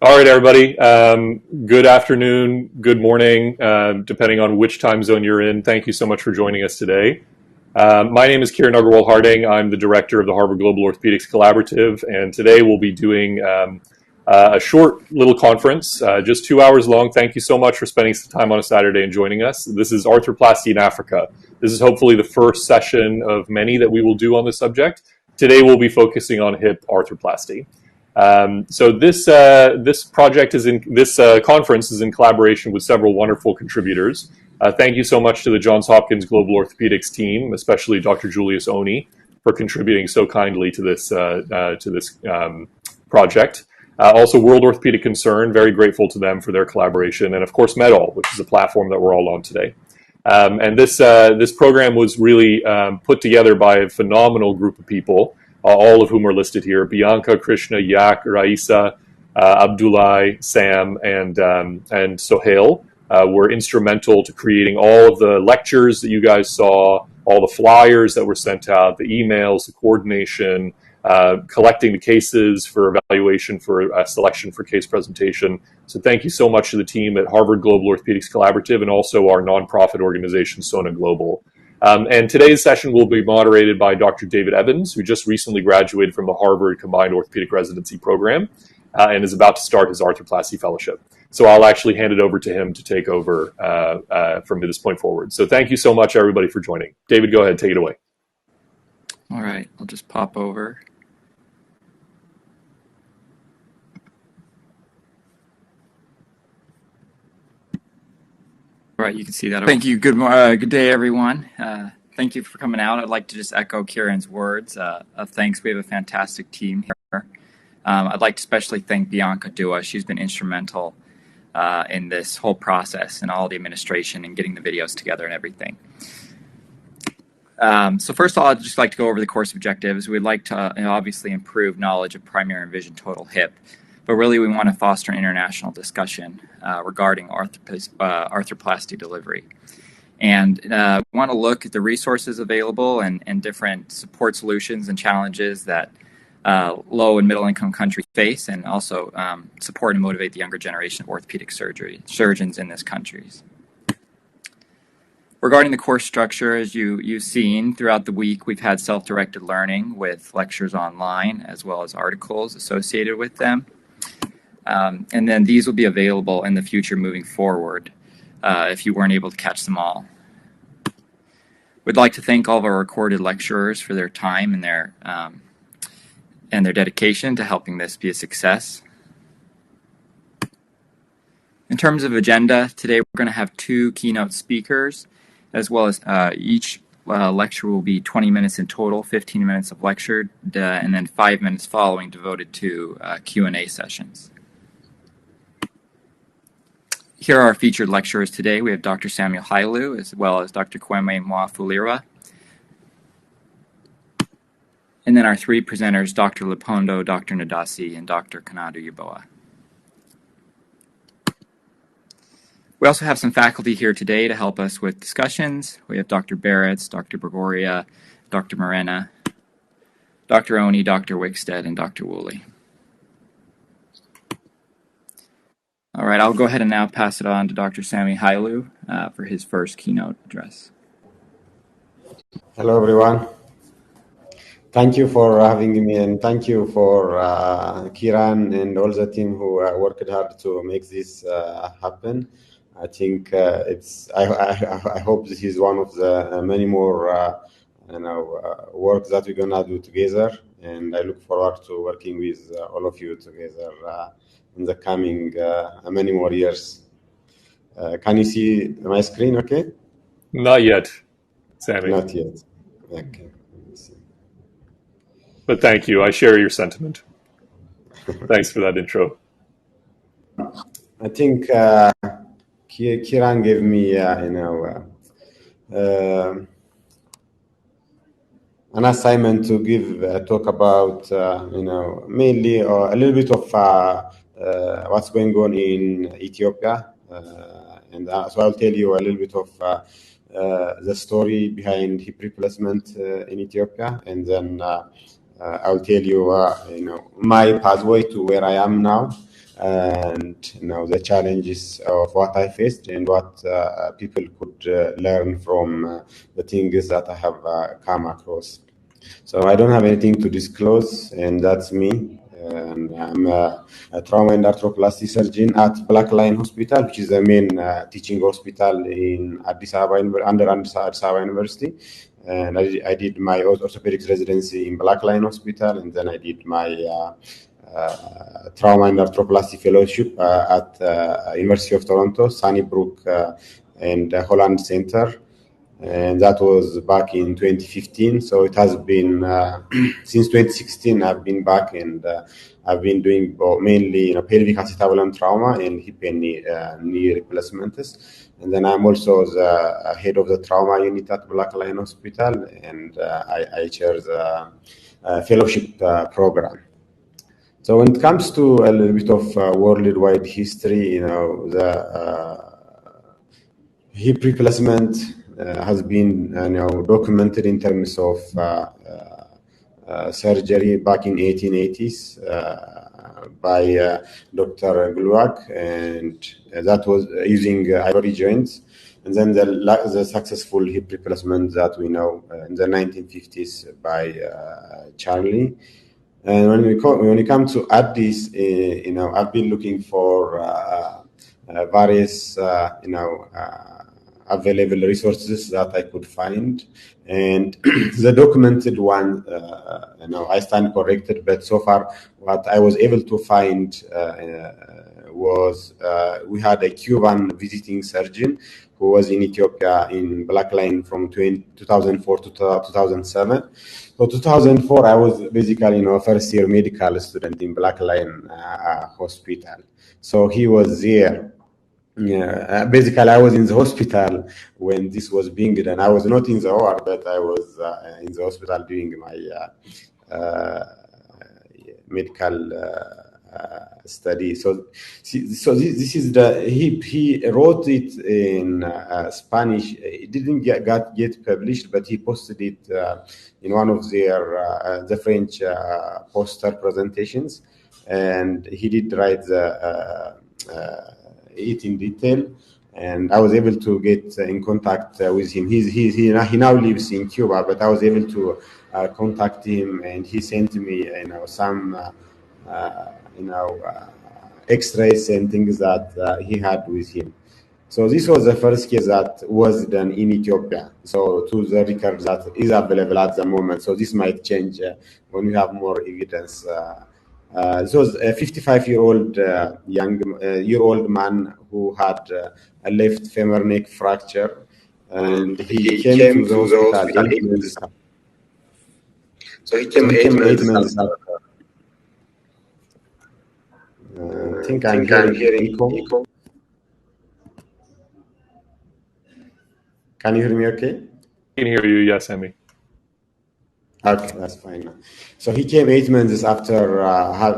All right, everybody. Good afternoon, good morning, depending on which time zone you're in. Thank you so much for joining us today. My name is Kieran Agarwal Harding. I'm the director of the Harvard Global Orthopedics Collaborative, and today we'll be doing a short little conference, just 2 hours long. Thank you so much for spending some time on a Saturday and joining us. This is Arthroplasty in Africa. This is hopefully the first session of many that we will do on this subject. Today we'll be focusing on hip arthroplasty. So this project is in this conference is in collaboration with several wonderful contributors. Thank you so much to the Johns Hopkins Global Orthopedics team, especially Dr. Julius Oni, for contributing so kindly to this project. Also, World Orthopedic Concern, very grateful to them for their collaboration, and of course, Medall, which is a platform that we're all on today. And this program was really put together by a phenomenal group of people. All of whom are listed here: Bianca, Krishna, Yak, Raisa, Abdullah, Sam, and Sohail were instrumental to creating all of the lectures that you guys saw, all the flyers that were sent out, the emails, the coordination, collecting the cases for evaluation, for selection for case presentation. So thank you so much to the team at Harvard Global Orthopedics Collaborative and also our nonprofit organization, Sona Global. And today's session will be moderated by Dr. David Evans, who just recently graduated from the Harvard Combined Orthopedic Residency Program and is about to start his Arthroplasty Fellowship. So I'll actually hand it over to him to take over from this point forward. So thank you so much, everybody, for joining. David, go ahead, take it away. All right, I'll just pop over. All right, you can see that. Thank you. Good day, everyone. Thank you for coming out. I'd like to just echo Kieran's words of thanks. We have a fantastic team here. I'd like to especially thank Bianca Dua. She's been instrumental in this whole process and all the administration and getting the videos together and everything. So first of all, I'd just like to go over the course objectives. We'd like to obviously improve knowledge of primary and vision total hip, but really we want to foster an international discussion regarding arthroplasty delivery. And we want to look at the resources available and different support solutions and challenges that low and middle income countries face, and also support and motivate the younger generation of orthopedic surgeons in these countries. Regarding the course structure, as you've seen throughout the week, we've had self-directed learning with lectures online as well as articles associated with them. And then these will be available in the future moving forward if you weren't able to catch them all. We'd like to thank all of our recorded lecturers for their time and their dedication to helping this be a success. In terms of agenda, today we're going to have 2 keynote speakers, as well as each lecture will be 20 minutes in total, 15 minutes of lecture, and then 5 minutes following devoted to Q&A sessions. Here are our featured lecturers today. We have Dr. Samuel Hailu, as well as Dr. Kwame Mwafulira. And then our 3 presenters, Dr. Lepondo, Dr. Nadasi, and Dr. Kanadu Yaboa. We also have some faculty here today to help us with discussions. We have Dr. Barretts, Dr. Gregoria, Dr. Morena, Dr. Oni, Dr. Wickstead, and Dr. Woolley. All right, I'll go ahead and now pass it on to Dr. Sami Hailu for his first keynote address. Hello, everyone. Thank you for having me, and thank you for Kieran and all the team who worked hard to make this happen. I think I hope this is one of the many more work that we're gonna do together, and I look forward to working with all of you together in the coming many more years. Can you see my screen? Okay. Not yet, Sammy. Not yet. Okay. Let me see. But thank you. I share your sentiment. Thanks for that intro. I think Kieran gave me, an assignment to give talk about, mainly a little bit of what's going on in Ethiopia, and so I'll tell you a little bit of the story behind hip replacement in Ethiopia, and then I'll tell you, my pathway to where I am now. and the challenges of what I faced and what people could learn from the things that I have come across. So I don't have anything to disclose, and that's me. And I'm a trauma and arthroplasty surgeon at Black Lion Hospital, which is the main teaching hospital in Addis Ababa, under Addis Ababa University. And I did my orthopedics residency in Black Lion Hospital, and then I did my trauma and arthroplasty fellowship at University of Toronto, Sunnybrook and Holland Center. And that was back in 2015. So it has been since 2016. I've been back, and I've been doing mainly pelvic acetabular trauma and hip and knee replacements. And then I'm also the head of the trauma unit at Black Lion Hospital, and I chair the fellowship program. So when it comes to a little bit of worldwide history, the hip replacement has been documented in terms of surgery back in 1880s by Dr. Gluak, and that was using ivory joints. And then the successful hip replacement that we know in the 1950s by Charlie. And when we come to Addis, I've been looking for various available resources that I could find, and the documented one, I stand corrected, but so far what I was able to find was we had a Cuban visiting surgeon who was in Ethiopia in Black Lion from 2004 to 2007. So 2004, I was basically a first year medical student in Black Lion Hospital. So he was there. Basically, I was in the hospital when this was being done. I was not in the OR, but I was in the hospital doing my medical study. So this is he wrote it in Spanish. It didn't get published, but he posted it in one of their the French poster presentations, and he did write it in detail, and I was able to get in contact with him. He now lives in Cuba, but I was able to contact him, and he sent me some X-rays and things that he had with him. So this was the first case that was done in Ethiopia. So to the record that is available at the moment. So this might change when we have more evidence. This was a 55-year-old year-old man who had a left femur neck fracture, and he came to the hospital 8 months. So he came 8 months after. I think I'm hearing echo. Can you hear me okay? I can hear you, yes, Emmy. Okay, that's fine. So he came 8 months after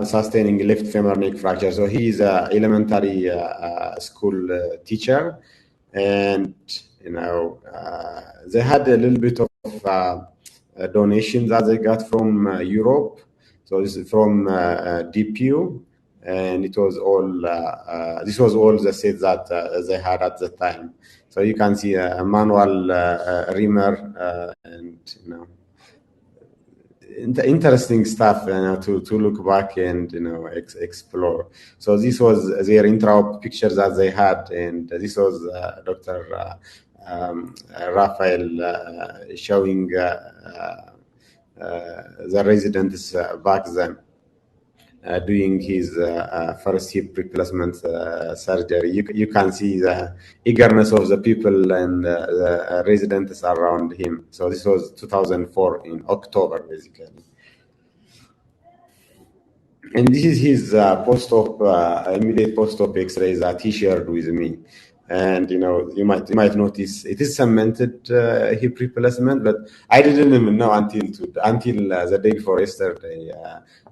sustaining a left femur neck fracture. So he is an elementary school teacher, and they had a little bit of donation that they got from Europe. So this is from DPU, and it was all this was all the sets that they had at the time. So you can see a manual reamer, and interesting stuff to look back and explore. So this was their intraop pictures that they had, and this was Dr. Raphael showing the residents back then doing his first hip replacement surgery. You can see the eagerness of the people and the residents around him. So this was 2004 in October, basically. And this is his immediate post-op X-rays that he shared with me. And you might notice it is cemented hip replacement, but I didn't even know until the day before yesterday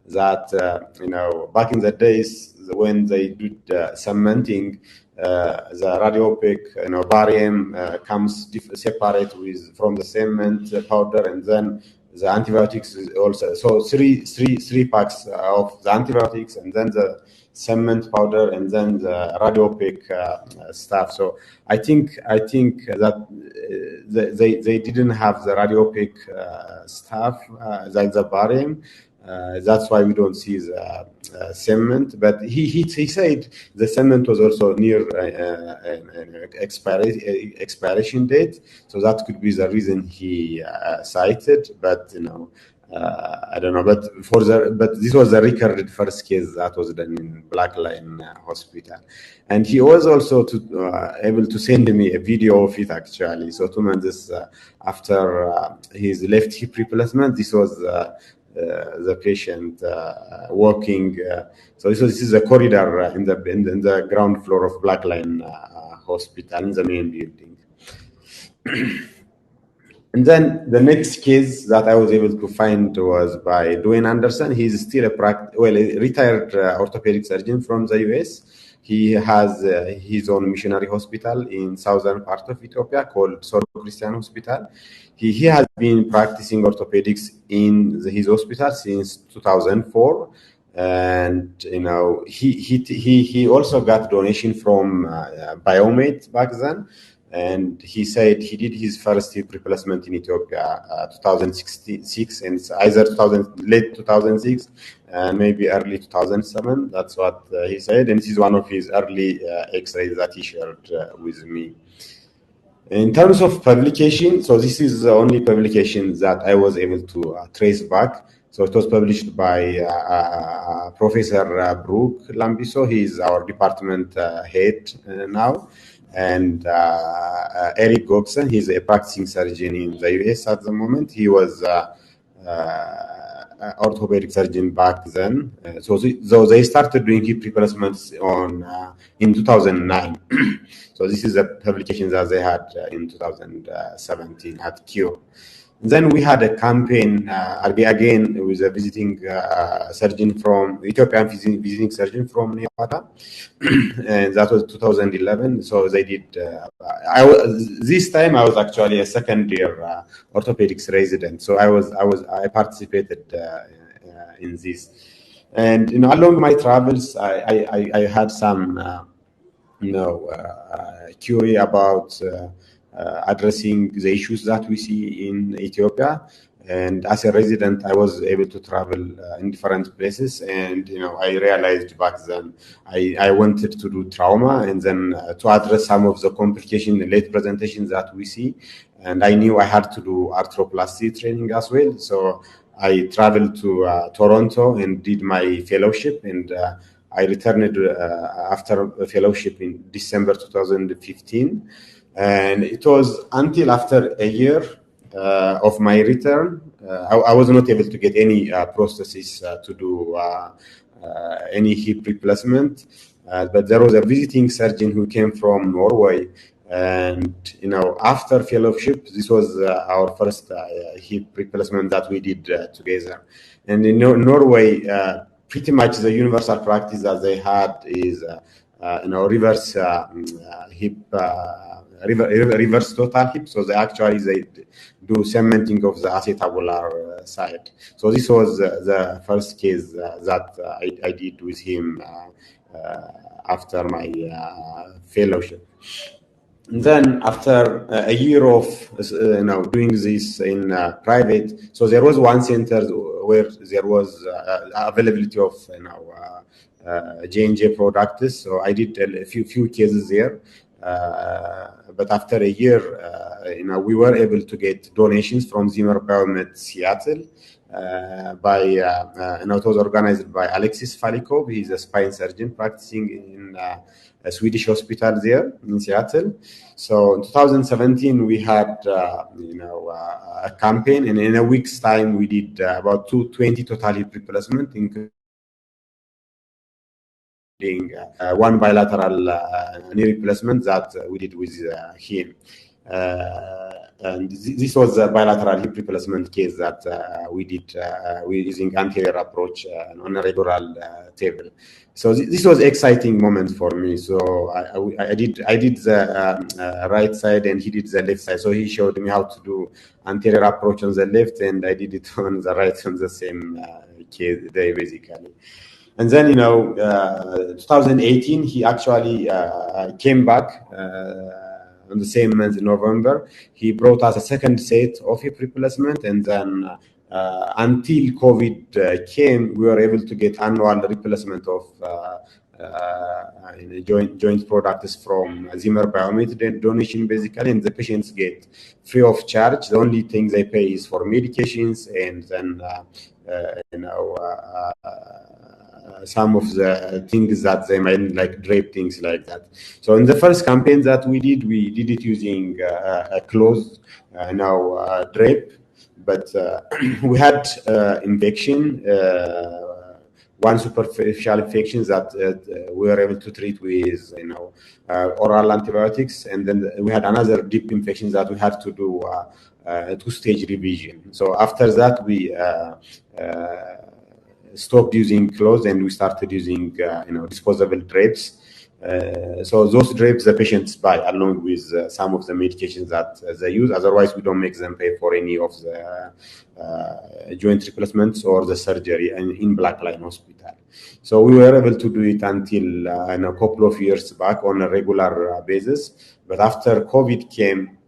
that back in the days when they did cementing, the radiopaque barium comes separate from the cement powder, and then the antibiotics is also, so three packs of the antibiotics, and then the cement powder, and then the radiopaque stuff. So I think that they didn't have the radiopaque stuff like the barium. That's why we don't see the cement. But he said the cement was also near an expiration date, so that could be the reason he cited. But I don't know. But this was the recorded first case that was done in Black Line Hospital, and he was also able to send me a video of it actually. So 2 months after his left hip replacement, this was. The patient walking. So this is a corridor in the ground floor of Black Line Hospital in the main building. And then the next case that I was able to find was by Dwayne Anderson. He's still a retired orthopedic surgeon from the US. He has his own missionary hospital in southern part of Ethiopia called Solo Christian Hospital. He has been practicing orthopedics in his hospital since 2004, and he also got donation from Biomed back then. And he said he did his first hip replacement in Ethiopia 2006, and it's either late 2006 and maybe early 2007. That's what he said, and this is one of his early X-rays that he shared with me. In terms of publication, so this is the only publication that I was able to trace back. So it was published by Professor Brooke Lambiso. He is our department head now. And Eric Gobson, he's a practicing surgeon in the US at the moment. He was orthopedic surgeon back then. So they started doing hip replacements in 2009. So this is a publication that they had in 2017 at Q. Then we had a campaign again with a visiting surgeon from Ethiopian visiting surgeon from Nevada, and that was 2011. So they did. This time I was actually a second year orthopedics resident, so I participated in this, and along my travels I had some query about. Addressing the issues that we see in Ethiopia. And as a resident, I was able to travel in different places. And, I realized back then I wanted to do trauma and then to address some of the complications, the late presentations that we see. And I knew I had to do arthroplasty training as well. So I traveled to Toronto and did my fellowship, and I returned after a fellowship in December 2015. And it was until after a year of my return, I was not able to get any prosthesis to do any hip replacement. But there was a visiting surgeon who came from Norway. And, after fellowship, this was our first hip replacement that we did together. And in Norway, pretty much the universal practice that they had is, reverse hip reverse total hip. So they do cementing of the acetabular side. So this was the first case that I did with him after my fellowship. And then after a year of doing this in private, so there was one center where there was availability of J&J products. So I did a few cases there. But after a year, we were able to get donations from Zimmer Biomed Seattle. It was organized by Alexis Falikov. He's a spine surgeon practicing in a Swedish hospital there in Seattle. So in 2017, we had a campaign, and in a week's time, we did about 220 total hip replacement, including one bilateral knee replacement that we did with him. And this was a bilateral hip replacement case that we did using anterior approach on a regular table. So this was exciting moment for me. So I did the right side and he did the left side. So he showed me how to do anterior approach on the left, and I did it on the right on the same case day basically. And then, 2018, he actually came back on the same month in November. He brought us a second set of hip replacement, and then until COVID came, we were able to get annual replacement of joint products from Zimmer Biomet donation, basically, and the patients get free of charge. The only thing they pay is for medications, and then some of the things that they might like drape, things like that. So in the first campaign that we did it using a closed drape, but we had infection, one superficial infection that we were able to treat with oral antibiotics, and then we had another deep infection that we had to do two-stage revision. So after that we stopped using clothes and we started using disposable drapes. So those drapes the patients buy along with some of the medications that they use. Otherwise, we don't make them pay for any of the joint replacements or the surgery in Black Lion Hospital. So we were able to do it until a couple of years back on a regular basis. But after COVID came,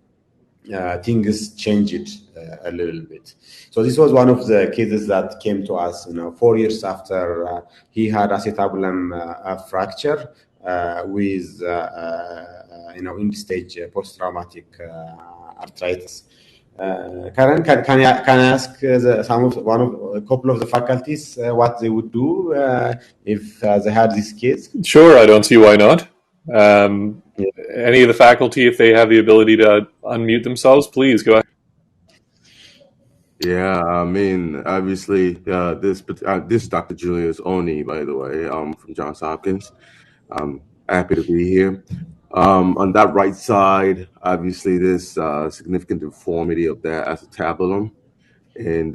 things changed a little bit. So this was one of the cases that came to us 4 years after he had acetabulum fracture with end-stage post-traumatic arthritis. Karen, can I ask a couple of the faculties what they would do if they had this case? Sure, I don't see why not. Any of the faculty, if they have the ability to unmute themselves, please go ahead. Yeah, I mean, obviously, this is Dr. Julius Oni, by the way, from Johns Hopkins. I'm happy to be here. On that right side, obviously, there's significant deformity of that acetabulum. And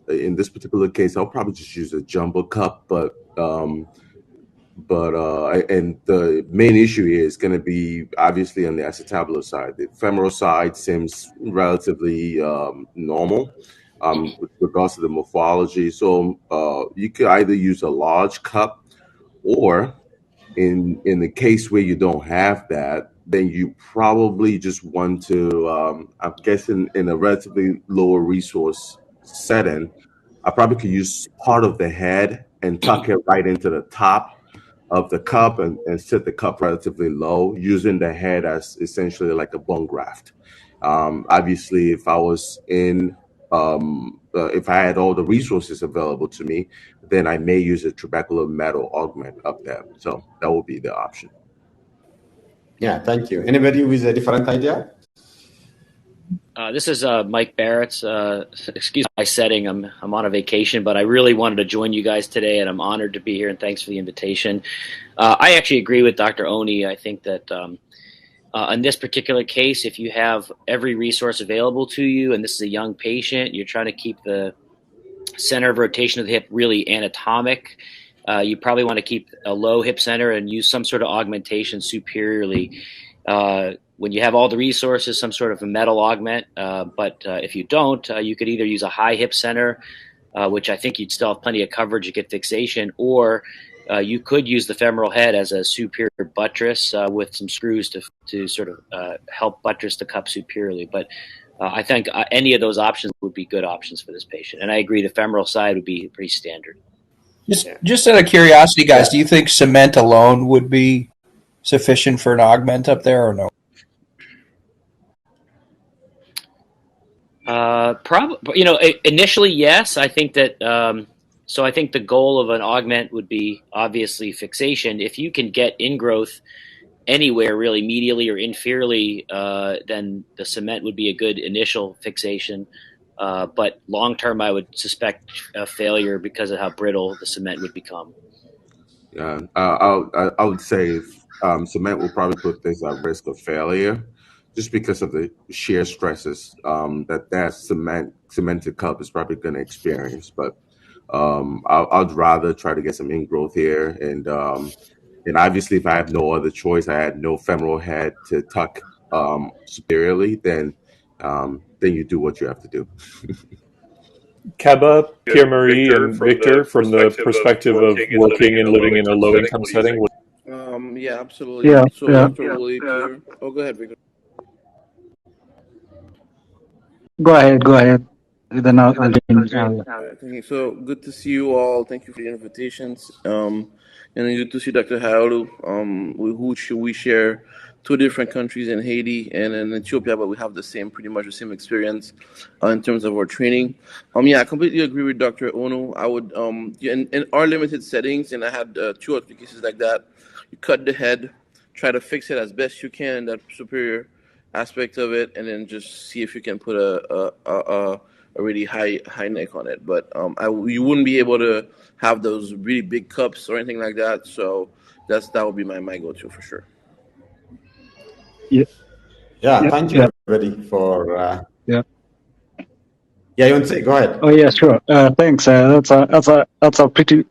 in this particular case, I'll probably just use a jumbo cup, but and the main issue here is going to be obviously on the acetabular side. The femoral side seems relatively normal with regards to the morphology. So you could either use a large cup, or in the case where you don't have that, then you probably just want to, I'm guessing in a relatively lower resource setting, I probably could use part of the head and tuck it right into the top of the cup and set the cup relatively low, using the head as essentially like a bone graft. Obviously, if I was if I had all the resources available to me, then I may use a trabecular metal augment up there. So that would be the option. Yeah, thank you. Anybody with a different idea? This is Mike Barrett. Excuse my setting. I'm on a vacation, but I really wanted to join you guys today, and I'm honored to be here. And thanks for the invitation. I actually agree with Dr. Oni. I think that in this particular case, if you have every resource available to you, and this is a young patient, you're trying to keep the center of rotation of the hip really anatomic. You probably want to keep a low hip center and use some sort of augmentation superiorly. When you have all the resources, some sort of a metal augment. But if you don't, you could either use a high hip center, which I think you'd still have plenty of coverage to get fixation, or you could use the femoral head as a superior buttress with some screws to sort of help buttress the cup superiorly. But I think any of those options would be good options for this patient. And I agree the femoral side would be pretty standard. Just out of curiosity, guys, do you think cement alone would be sufficient for an augment up there or no? Probably, initially, yes. I think that, so I think the goal of an augment would be obviously fixation. If you can get ingrowth anywhere really medially or inferiorly, then the cement would be a good initial fixation. But long-term, I would suspect a failure because of how brittle the cement would become. Yeah, I would say cement will probably put this at risk of failure. just because of the sheer stresses that cemented cup is probably going to experience. But I'd rather try to get some ingrowth here, and obviously if I have no other choice, I had no femoral head to tuck superiorly, then you do what you have to do. Keba, Pierre-Marie, and Victor, from the perspective of working and living in a low-income setting. Yeah, absolutely. Yeah, So, yeah. Dr. Woolley, Pierre. Oh, go ahead, Victor. Go ahead. Then I'll change. Thank you. So good to see you all. Thank you for the invitations. And good to see Dr. Haolu. We share two different countries in Haiti and in Ethiopia, but we have pretty much the same experience in terms of our training. Yeah, I completely agree with Dr. Ono. I would in our limited settings, and I had 2 or 3 cases like that. You cut the head, try to fix it as best you can, that superior aspect of it, and then just see if you can put a really high neck on it. But you wouldn't be able to have those really big cups or anything like that. So that would be my go-to for sure. Yeah, thank you everybody for. Yeah, you want to say? Go ahead. Oh yeah, sure. Thanks. That's a pretty.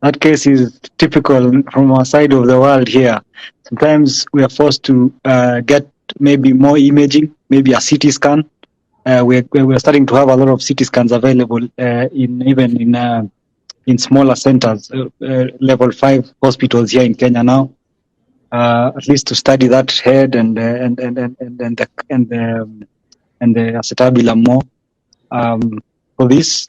That case is typical from our side of the world here. Sometimes we are forced to get maybe more imaging, maybe a CT scan. We're starting to have a lot of CT scans available in smaller centers, level 5 hospitals here in Kenya now. At least to study that head and the acetabulum more. For this,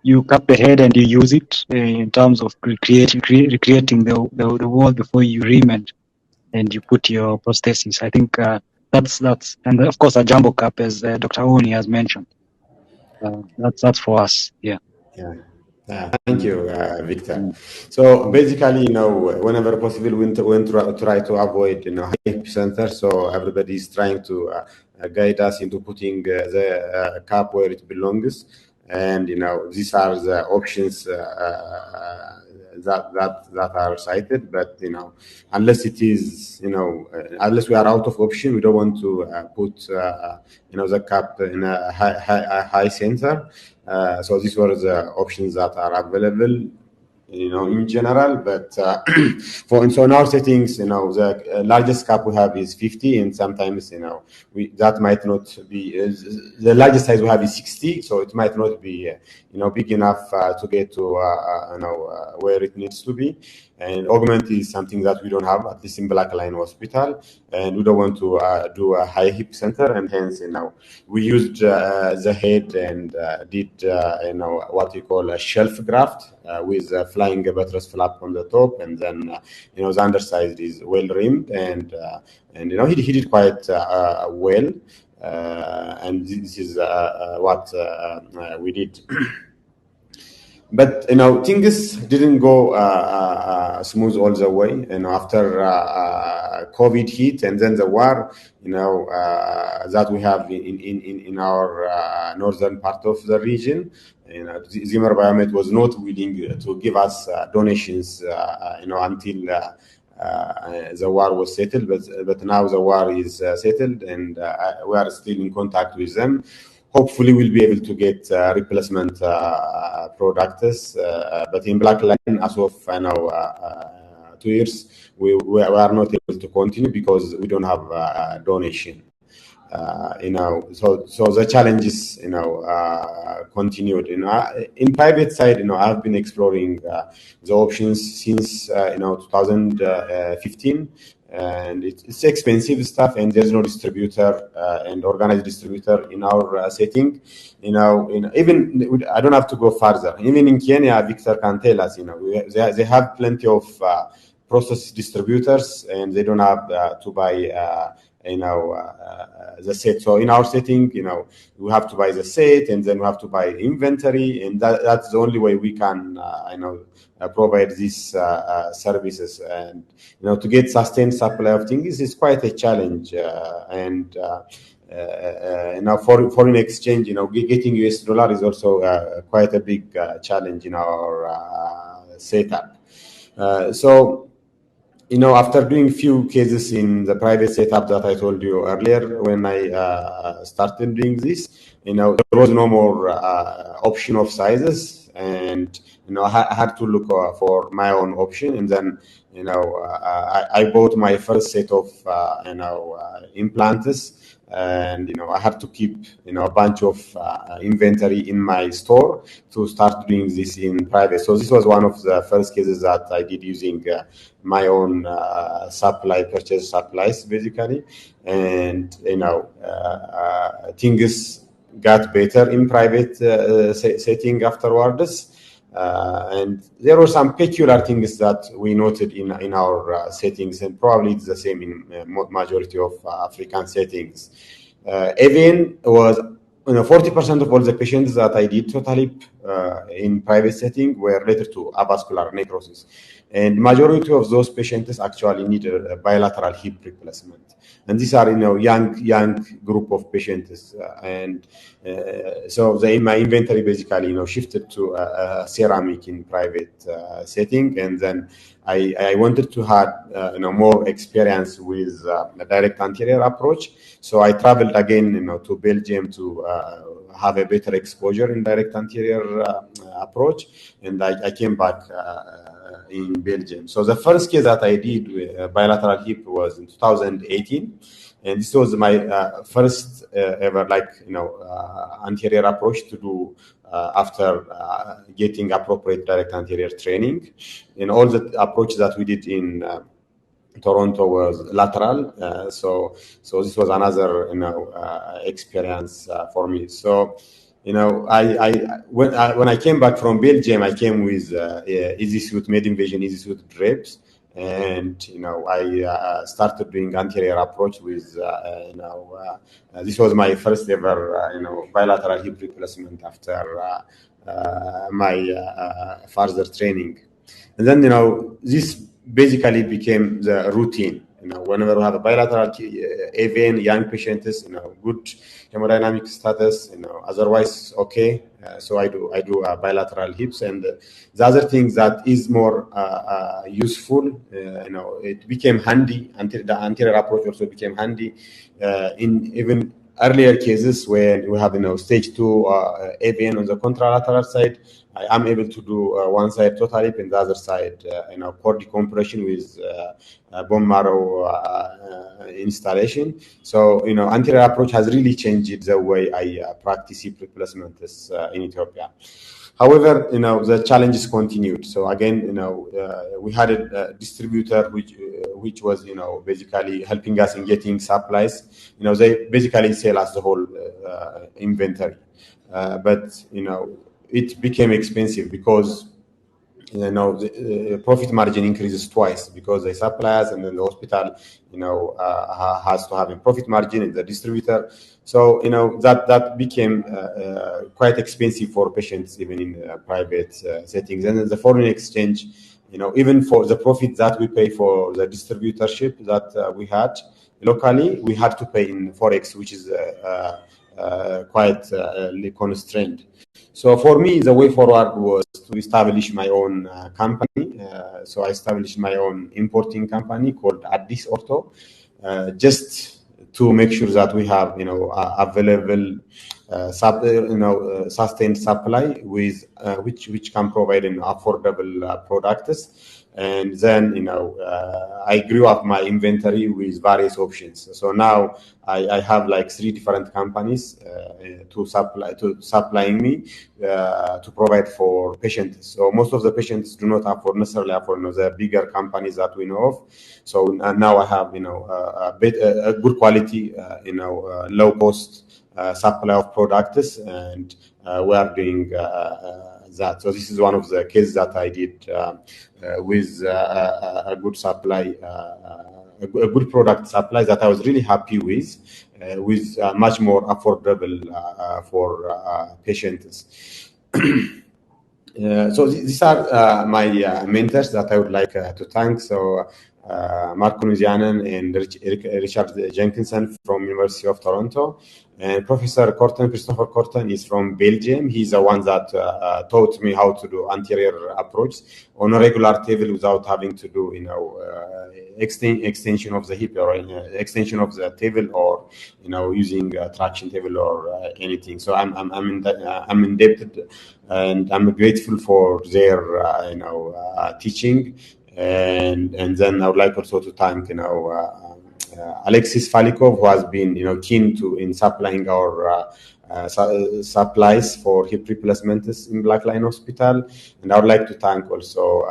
you cut the head and you use it in terms of recreating the wall before you ream and you put your prosthesis. I think that's and of course a jumbo cup, as Dr. Oni has mentioned. That's for us. Yeah. Thank you, Victor. So basically, whenever possible, we try to avoid, high epicenter. So everybody is trying to guide us into putting the cap where it belongs. And these are the options that are cited. But unless it is, unless we are out of option, we don't want to put the cap in a high center. So these were the options that are available, in general. But so in our settings, the largest cap we have is 50, and sometimes that might not be the largest size we have is 60, so it might not be big enough to get to where it needs to be. And augment is something that we don't have, at least in Black Lion Hospital, and we don't want to do a high hip center, and hence we used the head and did what we call a shelf graft with a flying buttress flap on the top, and then the underside is well rimmed, and he did quite well, and this is what we did. But things didn't go smooth all the way. After COVID hit, and then the war, that we have in our northern part of the region. Zimmer Biomet was not willing to give us donations, until the war was settled. But now the war is settled, and we are still in contact with them. Hopefully, we'll be able to get replacement products. But in Black Lion, as of 2 years, we are not able to continue because we don't have donation. So the challenges, continued. In private side, I've been exploring the options since 2015. And it's expensive stuff, and there's no distributor and organized distributor in our setting. Even I don't have to go further. Even in Kenya, Victor can tell us. They have plenty of process distributors, and they don't have to buy the set. So in our setting, we have to buy the set, and then we have to buy inventory, and that's the only way we can provide these services. And to get sustained supply of things is quite a challenge. And now foreign exchange, getting US dollar is also quite a big challenge in our setup. So after doing few cases in the private setup that I told you earlier, when I started doing this, there was no more option of sizes, and I had to look for my own option, and then I bought my first set of implants. And I have to keep a bunch of inventory in my store to start doing this in private. So this was one of the first cases that I did using my own purchase supplies basically, and things got better in private setting afterwards. And there were some peculiar things that we noted in our settings, and probably it's the same in majority of African settings. Even was 40% of all the patients that I did total hip in private setting were related to avascular necrosis, and majority of those patients actually need a bilateral hip replacement. And these are young group of patients, and so my inventory basically shifted to ceramic in private setting, and then I wanted to have more experience with the direct anterior approach. So I traveled again to Belgium to have a better exposure in direct anterior approach, and I came back in Belgium. So the first case that I did with bilateral hip was in 2018. And this was my first ever anterior approach to do after getting appropriate direct anterior training. And all the approaches that we did in Toronto was lateral. So this was another experience for me. So when I came back from Belgium, I came with EasySuit, Made Vision EasySuit drapes. And I started doing anterior approach with this was my first ever bilateral hip replacement after my further training. And then this basically became the routine. Whenever we have a bilateral AVN, young patients, good hemodynamic status, otherwise okay. So I do bilateral hips, and the other thing that is more useful, it became handy. The anterior approach also became handy in even earlier cases when we have stage 2 AVN on the contralateral side. I am able to do one side total hip and the other side cord decompression with bone marrow installation. So anterior approach has really changed the way I practice hip replacement in Ethiopia. However, the challenges continued. So again, we had a distributor which was basically helping us in getting supplies. They basically sell us the whole inventory, but it became expensive because the profit margin increases twice because they supply us, and then the hospital has to have a profit margin in the distributor. So that became quite expensive for patients even in private settings. And then the foreign exchange, even for the profit that we pay for the distributorship that we had locally, we had to pay in forex, which is quite constrained. So for me, the way forward was to establish my own company. So I established my own importing company called Addis Ortho, just to make sure that we have available sustained supply with which can provide an affordable products. And then I grew up my inventory with various options. So now I have like 3 different companies supplying me to provide for patients. So most of the patients do not necessarily afford the bigger companies that we know of. So now I have a good quality low cost supply of products, and we are doing that. So this is one of the cases that I did with a good supply, a good product supply that I was really happy with much more affordable for patients. So these are my mentors that I would like to thank. So Marco Nuzianen and Richard Jenkinson from University of Toronto, And Professor Christopher Corton is from Belgium. He's the one that taught me how to do anterior approach on a regular table without having to do, extension of the hip or extension of the table, or using a traction table or anything. So I'm indebted, and I'm grateful for their teaching, and then I would like also to thank Alexis Falikov, who has been keen in supplying our supplies for hip replacements in Black Line Hospital. And I would like to thank also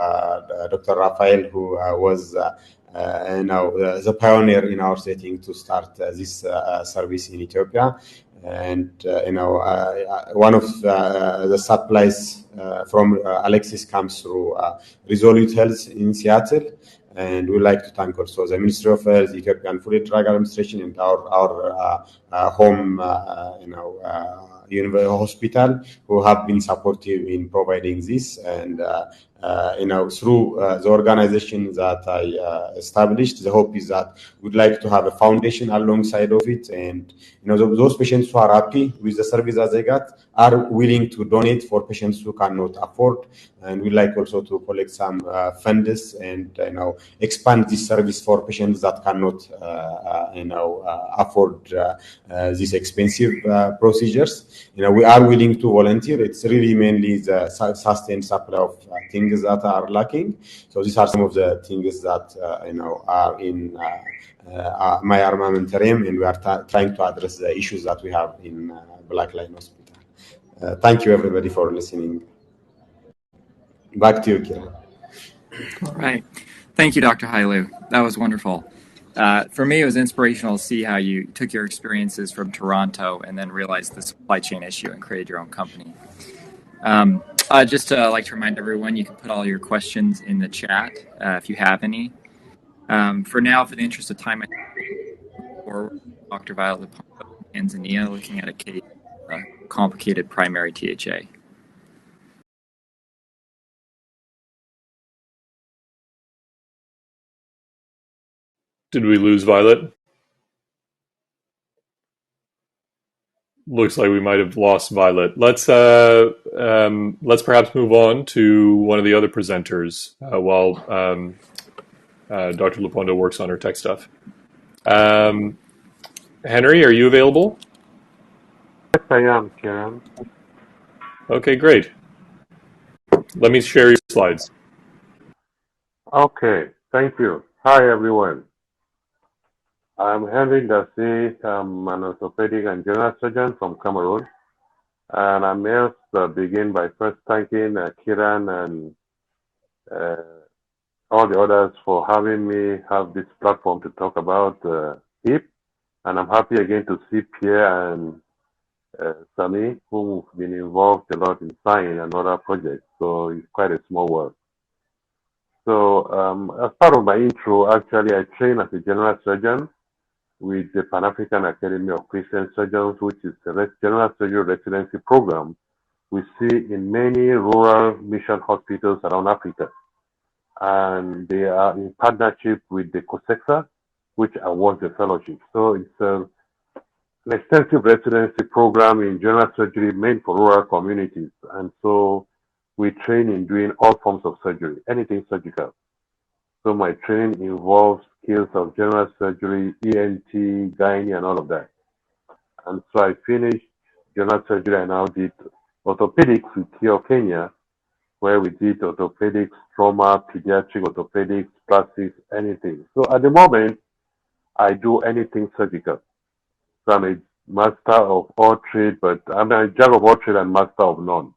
Dr. Rafael, who was the pioneer in our setting to start this service in Ethiopia. And one of the supplies from Alexis comes through Resolute Health in Seattle. And we'd like to thank also the Ministry of Health, the Ethiopian Food and Drug Administration, and our home hospital, who have been supportive in providing this. And through the organization that I established, the hope is that we'd like to have a foundation alongside of it, and those patients who are happy with the service that they got are willing to donate for patients who cannot afford. And we like also to collect some funds and expand this service for patients that cannot afford these expensive procedures. We are willing to volunteer. It's really mainly the sustained supply of things that are lacking. So these are some of the things that are in my armamentarium, and we are trying to address the issues that we have in Black Line Hospital. Thank you, everybody, for listening. Back to you, Kira. All right. Thank you, Dr. Hailu. That was wonderful. For me, it was inspirational to see how you took your experiences from Toronto and then realized the supply chain issue and created your own company. Just like to remind everyone, you can put all your questions in the chat if you have any. For now, for the interest of time, I forward Dr. Violet Lupongo in Tanzania, looking at a case of complicated primary THA. Did we lose Violet? Looks like we might have lost Violet. Let's perhaps move on to one of the other presenters while Dr. Lupongo works on her tech stuff. Henry, are you available? Yes, I am, Kieran. Okay, great. Let me share your slides. Okay, thank you. Hi, everyone. I'm Henry Dassi. I'm an orthopedic and general surgeon from Cameroon. And I must begin by first thanking Kieran and all the others for having me have this platform to talk about HIP. And I'm happy again to see Pierre and Sami, who've been involved a lot in science and other projects. So it's quite a small world. So as part of my intro, actually, I train as a general surgeon with the Pan-African Academy of Christian Surgeons, which is a general surgery residency program we see in many rural mission hospitals around Africa. And they are in partnership with the COSEXA, which awards the fellowship. So it's an extensive residency program in general surgery meant for rural communities. And so we train in doing all forms of surgery, anything surgical. So my training involves skills of general surgery, ENT, gynae, and all of that. And so I finished general surgery. I now did orthopedics with Kio, Kenya, where we did orthopedics, trauma, pediatric orthopedics, plastics, anything. So at the moment, I do anything surgical. So I'm a master of all trade, but I'm a jack of all trade and master of none.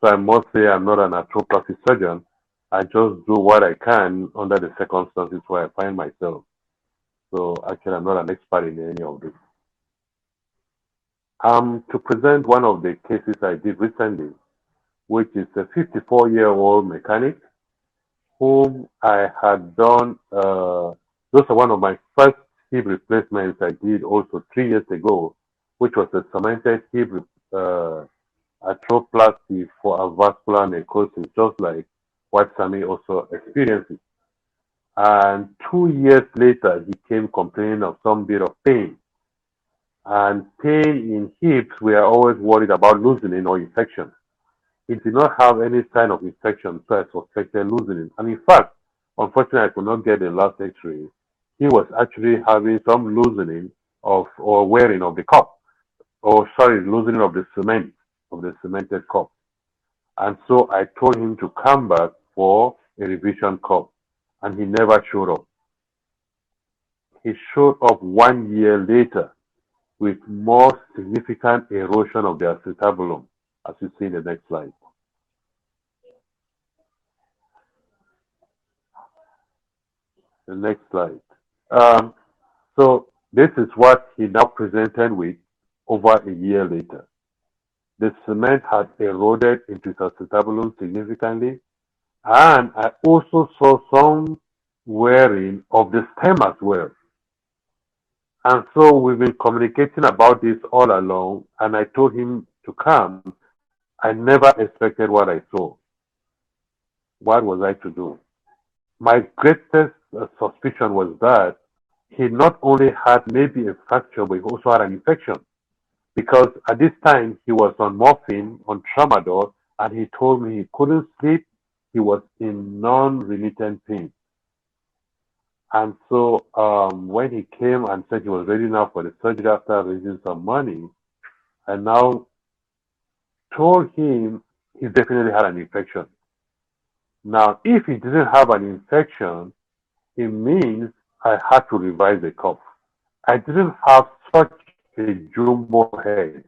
So I must say I'm not an arthroplasty surgeon. I just do what I can under the circumstances where I find myself. So actually, I'm not an expert in any of this. To present one of the cases I did recently, which is a 54-year-old mechanic whom I had done, those are one of my first hip replacements I did also 3 years ago, which was a cemented hip arthroplasty for avascular necrosis, just like what Sami also experiences. And 2 years later, he came complaining of some bit of pain. And pain in hips, we are always worried about loosening or infection. He did not have any sign of infection, so I suspected loosening. And in fact, unfortunately, I could not get the last X-ray. He was actually having some loosening of or wearing of the cup, or sorry, loosening of the cement of the cemented cup. And so I told him to come back for a revision cup, and he never showed up. He showed up 1 year later with more significant erosion of the acetabulum, as you see in the next slide. The next slide. Um, so this is what he now presented with over a year later. The cement had eroded into his acetabulum significantly, and I also saw some wearing of the stem as well. And so we've been communicating about this all along, and I told him to come. I never expected what I saw. What was I to do? My greatest suspicion was that he not only had maybe a fracture, but he also had an infection. Because at this time, he was on morphine, on tramadol, and he told me he couldn't sleep. He was in non-remittent pain. And so when he came and said he was ready now for the surgery after raising some money, I now told him he definitely had an infection. Now, if he didn't have an infection, it means I had to revise the cup. I didn't have such a jumbo head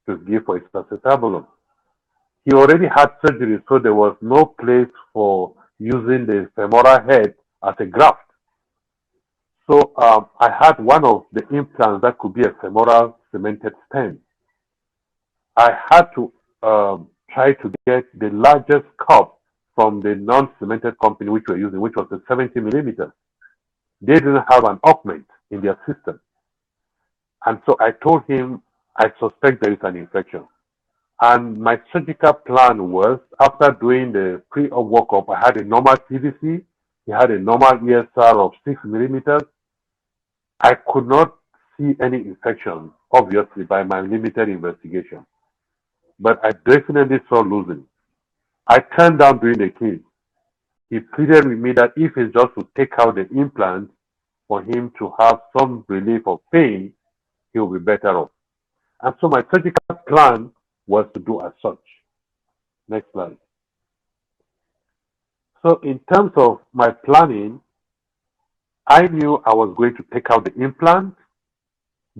to give for his acetabulum. He already had surgery, so there was no place for using the femoral head as a graft. So I had one of the implants that could be a femoral cemented stem. I had to try to get the largest cup from the non-cemented company which we're using, which was the 70 millimeters. They didn't have an augment in their system. And so I told him, I suspect there is an infection. And my surgical plan was, after doing the pre-op workup, I had a normal PVC, he had a normal ESR of 6 millimeters. I could not see any infection, obviously, by my limited investigation. But I definitely saw loosening. I turned down doing the case. He pleaded with me that if it's just to take out the implant for him to have some relief of pain, he will be better off. And so my surgical plan was to do as such. Next slide. So in terms of my planning, I knew I was going to take out the implant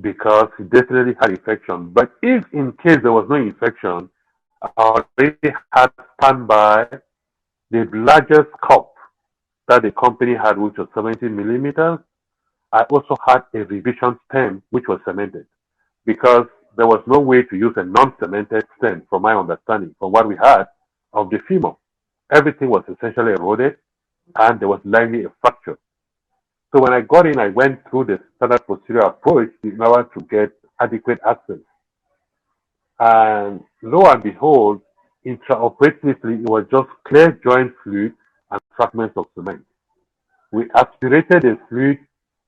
because he definitely had infection. But if in case there was no infection, I already had standby the largest cup that the company had, which was 70 millimeters. I also had a revision stem, which was cemented, because there was no way to use a non-cemented stem, from my understanding, from what we had of the femur. Everything was essentially eroded, and there was likely a fracture. So when I got in, I went through the standard procedure approach in order to get adequate access. And lo and behold, intraoperatively, it was just clear joint fluid and fragments of cement. We aspirated the fluid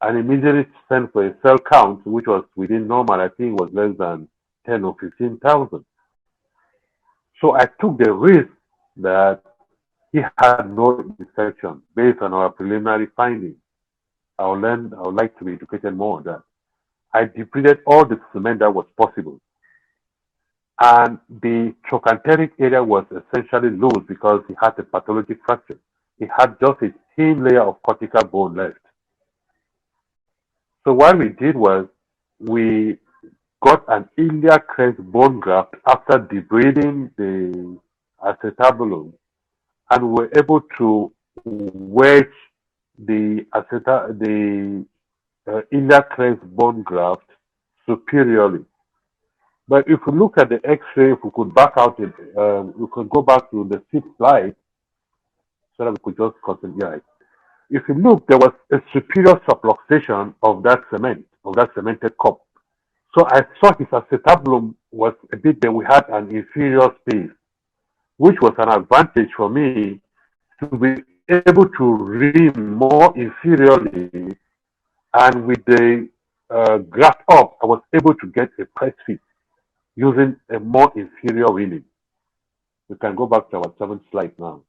and immediately sent for a cell count, which was within normal. I think it was less than 10 or 15,000. So I took the risk that he had no infection based on our preliminary findings. I would like to be educated more on that. I depleted all the cement that was possible. And the trochanteric area was essentially loose because he had a pathologic fracture. He had just a thin layer of cortical bone left. So what we did was we got an iliac crest bone graft after debriding the acetabulum, and we were able to wedge the iliac crest bone graft superiorly. But if we look at the X-ray, if we could back out it, we could go back to the 6th slide so that we could just concentrate. If you look, there was a superior subluxation of that cement, of that cemented cup. So I saw his acetabulum was a bit there. We had an inferior space, which was an advantage for me to be able to read more inferiorly, and with the graft up, I was able to get a press fit using a more inferior reaming. We can go back to our seventh slide now.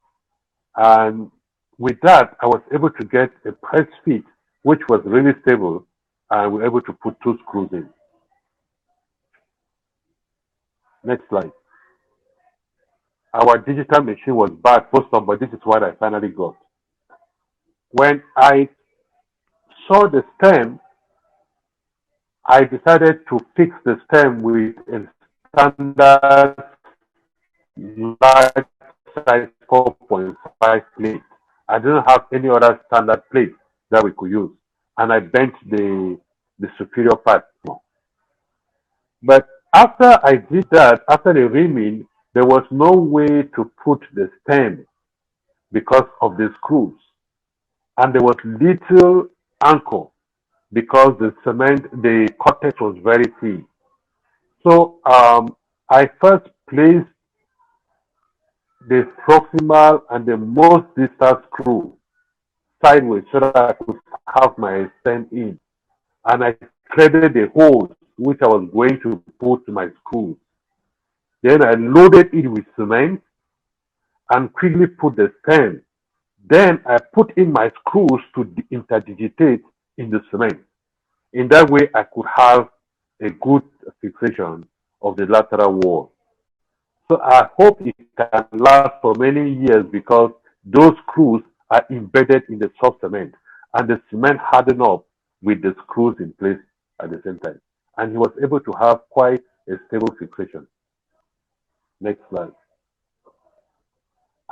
And with that, I was able to get a press fit, which was really stable, and we were able to put 2 screws in. Next slide. Our digital machine was bad first off, but this is what I finally got. When I saw the stem, I decided to fix the stem with a standard large size 4.5 plate. I didn't have any other standard plate that we could use, and I bent the superior part. But after I did that, after the reaming, there was no way to put the stem because of the screws, and there was little anchor because the cement, the cortex was very thin. So I first placed the proximal and the most distal screw sideways so that I could have my stem in, and I threaded the holes which I was going to put my screws. Then I loaded it with cement and quickly put the stem. Then I put in my screws to interdigitate in the cement. In that way, I could have a good fixation of the lateral wall. So I hope it can last for many years because those screws are embedded in the soft cement and the cement hardened up with the screws in place at the same time. And he was able to have quite a stable fixation. Next slide.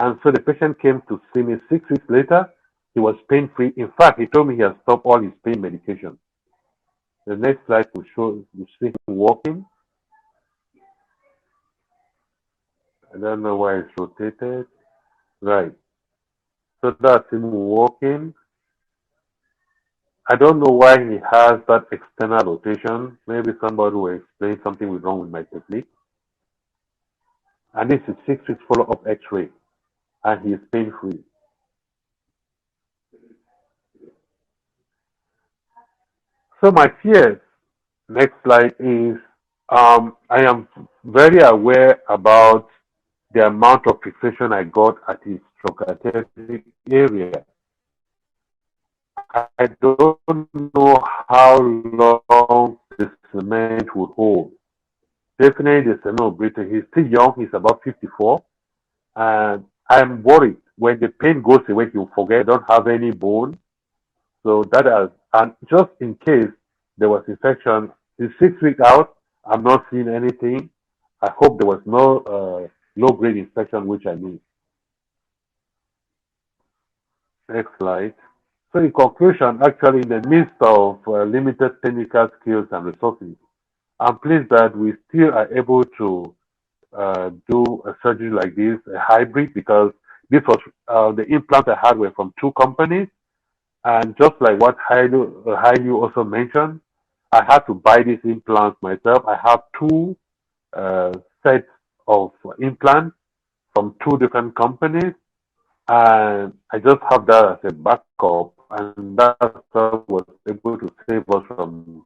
And so the patient came to see me 6 weeks later. He was pain-free. In fact, he told me he had stopped all his pain medication. The next slide will show you see him walking. I don't know why it's rotated. Right. So that's him walking. I don't know why he has that external rotation. Maybe somebody will explain something was wrong with my technique. And this is 6 weeks follow-up X-ray, and he is pain-free. So my fears, next slide, is I am very aware about the amount of fixation I got at his trochanteric area. I don't know how long the cement would hold. Definitely the cement will break. He's still young, he's about 54. And I'm worried when the pain goes away, he'll forget I don't have any bone. So that is, and just in case there was infection, he's 6 weeks out, I'm not seeing anything. I hope there was no low-grade infection, which I need. Next slide. So in conclusion, actually in the midst of limited technical skills and resources, I'm pleased that we still are able to do a surgery like this, a hybrid, because this was the implants I had were from 2 companies. And just like what Hailu also mentioned, I had to buy these implants myself. I have 2 sets of implants from 2 different companies, and I just have that as a backup, and that was able to save us from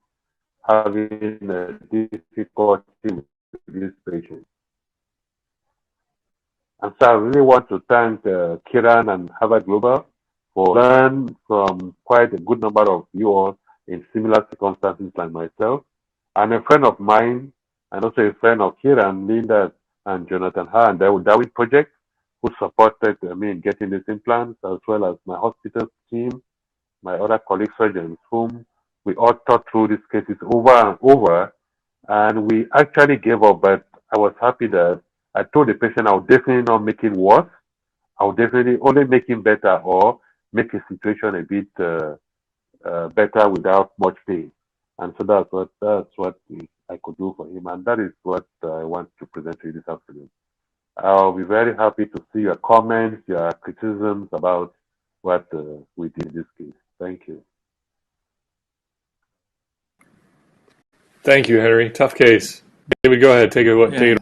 having a difficulty with this patient. And so I really want to thank Kiran and Harvard Global for learning from quite a good number of you all in similar circumstances like myself. And a friend of mine, and also a friend of Kiran, Linda, and Jonathan Ha, and the Darwin Project, who supported me in getting these implants, as well as my hospital team, my other colleague surgeons, whom we all thought through these cases over and over, and we actually gave up, but I was happy that I told the patient I would definitely not make it worse. I would definitely only make it better or make the situation a bit better without much pain. And so that's what I could do for him, and that is what I want to present to you this afternoon. I'll be very happy to see your comments, your criticisms about what we did in this case. Thank you. Thank you, Henry. Tough case. David, go ahead. Take it.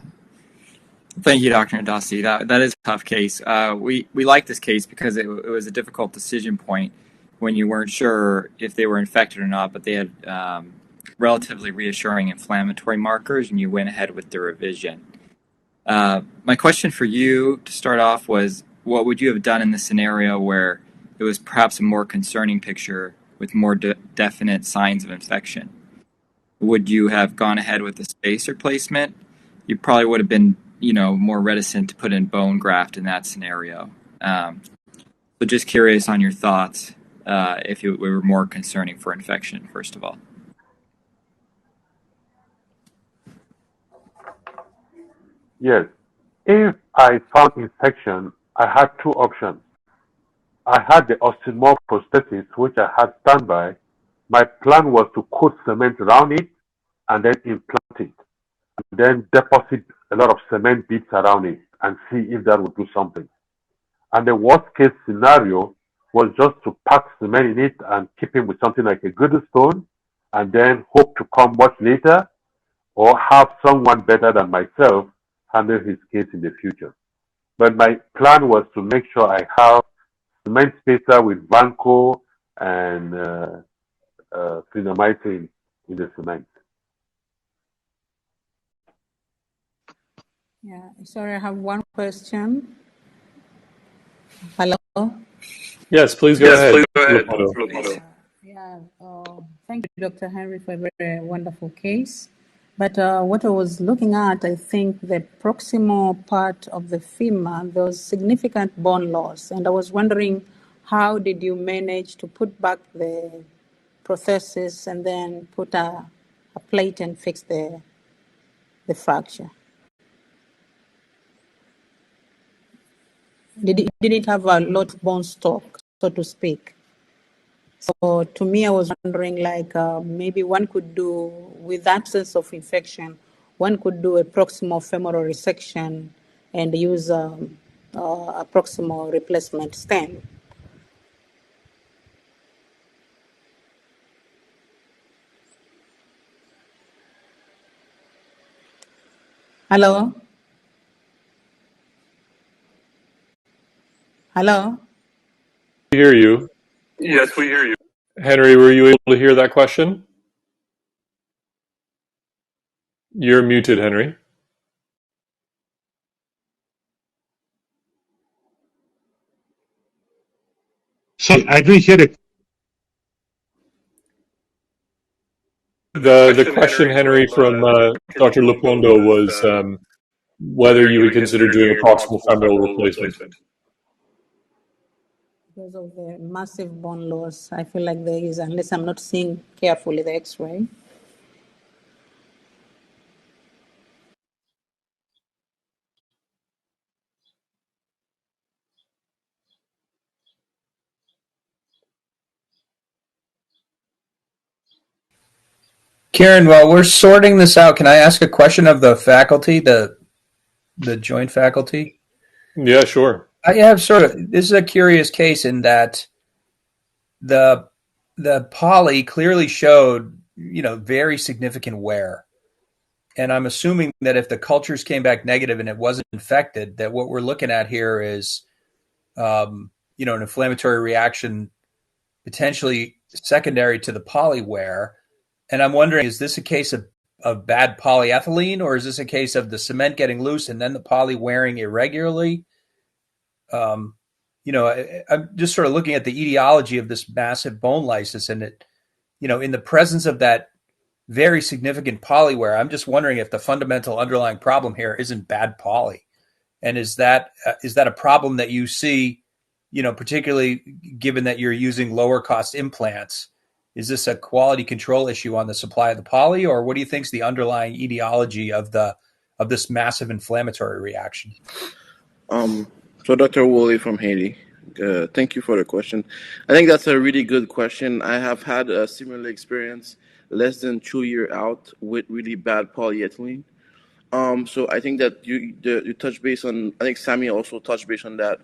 Thank you, Dr. Nadasi. That is a tough case. We like this case because it was a difficult decision point when you weren't sure if they were infected or not, but they had relatively reassuring inflammatory markers, and you went ahead with the revision. My question for you to start off was, what would you have done in the scenario where it was perhaps a more concerning picture with more definite signs of infection? Would you have gone ahead with the spacer placement? You probably would have been, more reticent to put in bone graft in that scenario. So just curious on your thoughts if it were more concerning for infection, first of all. Yes. If I found infection, I had two options. I had the osteomorph prosthesis, which I had standby. My plan was to coat cement around it and then implant it, and then deposit a lot of cement bits around it and see if that would do something. And the worst case scenario was just to pack cement in it and keep him with something like a good stone and then hope to come much later or have someone better than myself handle his case in the future. But my plan was to make sure I have cement spacer with Vanco and clindamycin in the cement. Yeah, sorry, I have one question. Hello? Yes, please go ahead. Leopoldo. Yeah, thank you, Dr. Henry, for a very wonderful case. But what I was looking at, I think the proximal part of the femur, there was significant bone loss. And I was wondering, how did you manage to put back the prosthesis and then put a plate and fix the fracture? Did it have a lot of bone stock, so to speak? So to me, I was wondering, maybe one could do, with absence of infection, one could do a proximal femoral resection and use a proximal replacement stem. Hello? Hello? We hear you. Yes, we hear you. Henry, were you able to hear that question? You're muted, Henry. Sorry, I didn't hear it. The question, Henry, from Dr. Lepondo was whether you would consider doing a proximal femoral replacement. Because of the massive bone loss, I feel like there is, unless I'm not seeing carefully the X-ray. Kieran, while we're sorting this out, can I ask a question of the faculty, the joint faculty? Yeah, sure. I have this is a curious case in that the poly clearly showed, very significant wear. And I'm assuming that if the cultures came back negative and it wasn't infected, that what we're looking at here is, an inflammatory reaction potentially secondary to the poly wear. And I'm wondering, is this a case of bad polyethylene, or is this a case of the cement getting loose and then the poly wearing irregularly? I'm just sort of looking at the etiology of this massive bone lysis, and it, in the presence of that very significant poly wear, I'm just wondering if the fundamental underlying problem here isn't bad poly, and is that a problem that you see, particularly given that you're using lower cost implants? Is this a quality control issue on the supply of the poly, or what do you think is the underlying etiology of this massive inflammatory reaction? So Dr. Woolley from Haiti, thank you for the question. I think that's a really good question. I have had a similar experience less than 2 years out with really bad polyethylene. So I think that you touched base on, I think Sammy also touched base on that.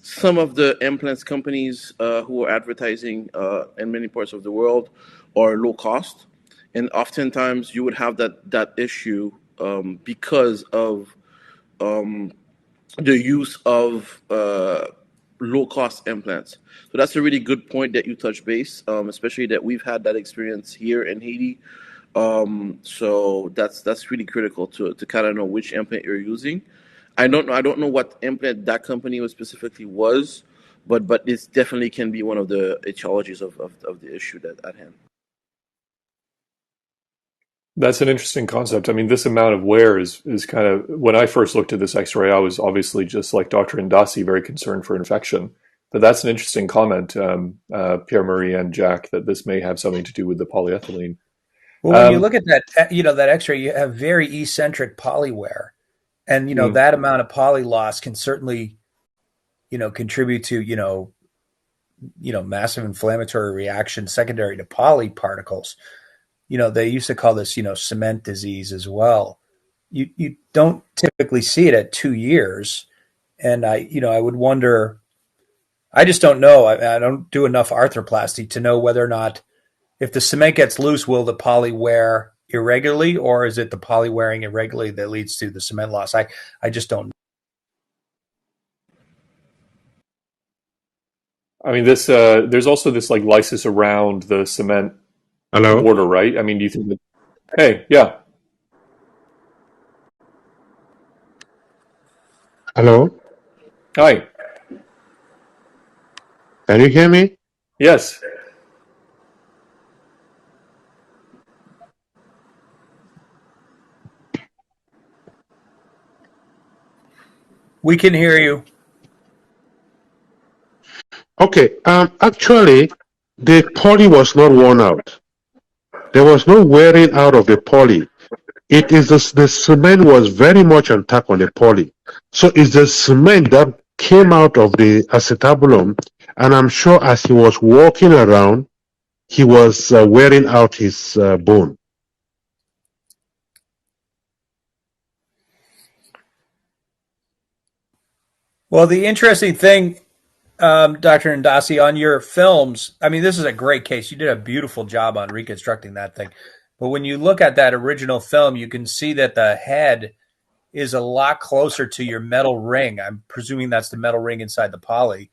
Some of the implants companies who are advertising in many parts of the world are low cost. And oftentimes you would have that issue because of the use of low-cost implants. So that's a really good point that you touch base, especially that we've had that experience here in Haiti. So that's really critical to kind of know which implant you're using. I don't know what implant that company was specifically was, but it definitely can be one of the etiologies of the issue that at hand. That's an interesting concept. I mean, this amount of wear is kind of, when I first looked at this X-ray, I was obviously just like Dr. Ndasi, very concerned for infection. But that's an interesting comment, Pierre-Marie and Jack, that this may have something to do with the polyethylene. Well, when you look at that, that X-ray, you have very eccentric polywear, and that amount of poly loss can certainly, contribute to massive inflammatory reaction secondary to poly particles. They used to call this, cement disease as well. You don't typically see it at 2 years. And I would wonder, I just don't know. I don't do enough arthroplasty to know whether or not if the cement gets loose, will the poly wear irregularly, or is it the poly wearing irregularly that leads to the cement loss? I just don't know. I mean, this there's also this like lysis around the cement border, right? I mean, do you think that? Hey, yeah. Hello? Hi. Can you hear me? Yes. We can hear you. Okay. Actually, the poly was not worn out. There was no wearing out of the poly. It is the cement was very much intact on the poly. So it's the cement that came out of the acetabulum, and I'm sure as he was walking around, he was wearing out his bone. Well, the interesting thing, Dr. Ndasi, on your films, I mean, this is a great case. You did a beautiful job on reconstructing that thing. But when you look at that original film, you can see that the head is a lot closer to your metal ring. I'm presuming that's the metal ring inside the poly,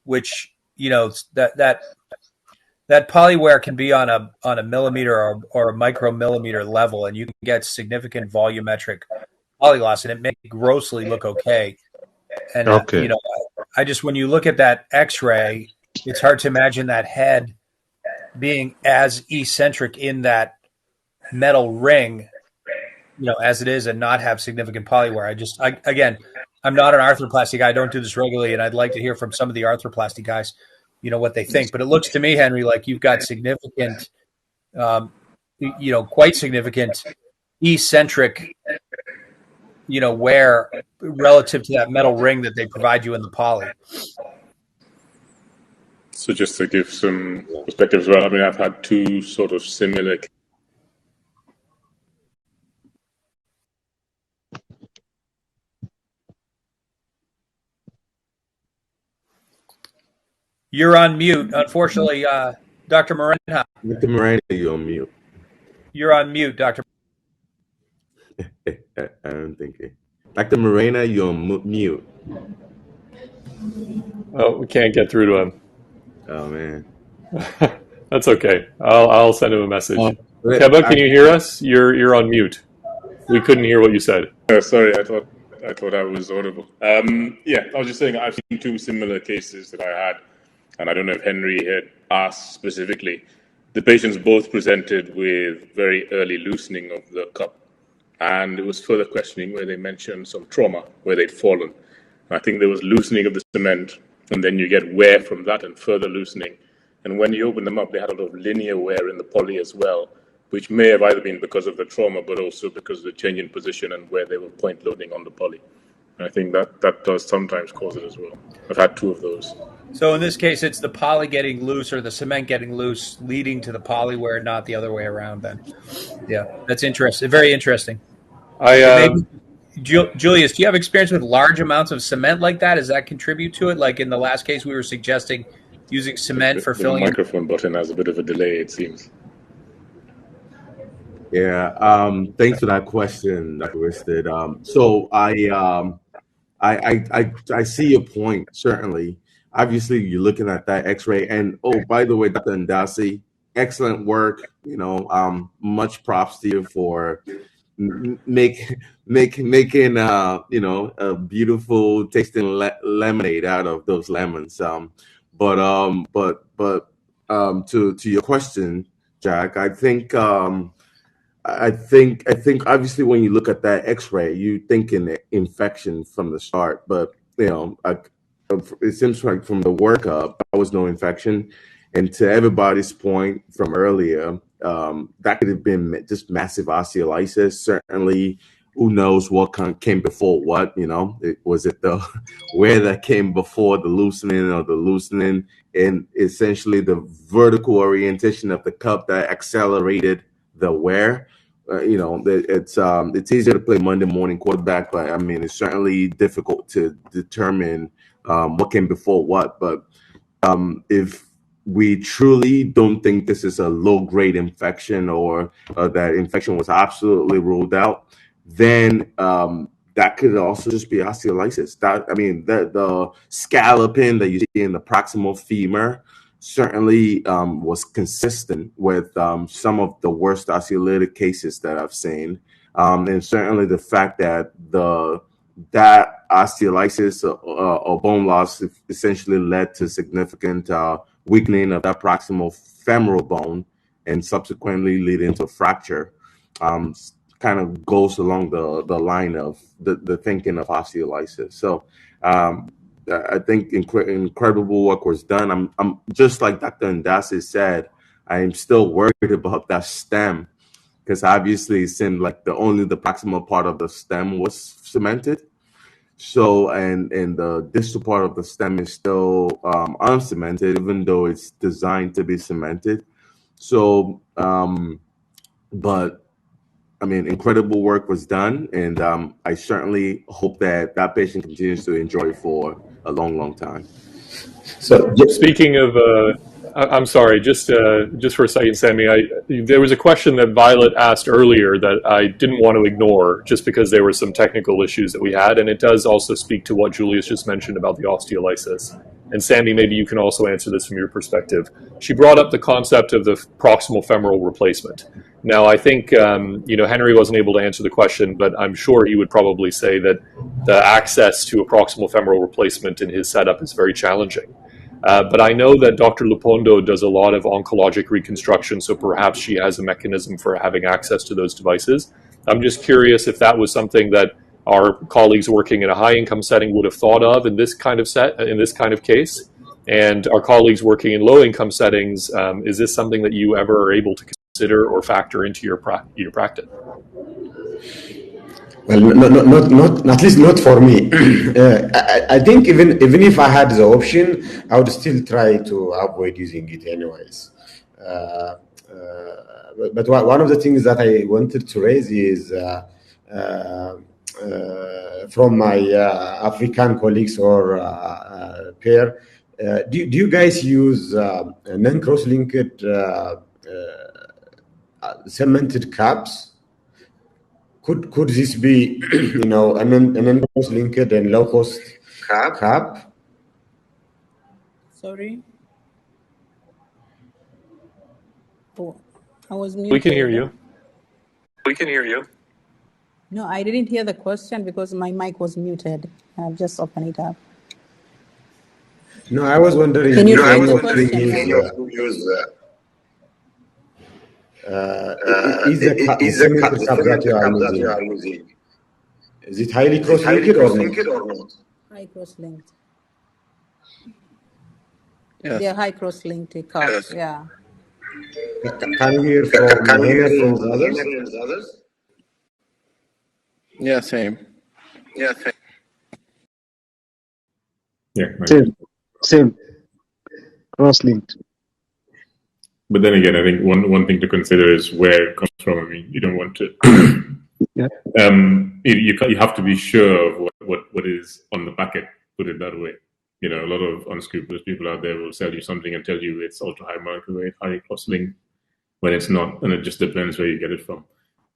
which, that polywear can be on a millimeter or a micromillimeter level, and you can get significant volumetric poly loss, and it may grossly look okay. And Okay. I just, when you look at that X-ray, it's hard to imagine that head being as eccentric in that metal ring, as it is, and not have significant polywear. Again, I'm not an arthroplasty guy. I don't do this regularly, and I'd like to hear from some of the arthroplasty guys, what they think. But it looks to me, Henry, like you've got significant, quite significant eccentric, wear relative to that metal ring that they provide you in the poly. So just to give some perspective as well, I mean, I've had two sort of similar. You're on mute. Unfortunately, Dr. Morena. Dr. Morena, you're on mute. You're on mute, Dr. I don't think it. Dr. Morena, you're on mute. Oh, we can't get through to him. Oh, man. That's okay. I'll send him a message. Keba, can you hear us? You're on mute. We couldn't hear what you said. Sorry, I thought I was audible. Yeah, I was just saying I've seen two similar cases that I had, and I don't know if Henry had asked specifically. The patients both presented with very early loosening of the cup, and it was further questioning where they mentioned some trauma where they'd fallen. I think there was loosening of the cement, and then you get wear from that and further loosening. And when you open them up, they had a lot of linear wear in the poly as well, which may have either been because of the trauma, but also because of the change in position and where they were point loading on the poly. And I think that does sometimes cause it as well. I've had two of those. So in this case, it's the poly getting loose or the cement getting loose leading to the poly wear, not the other way around then. Yeah, that's interesting. Very interesting. Julius, do you have experience with large amounts of cement like that? Does that contribute to it? Like in the last case, we were suggesting using cement for filling. The microphone button has a bit of a delay, it seems. Yeah. Thanks for that question, Dr. Risted. So I see your point, certainly. obviously you're looking at that X-ray. And oh, by the way, Dr. Ndasi, excellent work. Much props to you for making a beautiful tasting lemonade out of those lemons. To your question, Jack, I think obviously when you look at that X-ray, you think in infection from the start, but it seems like from the workup there was no infection, and to everybody's point from earlier, that could have been just massive osteolysis. Certainly, who knows what came before what? Was it the where that came before the loosening or the loosening, and essentially the vertical orientation of the cup that accelerated the wear. It's easier to play Monday morning quarterback, but I mean it's certainly difficult to determine what came before what. But if we truly don't think this is a low-grade infection or that infection was absolutely ruled out, then that could also just be osteolysis. The scalloping that you see in the proximal femur certainly was consistent with some of the worst osteolytic cases that I've seen. And certainly the fact that that osteolysis or bone loss essentially led to significant weakening of that proximal femoral bone and subsequently leading to fracture kind of goes along the line of the thinking of osteolysis. So I think incredible work was done. I'm just like Dr. Ndasi said, I'm still worried about that stem because obviously it seemed like only the proximal part of the stem was cemented. So and the distal part of the stem is still uncemented, even though it's designed to be cemented. So, but I mean, incredible work was done, and I certainly hope that patient continues to enjoy for a long, long time. So, speaking of, I'm sorry, just for a second, Sammy. There was a question that Violet asked earlier that I didn't want to ignore, just because there were some technical issues that we had, and it does also speak to what Julius just mentioned about the osteolysis. And Sammy, maybe you can also answer this from your perspective. She brought up the concept of the proximal femoral replacement. Now, I think Henry wasn't able to answer the question, but I'm sure he would probably say that the access to a proximal femoral replacement in his setup is very challenging. But I know that Dr. Lupondo does a lot of oncologic reconstruction, so perhaps she has a mechanism for having access to those devices. I'm just curious if that was something that our colleagues working in a high-income setting would have thought of in this kind of case, and our colleagues working in low-income settings. Is this something that you ever are able to consider or factor into your practice? Well, not at least not for me. I think even if I had the option, I would still try to avoid using it anyways. But one of the things that I wanted to raise is from my African colleagues or pair, do you guys use non-cross-linked cemented caps? Could this be, an non-cross-linked and low-cost cap? Sorry? Oh, I was muted. We can hear you. No, I didn't hear the question because my mic was muted. I've just opened it up. No, I was wondering. Can you repeat the question? Is the cap that you are using, is it highly cross-linked or not? High cross-linked. Yes. They're high cross-linked caps, yeah. Can you hear from Henry and others? Yeah, same. Yeah. Same. Cross-linked. But then again, I think one thing to consider is where it comes from. I mean, you don't want to. Yeah. You have to be sure of what is on the packet. Put it that way. A lot of unscrupulous people out there will sell you something and tell you it's ultra high molecular weight, high cross-linked, when it's not, and it just depends where you get it from.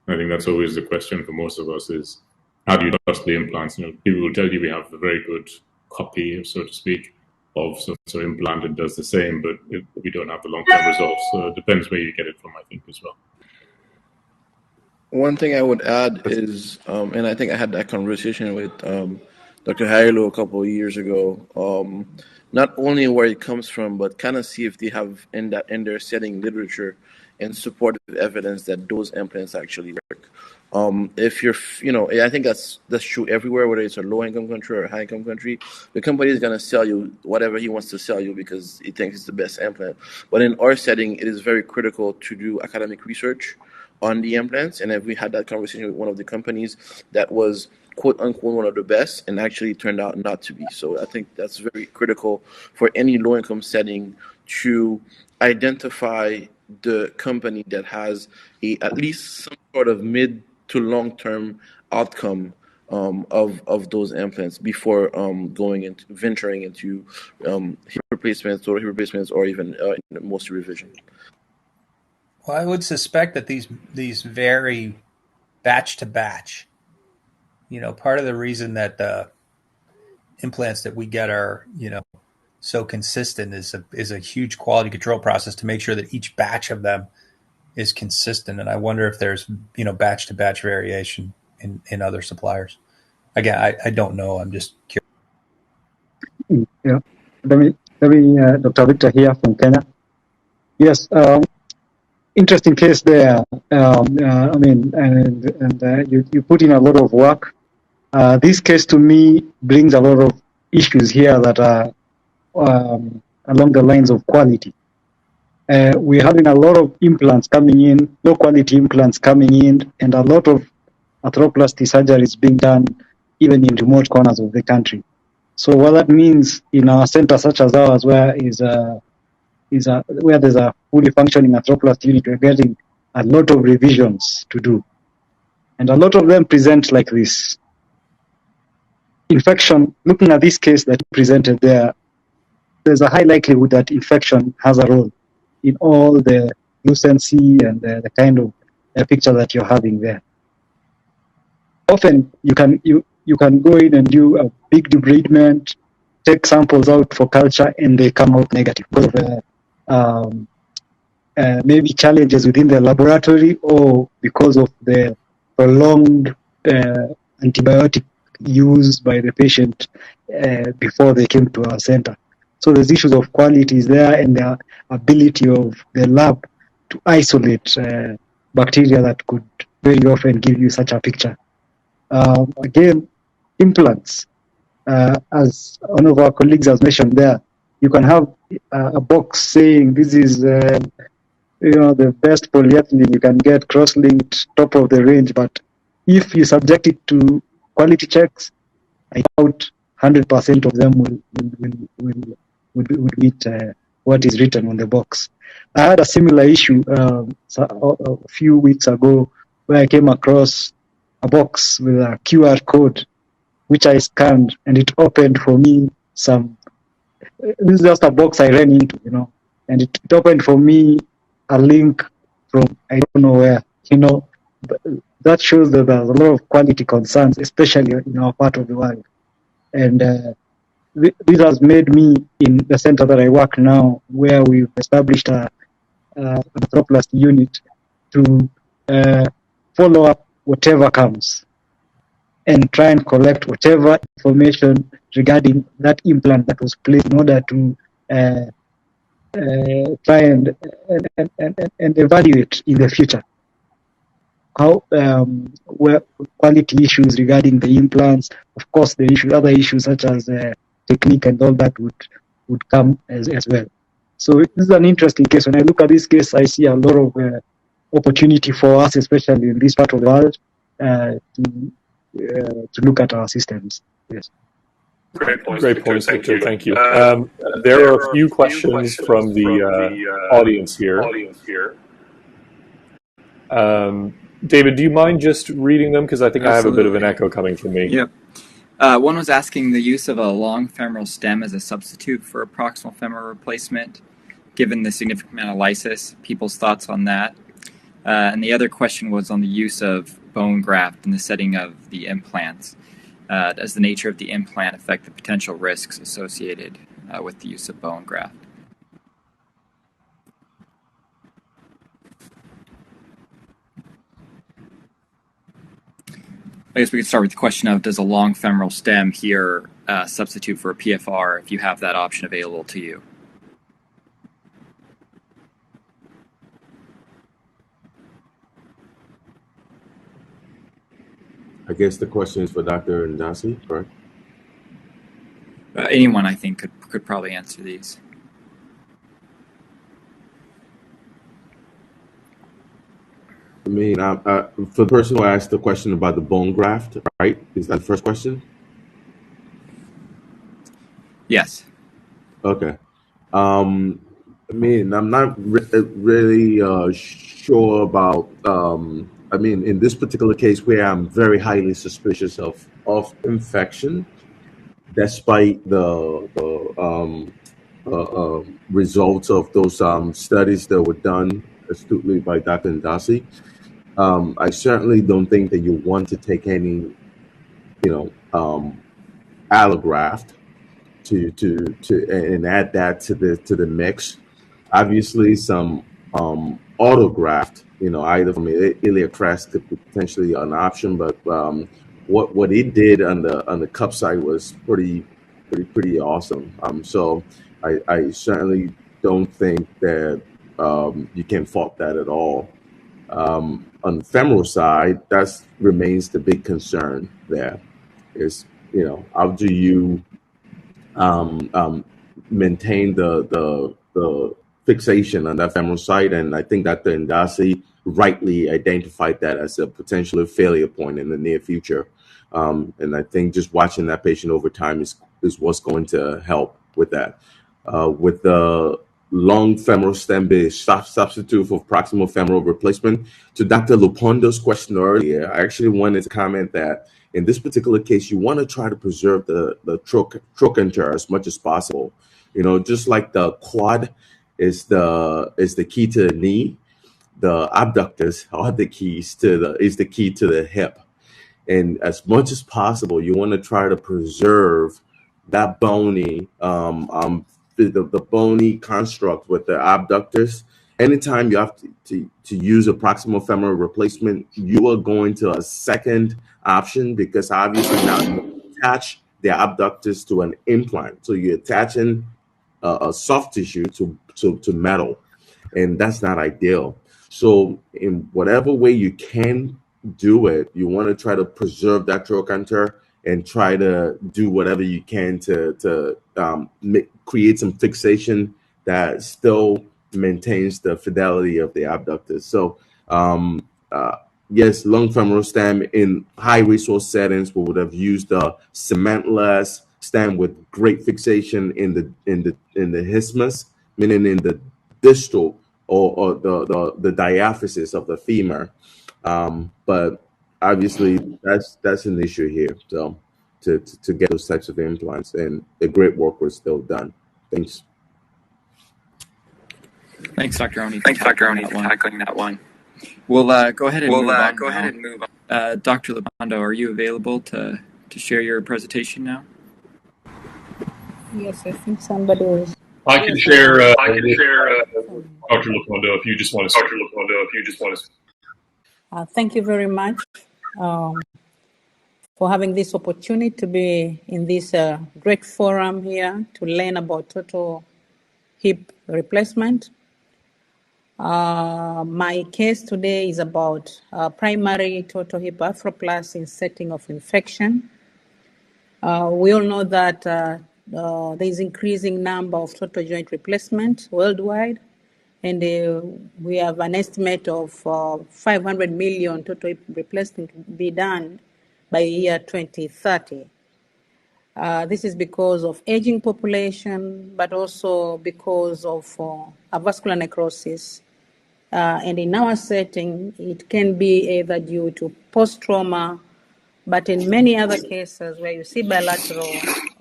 I think that's always the question for most of us: is how do you trust the implants? People will tell you we have a very good copy, so to speak, of so implanted does the same, but we don't have the long-term results. So it depends where you get it from, I think, as well. One thing I would add is, and I think I had that conversation with Dr. Harilo a couple of years ago. Not only where it comes from, but kind of see if they have in their setting literature and supportive evidence that those implants actually work. If you're, I think that's true everywhere, whether it's a low-income country or a high-income country. The company is going to sell you whatever he wants to sell you because he thinks it's the best implant. But in our setting, it is very critical to do academic research on the implants. And if we had that conversation with one of the companies that was quote unquote one of the best and actually turned out not to be. So I think that's very critical for any low income setting to identify the company that has at least some sort of mid to long term outcome of those implants before venturing into hip replacements or even most revision. Well, I would suspect that these vary batch to batch. Part of the reason that the implants that we get are, so consistent is a huge quality control process to make sure that each batch of them is consistent. And I wonder if there's, batch to batch variation in other suppliers. Again, I don't know. I'm just curious. Yeah. Let me, Dr. Victor here from Kenya. Yes. Interesting case there. You put in a lot of work. This case to me brings a lot of issues here that are along the lines of quality. We're having a lot of implants coming in, low quality implants coming in, and a lot of arthroplasty surgeries being done even in remote corners of the country. So what that means in our center such as ours, where there's a fully functioning arthroplasty unit, we're getting a lot of revisions to do. And a lot of them present like this. Infection, looking at this case that presented there's a high likelihood that infection has a role in all the lucency and the kind of picture that you're having there. Often you can go in and do a big debridement, take samples out for culture, and they come out negative because of maybe challenges within the laboratory or because of the prolonged antibiotic use by the patient before they came to our center. So there's issues of quality there and the ability of the lab to isolate bacteria that could very often give you such a picture. Again, implants, as one of our colleagues has mentioned there, you can have a box saying this is the best polyethylene you can get, cross-linked, top of the range, but if you subject it to quality checks, I doubt 100% of them would meet what is written on the box. I had a similar issue a few weeks ago where I came across a box with a QR code, which I scanned, and it opened for me this is just a box I ran into, and it opened for me a link from I don't know where, but that shows that there's a lot of quality concerns, especially in our part of the world. And this has made me, in the center that I work now, where we've established an arthroplasty unit, to follow up whatever comes and try and collect whatever information regarding that implant that was placed in order to try and evaluate in the future how where quality issues regarding the implants, of course, other issues such as technique and all that would come as well. So this is an interesting case. When I look at this case, I see a lot of opportunity for us, especially in this part of the world, to look at our systems. Yes. Great points, Victor. Thank you. There are a few questions from the audience here. David, do you mind just reading them? Because I think I have a bit of an echo coming from me. Yep. One was asking the use of a long femoral stem as a substitute for a proximal femoral replacement, given the significant amount of lysis, people's thoughts on that. And the other question was on the use of bone graft in the setting of the implants. Does the nature of the implant affect the potential risks associated with the use of bone graft. I guess we could start with the question of, does a long femoral stem here substitute for a PFR if you have that option available to you? I guess the question is for Dr. Ndasi, correct? Anyone, I think, could probably answer these. I mean, for the person who asked the question about the bone graft, right? Is that the first question? Yes. Okay. I mean, I'm not really sure about. I mean, in this particular case, where I'm very highly suspicious of infection, despite the results of those studies that were done astutely by Dr. Ndasi. I certainly don't think that you want to take any, allograft and add that to the mix. Obviously, some autograft, either from Iliacrest could be potentially an option, but what it did on the cup side was pretty awesome. So I certainly don't think that you can fault that at all. On the femoral side, that remains the big concern. There is, how do you maintain the fixation on that femoral site? And I think Dr. Ndasi rightly identified that as a potential failure point in the near future. And I think just watching that patient over time is what's going to help with that. With the long femoral stem based substitute for proximal femoral replacement, to Dr. Lupondo's question earlier, I actually wanted to comment that in this particular case, you want to try to preserve the trochanter as much as possible. Just like the quad is the key to the knee, the abductors are the key to the hip. And as much as possible, you want to try to preserve that bony, the bony construct with the abductors. Anytime you have to use a proximal femoral replacement, you are going to a second option, because obviously now you attach the abductors to an implant. So you're attaching a soft tissue to metal, and that's not ideal. So in whatever way you can do it, you want to try to preserve that trochanter and try to do whatever you can to create some fixation that still maintains the fidelity of the abductors. So yes, long femoral stem in high resource settings, we would have used a cementless stem with great fixation in the isthmus, meaning in the distal or the diaphysis of the femur. But obviously that's an issue here. So to get those types of implants, and the great work was still done. Thanks. Thanks, Dr. Oni, for tackling that one. We'll go ahead and move on. Dr. Lupondo, are you available to share your presentation now? Yes, I think somebody was. I can share. Dr. Lupondo, if you just want to. Thank you very much for having this opportunity to be in this great forum here to learn about total hip replacement. My case today is about primary total hip arthroplasty in setting of infection. We all know that there is increasing number of total joint replacement worldwide, and we have an estimate of 500 million total hip replacement to be done by the year 2030. This is because of aging population, but also because of avascular necrosis. And in our setting, it can be either due to post-trauma, but in many other cases where you see bilateral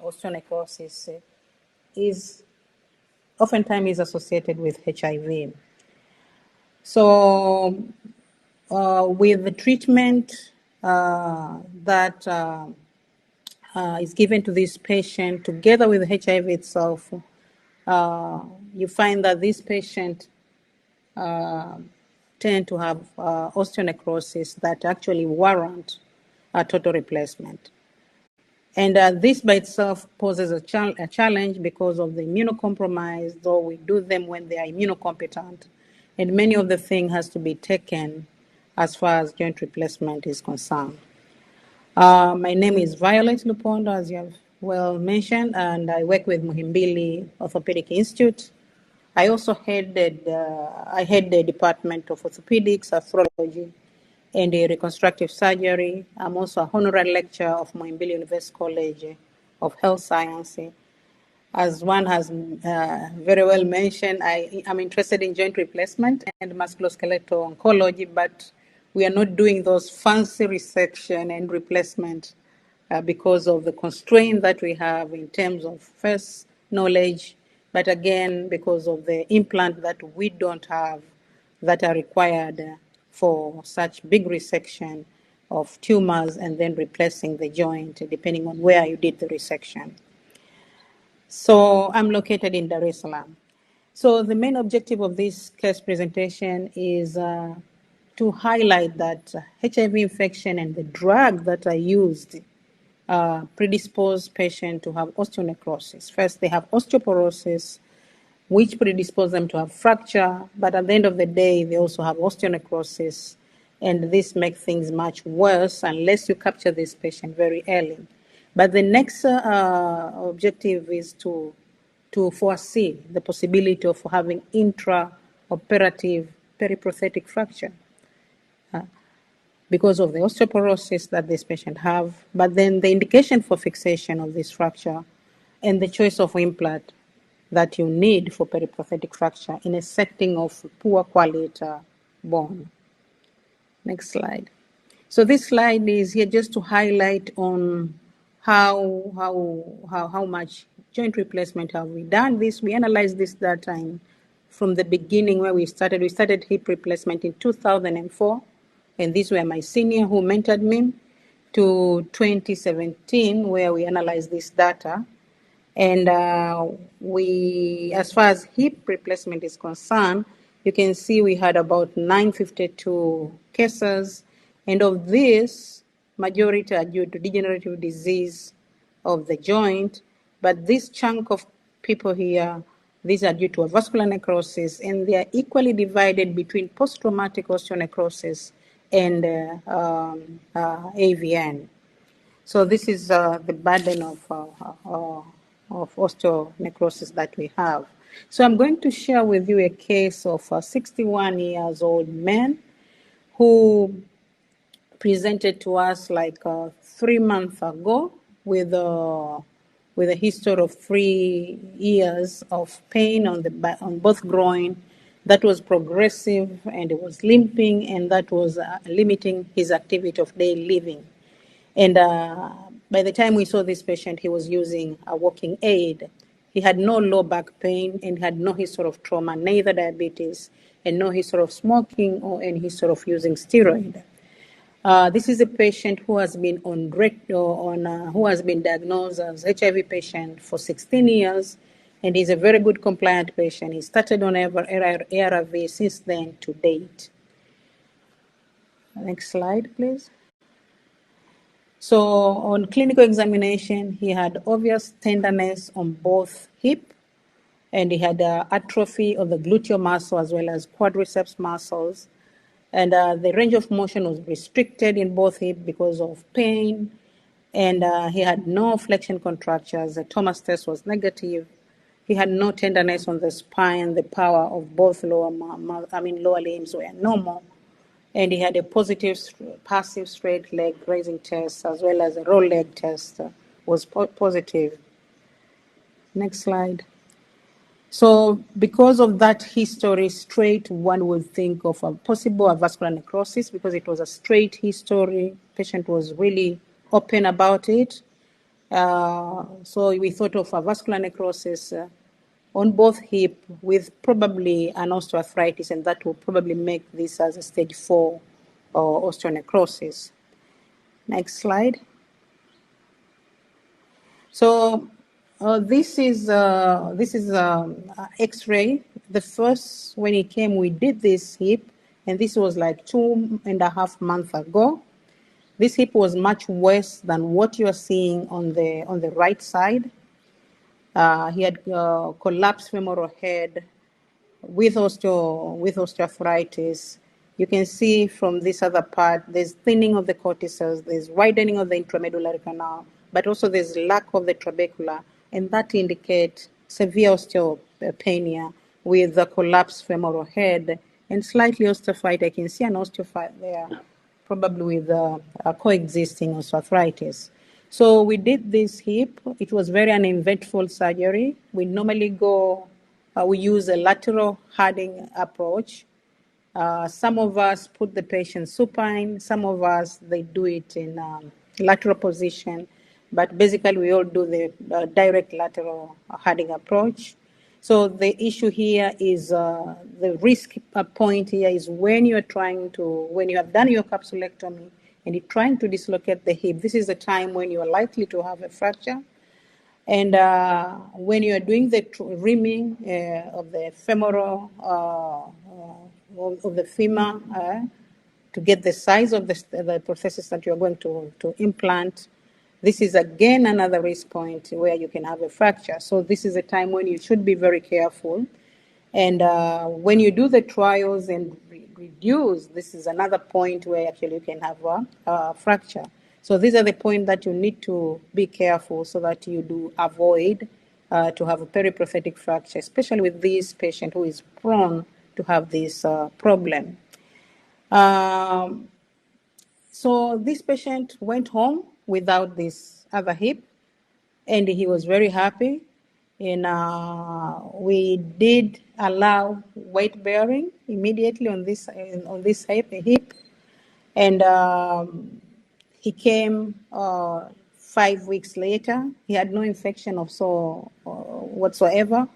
osteonecrosis, is oftentimes is associated with HIV. So with the treatment that is given to this patient together with HIV itself, you find that this patient tend to have osteonecrosis that actually warrant a total replacement. And this by itself poses a challenge because of the immunocompromised, though we do them when they are immunocompetent. And many of the things has to be taken as far as joint replacement is concerned. My name is Violet Lupondo, as you have well mentioned, and I work with Muhimbili Orthopedic Institute. I also head the Department of Orthopedics, Arthrology, and Reconstructive Surgery. I'm also a honorary lecturer of Muhimbili University College of Health Science. As one has very well mentioned, I am interested in joint replacement and musculoskeletal oncology, but we are not doing those fancy resection and replacement because of the constraint that we have in terms of first knowledge, but again, because of the implant that we don't have that are required for such big resection of tumors and then replacing the joint depending on where you did the resection. So I'm located in Dar es Salaam. So the main objective of this case presentation is to highlight that HIV infection and the drug that are used predispose patients to have osteonecrosis. First, they have osteoporosis, which predispose them to have fracture, but at the end of the day, they also have osteonecrosis, and this makes things much worse unless you capture this patient very early. But the next objective is to foresee the possibility of having intraoperative periprosthetic fracture because of the osteoporosis that this patient have, but then the indication for fixation of this fracture and the choice of implant that you need for periprosthetic fracture in a setting of poor quality bone. Next slide. So this slide is here just to highlight on how much joint replacement have we done this. We analyzed this data from the beginning where we started. We started hip replacement in 2004, and these were my senior who mentored me, to 2017 where we analyzed this data. And as far as hip replacement is concerned, you can see we had about 952 cases, and of this, majority are due to degenerative disease of the joint, but this chunk of people here, these are due to a vascular necrosis, and they are equally divided between post-traumatic osteonecrosis and AVN. So this is the burden of osteonecrosis that we have. So I'm going to share with you a case of a 61 years old man who presented to us like 3 months ago with a history of 3 years of pain on both groin that was progressive, and it was limping, and that was limiting his activity of daily living. And by the time we saw this patient, he was using a walking aid. He had no low back pain and had no history of trauma, neither diabetes, and no history of smoking or any history of using steroid. This is a patient who has been who has been diagnosed as HIV patient for 16 years, and he's a very good compliant patient. He started on ARV since then to date. Next slide, please. So on clinical examination, he had obvious tenderness on both hip, and he had atrophy of the gluteal muscle as well as quadriceps muscles. And the range of motion was restricted in both hip because of pain, and he had no flexion contractures. The Thomas test was negative. He had no tenderness on the spine. The power of both lower limbs were normal. And he had a positive passive straight leg raising test as well as a roll leg test was positive. Next slide. So because of that history, straight, one would think of a possible vascular necrosis because it was a straight history. Patient was really open about it. So we thought of a vascular necrosis on both hip with probably an osteoarthritis, and that will probably make this as a stage 4 osteonecrosis. Next slide. So this is X-ray. The first when he came, we did this hip, and this was like 2.5 months ago. This hip was much worse than what you are seeing on the right side. He had collapsed femoral head with osteoarthritis. You can see from this other part, there's thinning of the corticals, there's widening of the intramedullary canal, but also there's lack of the trabecula, and that indicates severe osteopenia with the collapsed femoral head and slightly osteophyte. I can see an osteophyte there, probably with coexisting osteoarthritis. So we did this hip. It was very uneventful surgery. We normally we use a lateral hardening approach. Some of us put the patient supine. Some of us, they do it in lateral position. But basically, we all do the direct lateral hardening approach. So the issue here is the risk point here is when you have done your capsulectomy and you're trying to dislocate the hip, this is the time when you are likely to have a fracture. And when you are doing the rimming of the femoral, of the femur, to get the size of the prosthesis that you're going to implant, this is again another risk point where you can have a fracture. So this is a time when you should be very careful. And when you do the trials and reduce, this is another point where actually you can have a fracture. So these are the points that you need to be careful so that you do avoid to have a periprosthetic fracture, especially with this patient who is prone to have this problem. So this patient went home without this other hip, and he was very happy. And we did allow weight bearing immediately on this hip, and he came 5 weeks later. He had no infection of whatsoever,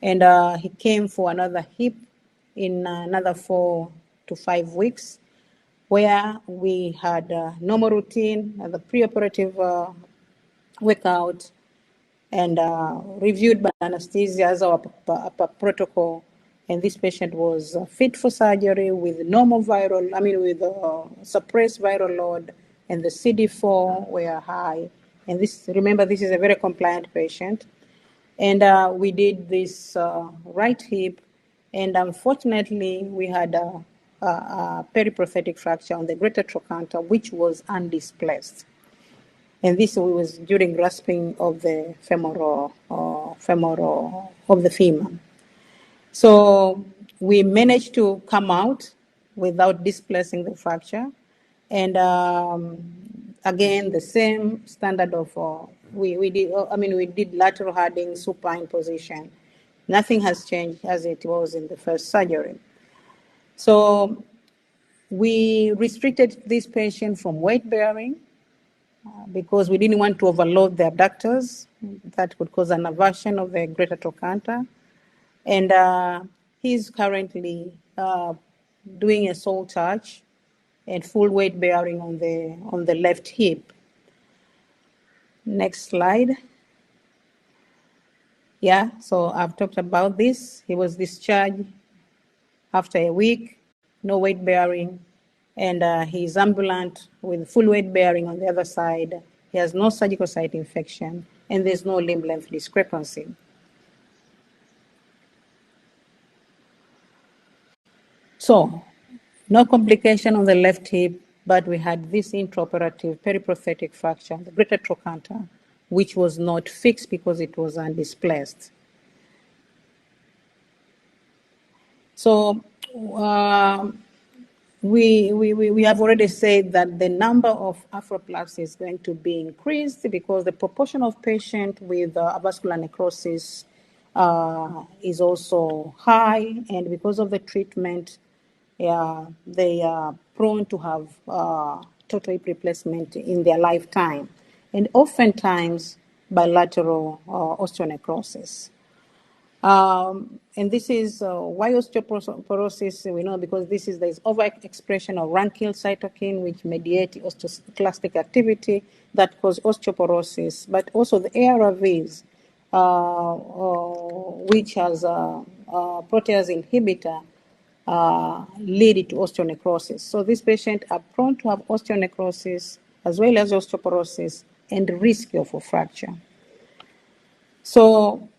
and he came for another hip in another 4 to 5 weeks, where we had normal routine, the preoperative workout, and reviewed by anesthesia as our protocol. And this patient was fit for surgery with suppressed viral load, and the CD4 were high. And remember, this is a very compliant patient. And we did this right hip, and unfortunately, we had a periprosthetic fracture on the greater trochanter, which was undisplaced. And this was during grasping of the femoral of the femur. So we managed to come out without displacing the fracture. And again, the same standard of we did lateral hardening, supine position. Nothing has changed as it was in the first surgery. So we restricted this patient from weight bearing because we didn't want to overload the abductors. That would cause an aversion of the greater trochanter. And he's currently doing a sole touch and full weight bearing on the left hip. Next slide. Yeah, so I've talked about this. He was discharged after a week, no weight bearing, and he's ambulant with full weight bearing on the other side. He has no surgical site infection, and there's no limb length discrepancy. So, no complication on the left hip, but we had this intraoperative periprosthetic fracture, the greater trochanter, which was not fixed because it was undisplaced. So we have already said that the number of arthroplasty is going to be increased because the proportion of patients with avascular necrosis is also high, and because of the treatment, they are prone to have total hip replacement in their lifetime, and oftentimes bilateral osteonecrosis. And this is why osteoporosis, we know, because there's overexpression of rancyl cytokine, which mediate osteoclastic activity that cause osteoporosis, but also the ARVs, which has protease inhibitor, lead to osteonecrosis. So these patients are prone to have osteonecrosis as well as osteoporosis and risk of a fracture. So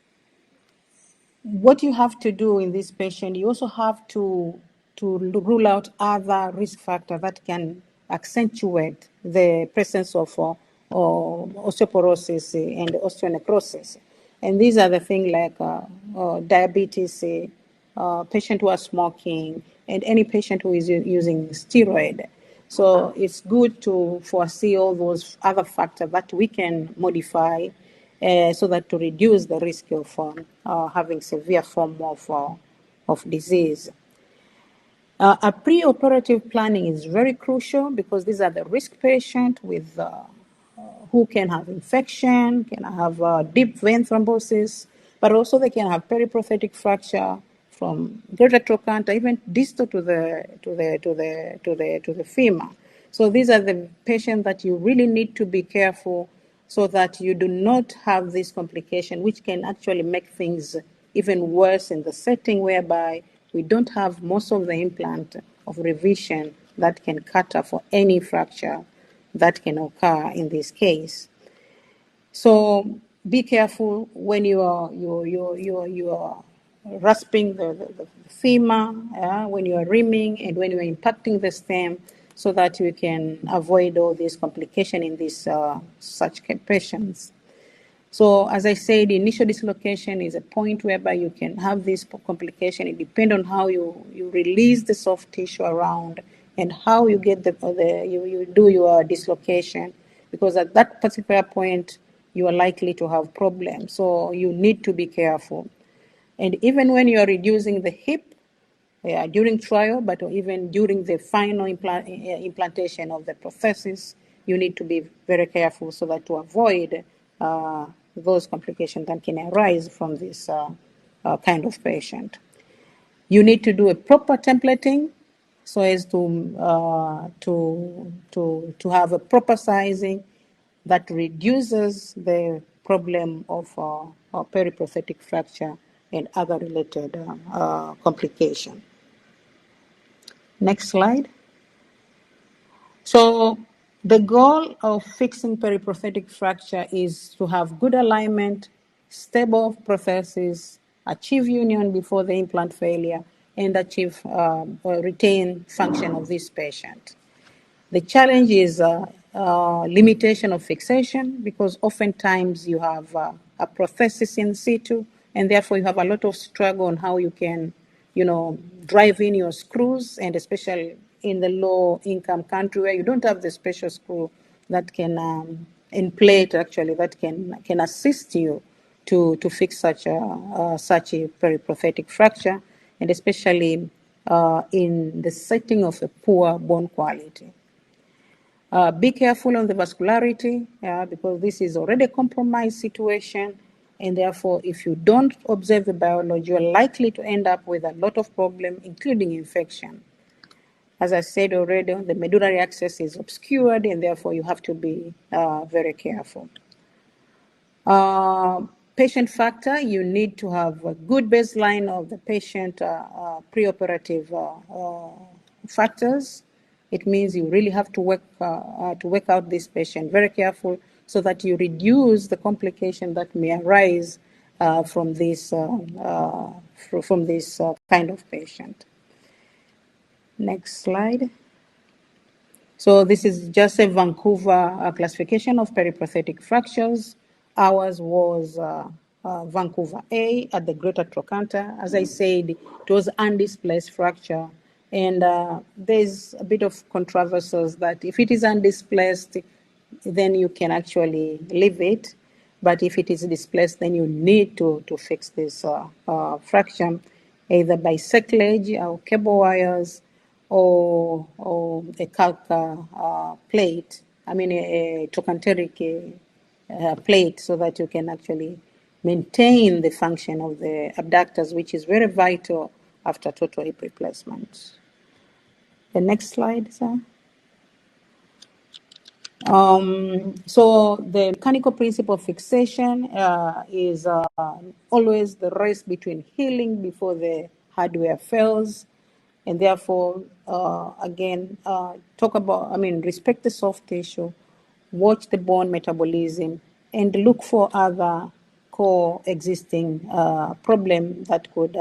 what you have to do in this patient, you also have to rule out other risk factors that can accentuate the presence of osteoporosis and osteonecrosis. And these are the things like diabetes, patient who are smoking, and any patient who is using steroid. So it's good to foresee all those other factors that we can modify so that to reduce the risk of having severe form of disease. A preoperative planning is very crucial because these are the risk patients with who can have infection, can have deep vein thrombosis, but also they can have periprosthetic fracture from greater trochanter, even distal to the femur. So these are the patients that you really need to be careful so that you do not have this complication, which can actually make things even worse in the setting whereby we don't have most of the implant of revision that can cater for any fracture that can occur in this case. So be careful when you are rasping the femur, when you are rimming, and when you are impacting the stem, so that you can avoid all these complications in these such patients. So as I said, initial dislocation is a point whereby you can have this complication. It depends on how you release the soft tissue around and how you get you do your dislocation, because at that particular point you are likely to have problems. So you need to be careful. And even when you are reducing the hip, during trial, but even during the final implantation of the prosthesis, you need to be very careful so that to avoid those complications that can arise from this kind of patient. You need to do a proper templating so as to have a proper sizing that reduces the problem of periprosthetic fracture and other related complications. Next slide. So the goal of fixing periprosthetic fracture is to have good alignment, stable prosthesis, achieve union before the implant failure, and achieve retain function of this patient. The challenge is limitation of fixation, because oftentimes you have a prosthesis in situ, and therefore you have a lot of struggle on how you can, drive in your screws, and especially in the low income country where you don't have the special screw that can, in plate actually, that can assist you to fix such a periprosthetic fracture, and especially in the setting of a poor bone quality. Be careful on the vascularity, because this is already a compromised situation, and therefore if you don't observe the biology, you're likely to end up with a lot of problems, including infection. As I said already, the medullary access is obscured, and therefore you have to be very careful. Patient factor, you need to have a good baseline of the patient preoperative factors. It means you really have to work out this patient very careful so that you reduce the complication that may arise from this kind of patient. Next slide. So this is just a Vancouver classification of periprosthetic fractures. Ours was Vancouver A at the greater trochanter. As I said, it was undisplaced fracture. And there's a bit of controversies that if it is undisplaced, then you can actually leave it. But if it is displaced, then you need to fix this fracture, either by seclage or cable wires, or a calc plate, a trochanteric plate, so that you can actually maintain the function of the abductors, which is very vital after total hip replacement. The next slide, sir. So the mechanical principle of fixation is always the race between healing before the hardware fails, and therefore, again, respect the soft tissue, watch the bone metabolism, and look for other coexisting problem that could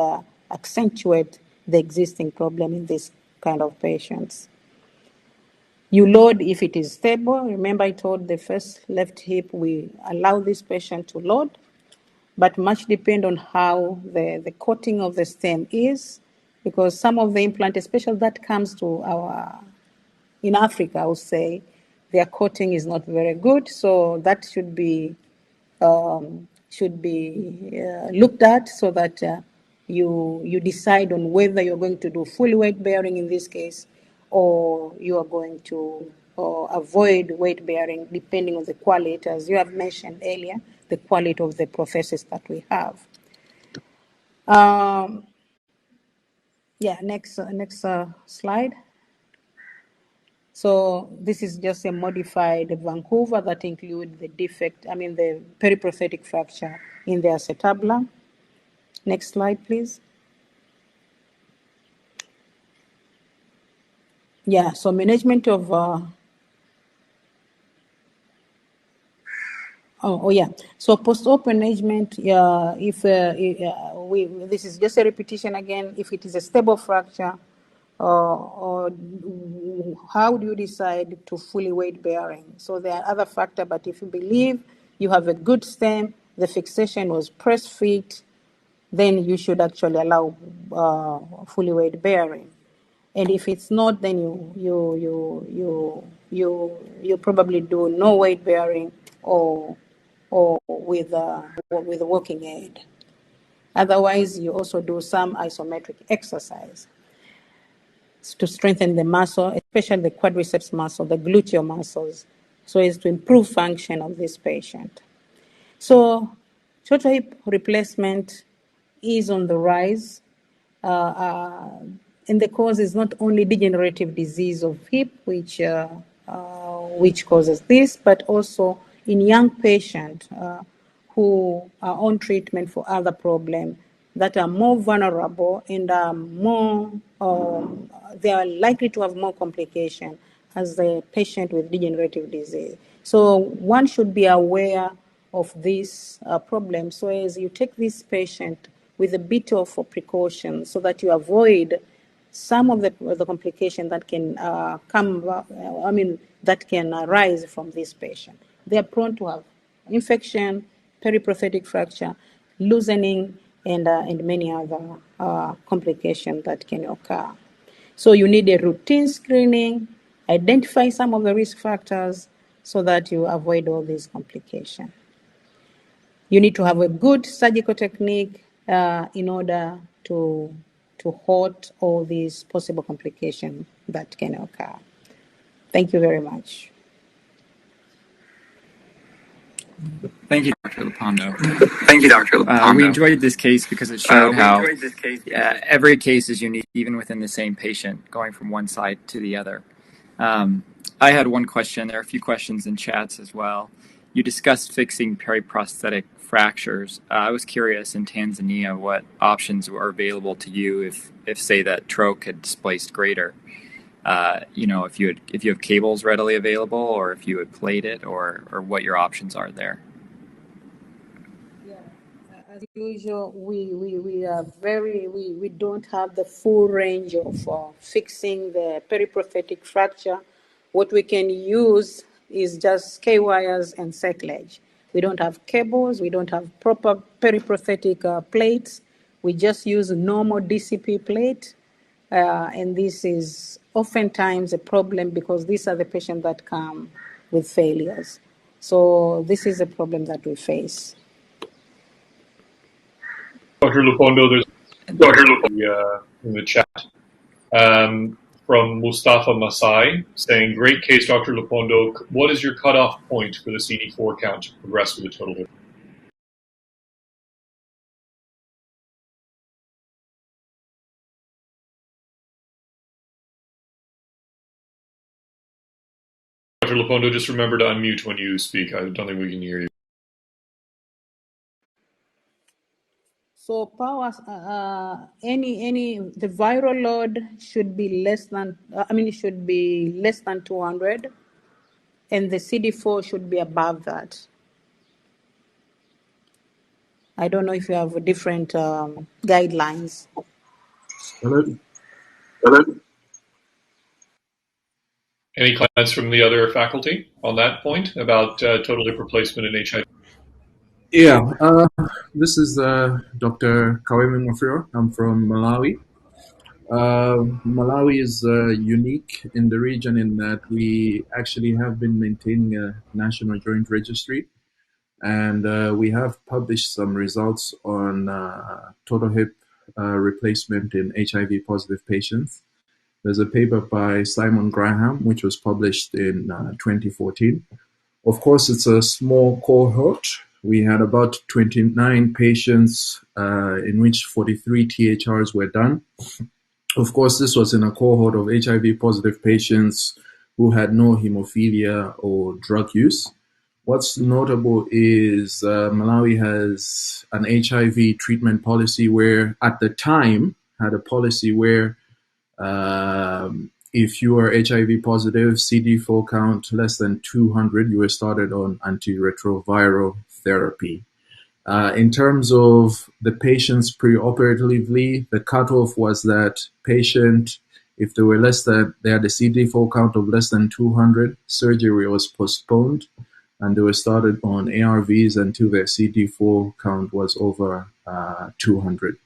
accentuate the existing problem in this kind of patients. You load if it is stable. Remember I told the first left hip, we allow this patient to load, but much depend on how the coating of the stem is, because some of the implant, especially that comes to in Africa, I would say, their coating is not very good, so that should be looked at so that you decide on whether you're going to do full weight bearing in this case, or you are going to avoid weight bearing depending on the quality, as you have mentioned earlier, the quality of the prosthesis that we have. Next slide. So this is just a modified Vancouver that include the the periprosthetic fracture in the acetabulum. Next slide, please. So management of So post-op management, this is just a repetition again. If it is a stable fracture, or how do you decide to fully weight bearing? So there are other factors, but if you believe you have a good stem, the fixation was press fit, then you should actually allow fully weight bearing. And if it's not, then you probably do no weight bearing or with a walking aid. Otherwise, you also do some isometric exercise to strengthen the muscle, especially the quadriceps muscle, the gluteal muscles, so as to improve function of this patient. So total hip replacement is on the rise, and the cause is not only degenerative disease of hip, which causes this, but also in young patients who are on treatment for other problems that are more vulnerable and are they are likely to have more complication as the patient with degenerative disease. So one should be aware of this problem, so as you take this patient with a bit of precaution so that you avoid some of the complications that can that can arise from this patient. They are prone to have infection, periprosthetic fracture, loosening, and many other complications that can occur. So you need a routine screening, identify some of the risk factors so that you avoid all these complications. You need to have a good surgical technique in order to halt all these possible complications that can occur. Thank you very much. Thank you, Dr. Lupondo. We enjoyed this case because it showed how every case is unique, even within the same patient, going from one side to the other. I had one question. There are a few questions in chats as well. You discussed fixing periprosthetic fractures. I was curious in Tanzania what options were available to you if say that troch had displaced greater. If you have cables readily available, or if you would plate it, or what your options are there. As usual, we don't have the full range of fixing the periprosthetic fracture. What we can use is just K-wires and circlage. We don't have cables, we don't have proper periprosthetic plates. We just use normal DCP plate, and this is oftentimes a problem because these are the patients that come with failures. So this is a problem that we face. Dr. Lupondo, there's in the chat from Mustafa Masai saying, great case, Dr. Lupondo. What is your cutoff point for the CD4 count to progress with a total hip? Dr. Lepondo, just remember to unmute when you speak. I don't think we can hear you. So the viral load should be less than, it should be less than 200, and the CD4 should be above that. I don't know if you have different guidelines. Hello? Any comments from the other faculty on that point about total hip replacement in HIV? Yeah, this is Dr. Kawemi Mafiro. I'm from Malawi. Malawi is unique in the region in that we actually have been maintaining a national joint registry, and we have published some results on total hip replacement in HIV positive patients. There's a paper by Simon Graham, which was published in 2014. Of course, it's a small cohort. We had about 29 patients in which 43 THRs were done. Of course, this was in a cohort of HIV positive patients who had no hemophilia or drug use. What's notable is Malawi has an HIV treatment policy where, at the time, had a policy where if you are HIV positive, CD4 count less than 200, you were started on antiretroviral therapy. In terms of the patients preoperatively, the cutoff was that patient, if they had a CD4 count of less than 200, surgery was postponed, and they were started on ARVs until their CD4 count was over 200.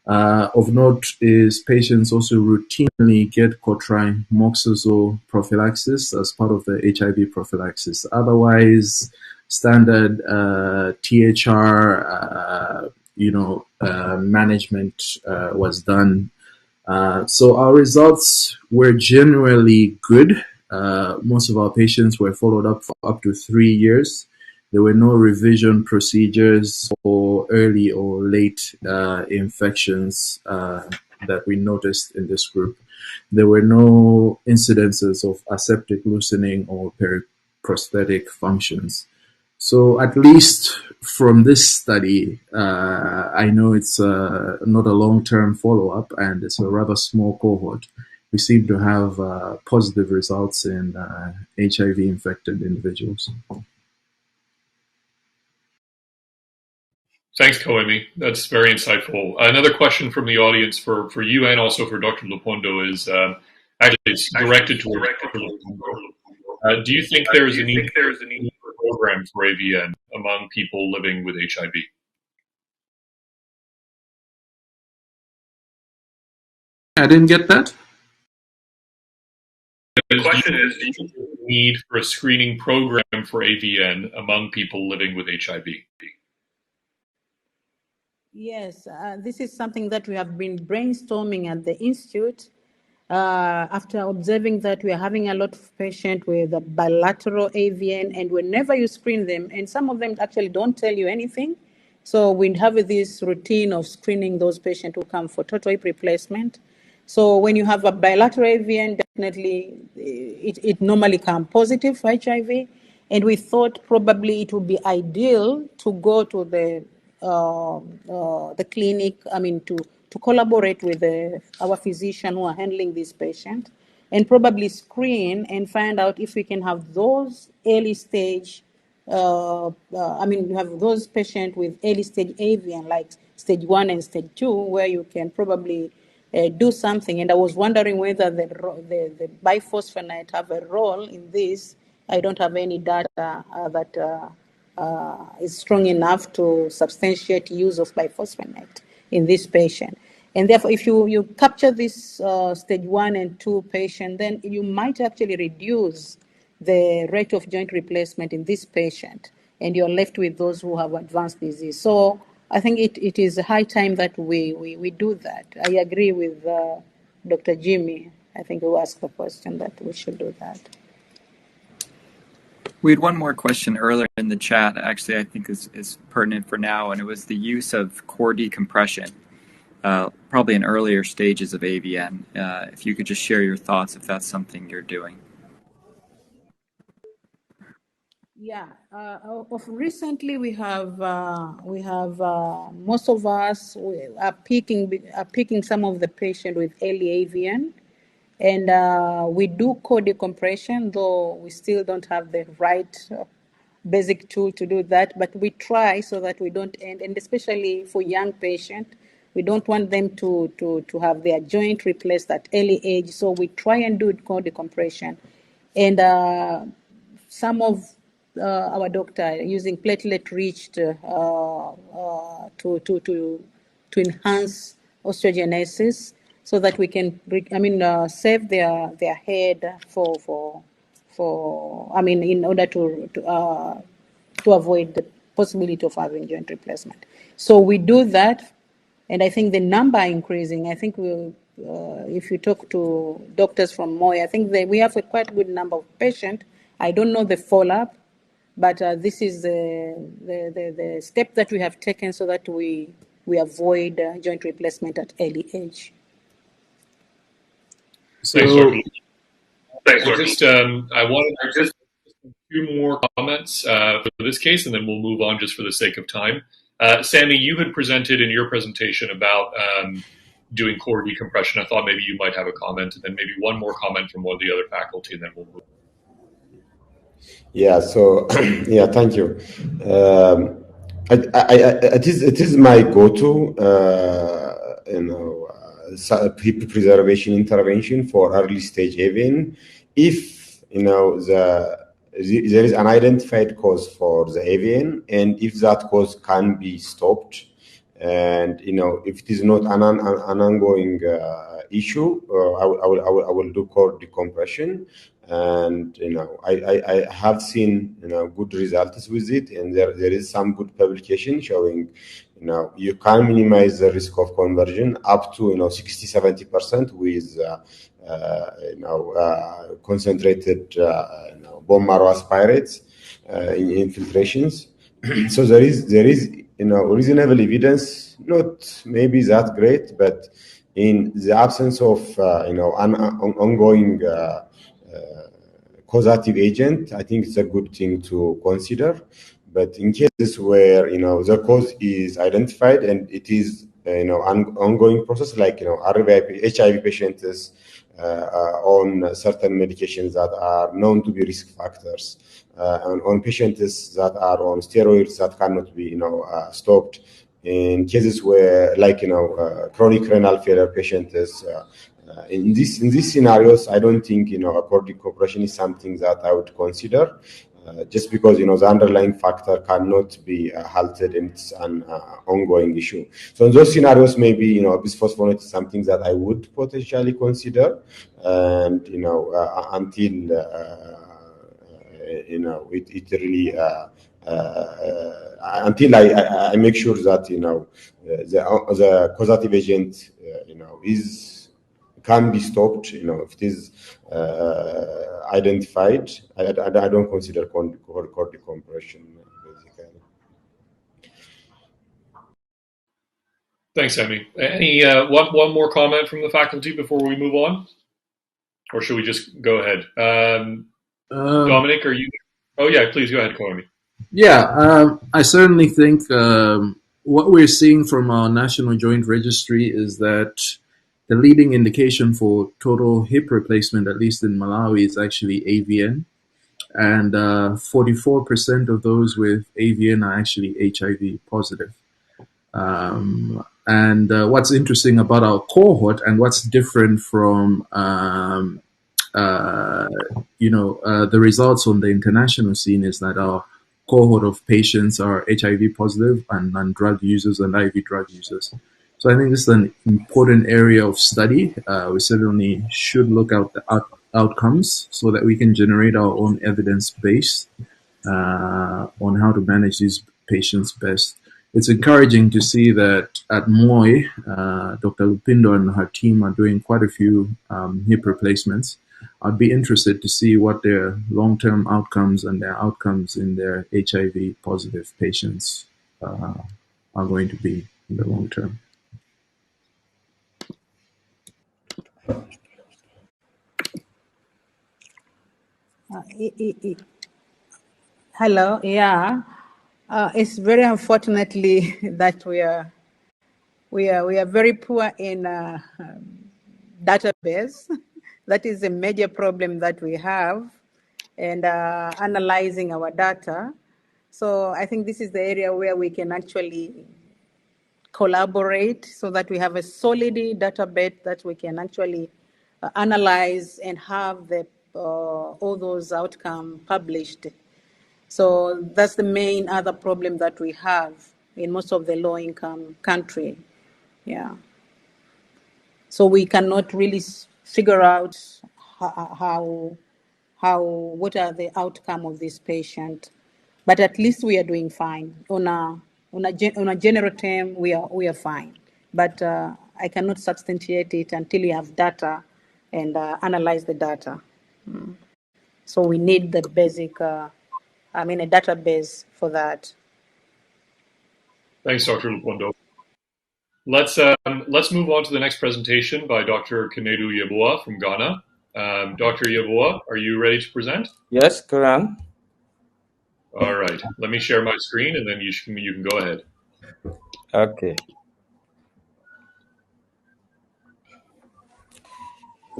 Of note is patients also routinely get cotrimoxazole prophylaxis as part of the HIV prophylaxis. Otherwise, standard THR, management was done. So our results were generally good. Most of our patients were followed up for up to 3 years. There were no revision procedures or early or late infections that we noticed in this group. There were no incidences of aseptic loosening or periprosthetic functions. So at least from this study, I know it's not a long-term follow-up and it's a rather small cohort. We seem to have positive results in HIV-infected individuals. Thanks, Koemi. That's very insightful. Another question from the audience for you and also for Dr. Lepondo is, actually it's directed to Dr. Lepondo. Do you think there is a need for a program for AVN among people living with HIV? I didn't get that. The question is, do you think there's a need for a screening program for AVN among people living with HIV? Yes, this is something that we have been brainstorming at the Institute after observing that we are having a lot of patients with a bilateral AVN, and whenever you screen them, and some of them actually don't tell you anything, so we have this routine of screening those patients who come for total hip replacement. So when you have a bilateral AVN, definitely it normally comes positive for HIV, and we thought probably it would be ideal to go to the clinic, to collaborate with our physician who are handling this patient, and probably screen and find out if we can have those early stage, you have those patients with early stage AVN, like stage 1 and stage 2, where you can probably do something. And I was wondering whether the biphosphonate have a role in this. I don't have any data that is strong enough to substantiate use of biphosphonate in this patient. And therefore, if you capture this stage 1 and 2 patient, then you might actually reduce the rate of joint replacement in this patient, and you're left with those who have advanced disease. So I think it is high time that we do that. I agree with Dr. Jimmy, I think, who asked the question that we should do that. We had one more question earlier in the chat, actually, I think is pertinent for now, and it was the use of core decompression, probably in earlier stages of AVN. If you could just share your thoughts if that's something you're doing. Yeah, of recently we have most of us are picking some of the patient with early AVN, and we do core decompression, though we still don't have the right basic tool to do that, but we try so that we don't end, and especially for young patients, we don't want them to have their joint replaced at early age, so we try and do core decompression. And some of our doctor using platelet-rich to enhance osteogenesis, so that we can, save their head in order to avoid the possibility of having joint replacement. So we do that, and I think the number are increasing. I think if you talk to doctors from Moy, I think we have a quite good number of patients. I don't know the follow-up, but this is the step that we have taken so that we avoid joint replacement at early age. Thanks, So, Dr. I wanted just a few more comments for this case, and then we'll move on just for the sake of time. Sammy, you had presented in your presentation about doing core decompression. I thought maybe you might have a comment, and then maybe one more comment from one of the other faculty, and then we'll move. Yeah. So, yeah. Thank you. It is my go-to, hip preservation intervention for early stage AVN. If there is an identified cause for the AVN, and if that cause can be stopped, and if it is not an ongoing issue, I will do core decompression. And I have seen good results with it, and there is some good publication showing you can minimize the risk of conversion up to 60-70% with concentrated bone marrow aspirates in infiltrations. So there is reasonable evidence, not maybe that great, but in the absence of ongoing causative agent, I think it's a good thing to consider. But in cases where the cause is identified and it is ongoing process, like HIV patients on certain medications that are known to be risk factors, and on patients that are on steroids that cannot be stopped. In cases where, like chronic renal failure patients, in these scenarios, I don't think a core decompression is something that I would consider, just because the underlying factor cannot be halted, and it's an ongoing issue. So in those scenarios, maybe bisphosphonate is something that I would potentially consider, and until it really until I make sure that the causative agent can be stopped. If it is identified, I don't consider core decompression, basically. Thanks, Sammy. Any one more comment from the faculty before we move on, or should we just go ahead? Dominic, are you? Oh yeah, please go ahead, Kwame. Yeah, I certainly think what we're seeing from our National Joint Registry is that the leading indication for total hip replacement, at least in Malawi, is actually AVN. And 44% of those with AVN are actually HIV positive. And what's interesting about our cohort, and what's different from the results on the international scene, is that our cohort of patients are HIV positive and non-drug users and IV drug users. So I think this is an important area of study. We certainly should look at the outcomes so that we can generate our own evidence base on how to manage these patients best. It's encouraging to see that at Moy, Dr. Lupindo and her team are doing quite a few hip replacements. I'd be interested to see what their long-term outcomes and their outcomes in their HIV positive patients are going to be in the long term. Hello, yeah. It's very unfortunately that we are very poor in database. That is a major problem that we have, and analyzing our data. So I think this is the area where we can actually collaborate so that we have a solid database that we can actually analyze and have all those outcomes published. So that's the main other problem that we have in most of the low-income country. Yeah. So we cannot really figure out what are the outcome of this patient, but at least we are doing fine. On a general term, we are fine, but I cannot substantiate it until you have data and analyze the data. So we need the basic, a database for that. Thanks, Dr. Lupondo. Let's move on to the next presentation by Dr. Kanedu Yeboah from Ghana. Dr. Yeboah, are you ready to present? Yes, Karan. All right. Let me share my screen, and then you can go ahead. Okay.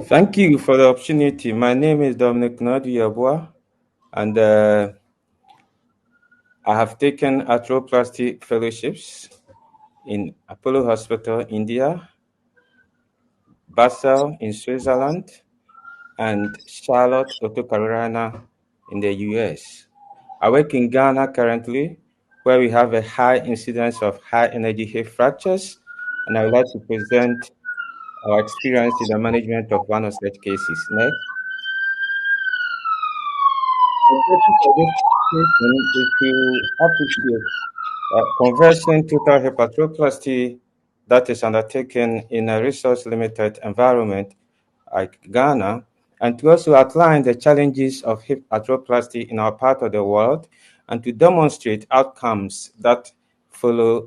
Thank you for the opportunity. My name is Dominic Nadu Yeboah, and I have taken arthroplasty fellowships in Apollo Hospital, India, Basel in Switzerland, and Charlotte, North Carolina in the US. I work in Ghana currently, where we have a high incidence of high energy hip fractures, and I would like to present our experience in the management of one of such cases. Next. The objective of this presentation is to appreciate conversion total arthroplasty that is undertaken in a resource-limited environment like Ghana, and to also outline the challenges of hip arthroplasty in our part of the world, and to demonstrate outcomes that follow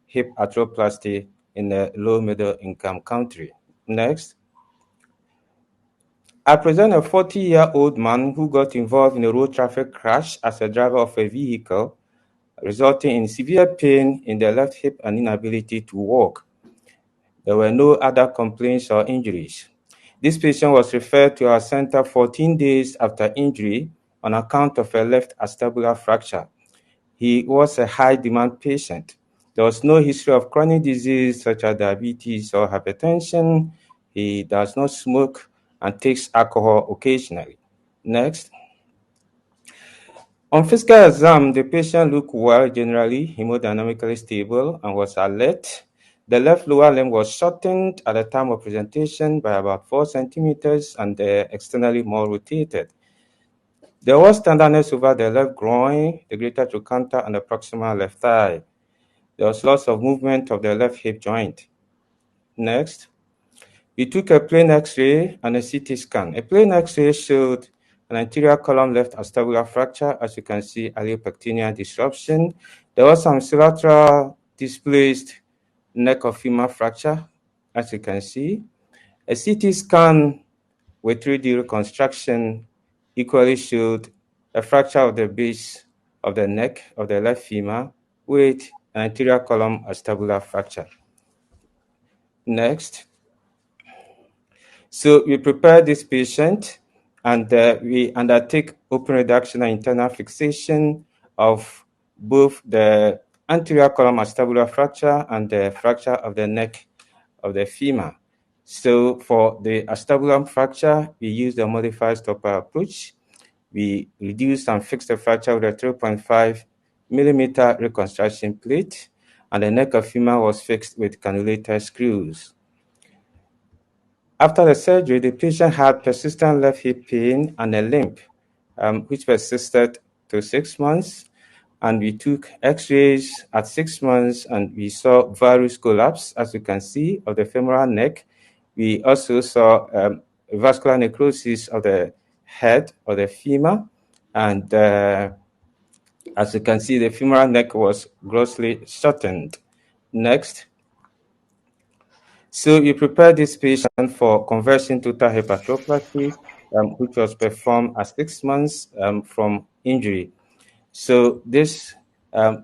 hip arthroplasty in a low-middle income country. Next. I present a 40-year-old man who got involved in a road traffic crash as a driver of a vehicle, resulting in severe pain in the left hip and inability to walk. There were no other complaints or injuries. This patient was referred to our center 14 days after injury on account of a left acetabular fracture. He was a high-demand patient. There was no history of chronic disease such as diabetes or hypertension. He does not smoke and takes alcohol occasionally. Next. On physical exam, the patient looked well, generally hemodynamically stable, and was alert. The left lower limb was shortened at the time of presentation by about 4 centimeters and externally more rotated. There was tenderness over the left groin, the greater trochanter, and the proximal left thigh. There was loss of movement of the left hip joint. Next. We took a plain X-ray and a CT scan. A plain X-ray showed an anterior column left acetabular fracture, as you can see, allopectineal disruption. There was some collateral displaced neck of femur fracture, as you can see. A CT scan with 3D reconstruction equally showed a fracture of the base of the neck of the left femur with an anterior column acetabular fracture. Next. So we prepare this patient and we undertake open reduction and internal fixation of both the anterior column acetabular fracture and the fracture of the neck of the femur. So for the acetabular fracture, we use the modified stopper approach. We reduced and fixed the fracture with a 3.5 millimeter reconstruction plate, and the neck of femur was fixed with cannulated screws. After the surgery, the patient had persistent left hip pain and a limp, which persisted to 6 months. And we took X-rays at 6 months, and we saw varus collapse, as you can see, of the femoral neck. We also saw vascular necrosis of the head of the femur, and as you can see, the femoral neck was grossly shortened. Next. So we prepared this patient for conversion total arthroplasty, which was performed at 6 months from injury. So this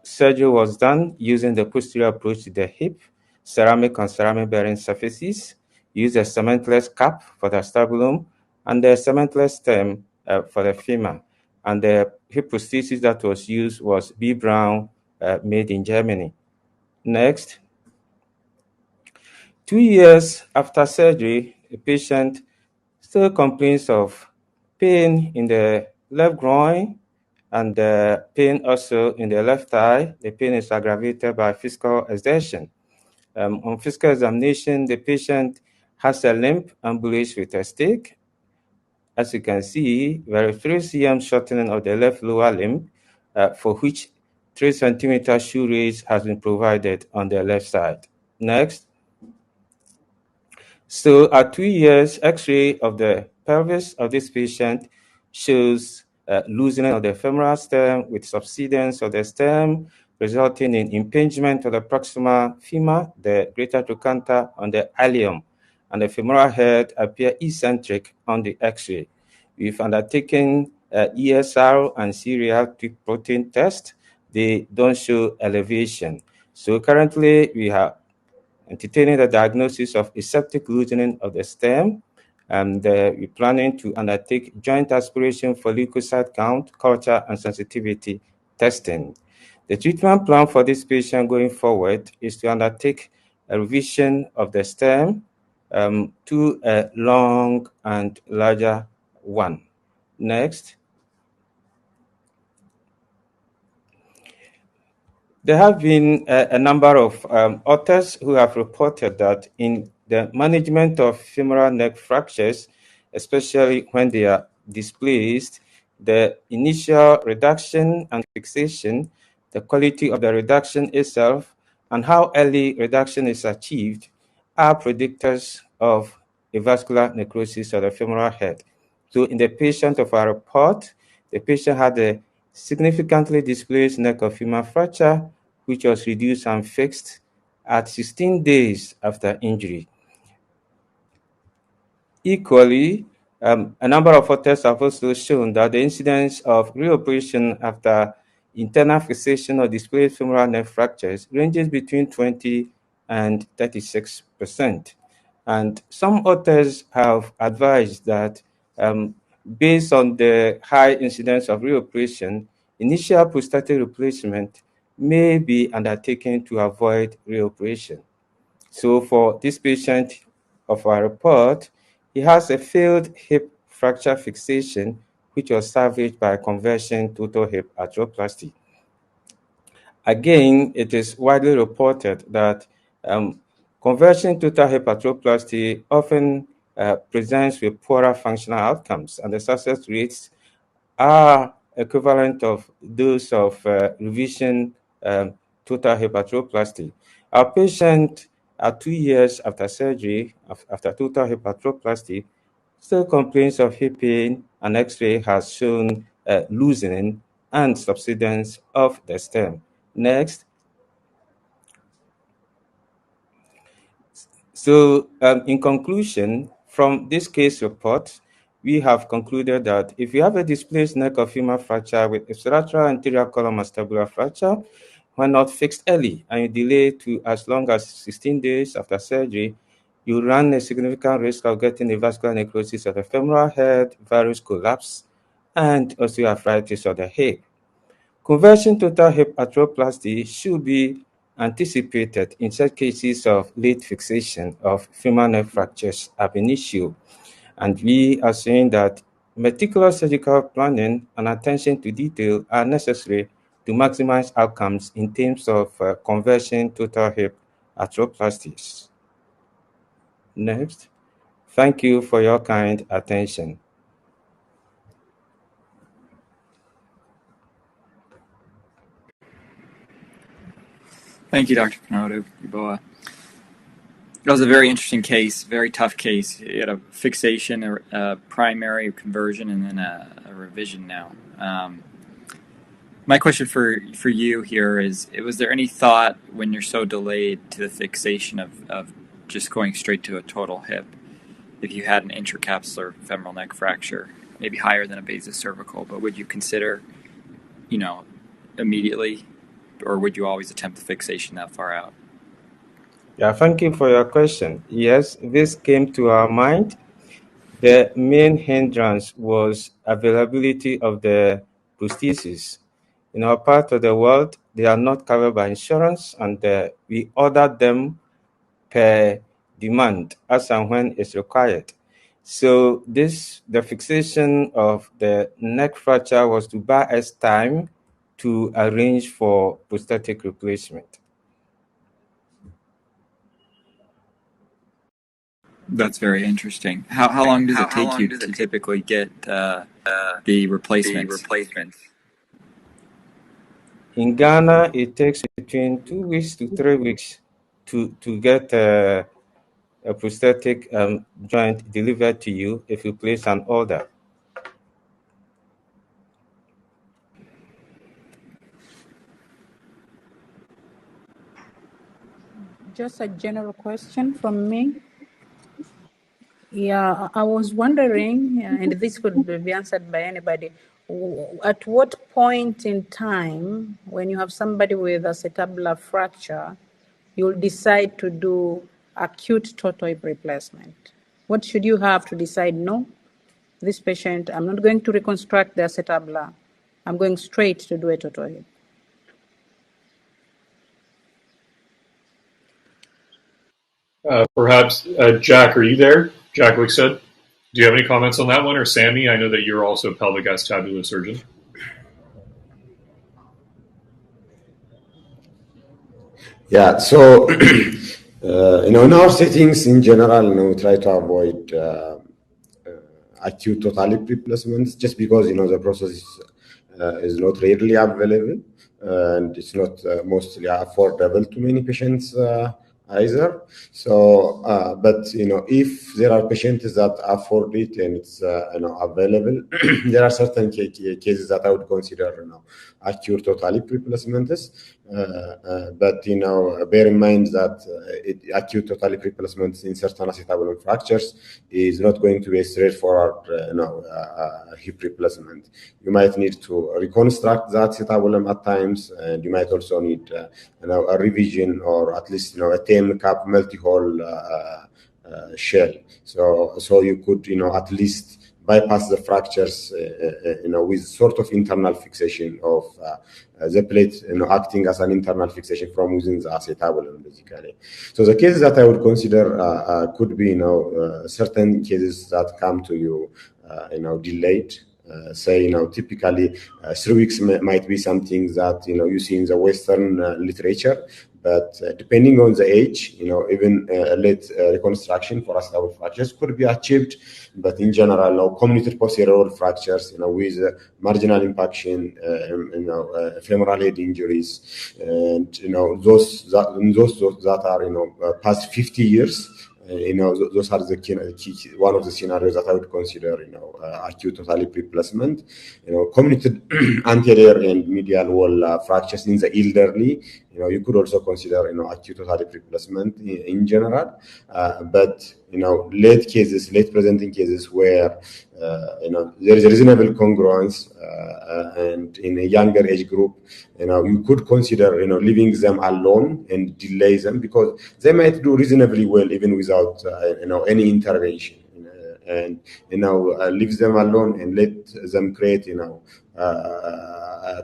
surgery was done using the posterior approach to the hip, ceramic and ceramic bearing surfaces, use a cementless cap for the acetabulum, and the cementless stem for the femur. And the hip prosthesis that was used was B. Brown, made in Germany. Next. 2 years after surgery, a patient still complains of pain in the left groin and pain also in the left thigh. The pain is aggravated by physical exertion. On physical examination, the patient has a limp ambulance with a stick. As you can see, there is 3 cm shortening of the left lower limb, for which 3 centimeter shoe raise has been provided on the left side. Next. So at 2 years, X-ray of the pelvis of this patient shows loosening of the femoral stem with subsidence of the stem, resulting in impingement of the proximal femur, the greater trochanter on the ilium, and the femoral head appear eccentric on the X-ray. We've undertaken ESR and C-reactive protein test. They don't show elevation. So currently, we have entertaining the diagnosis of aseptic loosening of the stem, and we're planning to undertake joint aspiration for leukocyte count, culture, and sensitivity testing. The treatment plan for this patient going forward is to undertake a revision of the stem to a long and larger one. Next. There have been a number of authors who have reported that in the management of femoral neck fractures, especially when they are displaced, the initial reduction and fixation, the quality of the reduction itself, and how early reduction is achieved are predictors of a vascular necrosis of the femoral head. So in the patient of our report, the patient had a significantly displaced neck of femur fracture, which was reduced and fixed at 16 days after injury. Equally, a number of authors have also shown that the incidence of reoperation after internal fixation or displaced femoral neck fractures ranges between 20 and 36%. And some authors have advised that based on the high incidence of reoperation, initial prosthetic replacement may be undertaken to avoid reoperation. So for this patient of our report, he has a failed hip fracture fixation, which was salvaged by conversion total hip arthroplasty. Again, it is widely reported that conversion total hip arthroplasty often presents with poorer functional outcomes, and the success rates are equivalent of those of revision total hip arthroplasty. Our patient at 2 years after surgery, after total hip arthroplasty, still complains of hip pain, and X-ray has shown loosening and subsidence of the stem. Next. So in conclusion, from this case report, we have concluded that if you have a displaced neck of femur fracture with ipsilateral anterior column acetabular fracture, when not fixed early and you delay to as long as 16 days after surgery, you run a significant risk of getting a vascular necrosis of the femoral head, varus collapse, and osteoarthritis of the hip. Conversion total hip arthroplasty should be anticipated in such cases of late fixation of femur neck fractures ab initio. And we are saying that meticulous surgical planning and attention to detail are necessary to maximize outcomes in terms of conversion total hip arthroplasties. Next. Thank you for your kind attention. Thank you, Dr. Kanoto Iboa. That was a very interesting case, very tough case. He had a fixation, a primary conversion, and then a revision now. My question for you here is, was there any thought when you're so delayed to the fixation of just going straight to a total hip, if you had an intracapsular femoral neck fracture, maybe higher than a basis cervical, but would you consider, immediately, or would you always attempt the fixation that far out? Yeah, thank you for your question. Yes, this came to our mind. The main hindrance was availability of the prosthesis. In our part of the world, they are not covered by insurance, and we order them per demand as and when it's required. So the fixation of the neck fracture was to buy us time to arrange for prosthetic replacement. That's very interesting. How long does it take you to typically get the replacements? In Ghana, it takes between 2 weeks to 3 weeks to get a prosthetic joint delivered to you if you place an order. Just a general question from me. Yeah, I was wondering, and this could be answered by anybody. At what point in time, when you have somebody with acetabular fracture, you'll decide to do acute total hip replacement? What should you have to decide? No, this patient, I'm not going to reconstruct the acetabula. I'm going straight to do a total hip. Perhaps, Jack, are you there? Jack Wickstead, do you have any comments on that one? Or Sammy, I know that you're also a pelvic acetabular surgeon. Yeah, so in our settings in general, we try to avoid acute total hip replacements just because the process is not readily available and it's not mostly affordable to many patients either. So, but if there are patients that afford it and it's available, there are certain cases that I would consider acute total hip replacements. But bear in mind that acute total hip replacements in certain acetabulum fractures is not going to be a straightforward hip replacement. You might need to reconstruct that acetabulum at times, and you might also need a revision or at least a 10 cap multi-hole shell. So you could at least bypass the fractures with sort of internal fixation of the plate acting as an internal fixation from within the acetabulum basically. So the cases that I would consider could be certain cases that come to you delayed. Say typically 3 weeks might be something that you see in the Western literature, but depending on the age, even late reconstruction for acetabulum fractures could be achieved. But in general, comminuted posterior fractures, with marginal impaction, femoral head injuries, and those that are past 50 years. Those are the key, one of the scenarios that I would consider, acute total hip replacement. Comminuted anterior and medial wall fractures in the elderly. You could also consider, acute total hip replacement in general. But late presenting cases where there is a reasonable congruence, and in a younger age group, you could consider, leaving them alone and delay them because they might do reasonably well even without, any intervention. And leave them alone and let them create,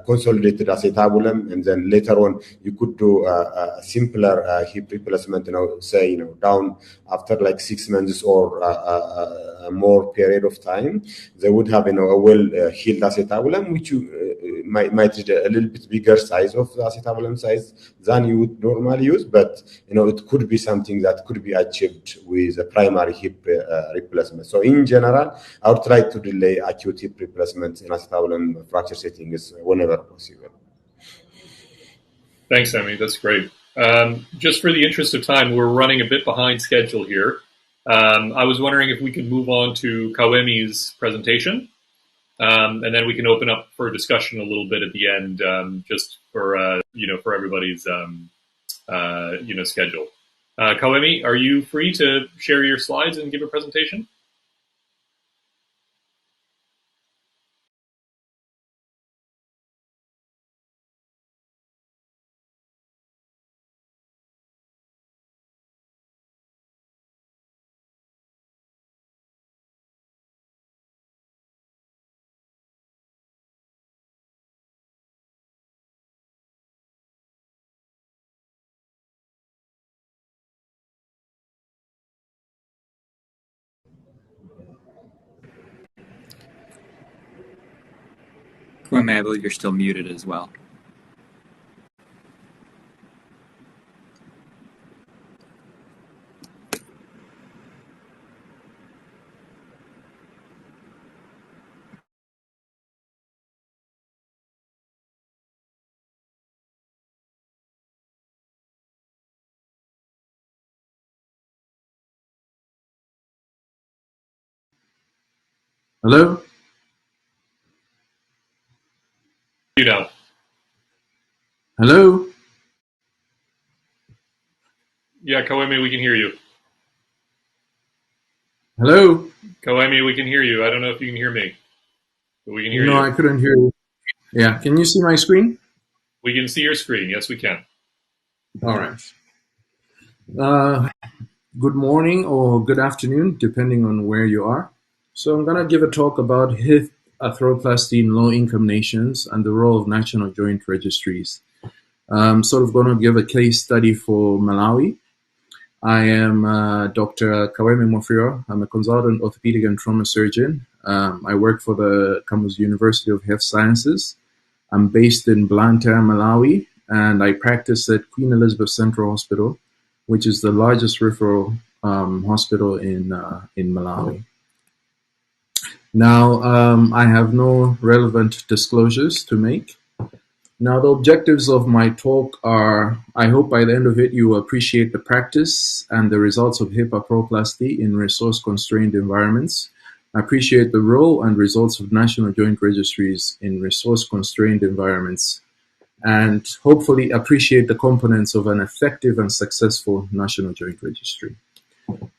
consolidated acetabulum, and then later on you could do a simpler hip replacement, say down after like 6 months or a more period of time. They would have a well healed acetabulum, which you might reach a little bit bigger size of the acetabulum size than you would normally use, but it could be something that could be achieved with a primary hip replacement. So in general, I would try to delay acute hip replacement in acetabulum fracture settings whenever possible. Thanks, Sammy. That's great. Just for the interest of time, we're running a bit behind schedule here. I was wondering if we could move on to Kawemi's presentation, and then we can open up for discussion a little bit at the end, just for for everybody's schedule. Kawemi, are you free to share your slides and give a presentation? Kwame, I believe you're still muted as well. Hello? You know. Hello? Yeah, Koemi, we can hear you. Hello? Koemi, we can hear you. I don't know if you can hear me, but we can hear No, you. I couldn't hear you. Yeah, can you see my screen? We can see your screen. Yes, we can. All right. Good morning or good afternoon, depending on where you are. So I'm going to give a talk about hip arthroplasty in low-income nations and the role of national joint registries. I'm sort of going to give a case study for Malawi. I am Dr. Kaweme Mofiro. I'm a consultant orthopedic and trauma surgeon. I work for the Kamuzu University of Health Sciences. I'm based in Blantyre, Malawi, and I practice at Queen Elizabeth Central Hospital, which is the largest referral hospital in Malawi. Now, I have no relevant disclosures to make. Now, the objectives of my talk are, I hope by the end of it, you will appreciate the practice and the results of hip arthroplasty in resource-constrained environments. I appreciate the role and results of national joint registries in resource-constrained environments, and hopefully appreciate the components of an effective and successful national joint registry.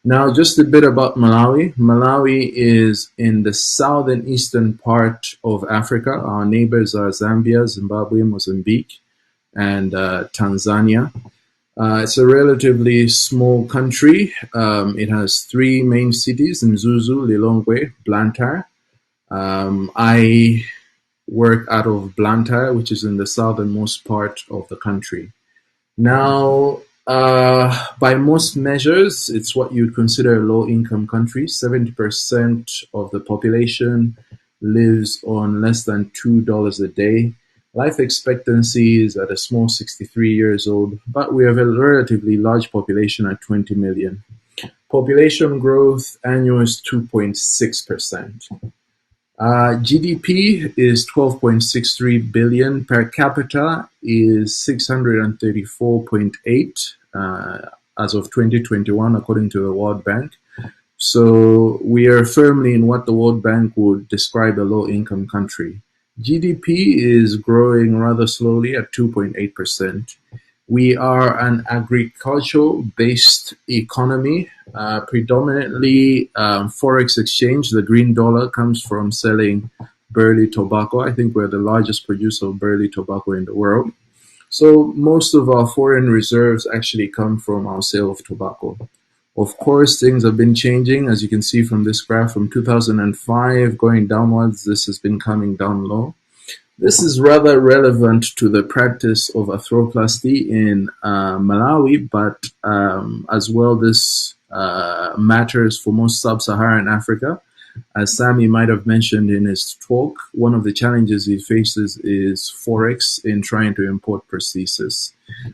Now, just a bit about Malawi. Malawi is in the southern eastern part of Africa. Our neighbors are Zambia, Zimbabwe, Mozambique, and Tanzania. It's a relatively small country. It has three main cities, Mzuzu, Lilongwe, Blantyre. I work out of Blantyre, which is in the southernmost part of the country. Now, by most measures, it's what you'd consider a low-income country. 70% of the population lives on less than $2 a day. Life expectancy is at a small 63 years old, but we have a relatively large population at 20 million. Population growth annual is 2.6%. GDP is 12.63 billion. Per capita is 634.8 as of 2021, according to the World Bank. So we are firmly in what the World Bank would describe a low-income country. GDP is growing rather slowly at 2.8%. We are an agricultural-based economy, predominantly forex exchange. The green dollar comes from selling burley tobacco. I think we're the largest producer of burley tobacco in the world. So most of our foreign reserves actually come from our sale of tobacco. Of course, things have been changing, as you can see from this graph, from 2005 going downwards. This has been coming down low. This is rather relevant to the practice of arthroplasty in Malawi, but as well this matters for most sub-Saharan Africa. As Sami might have mentioned in his talk, one of the challenges he faces is forex in trying to import prosthesis.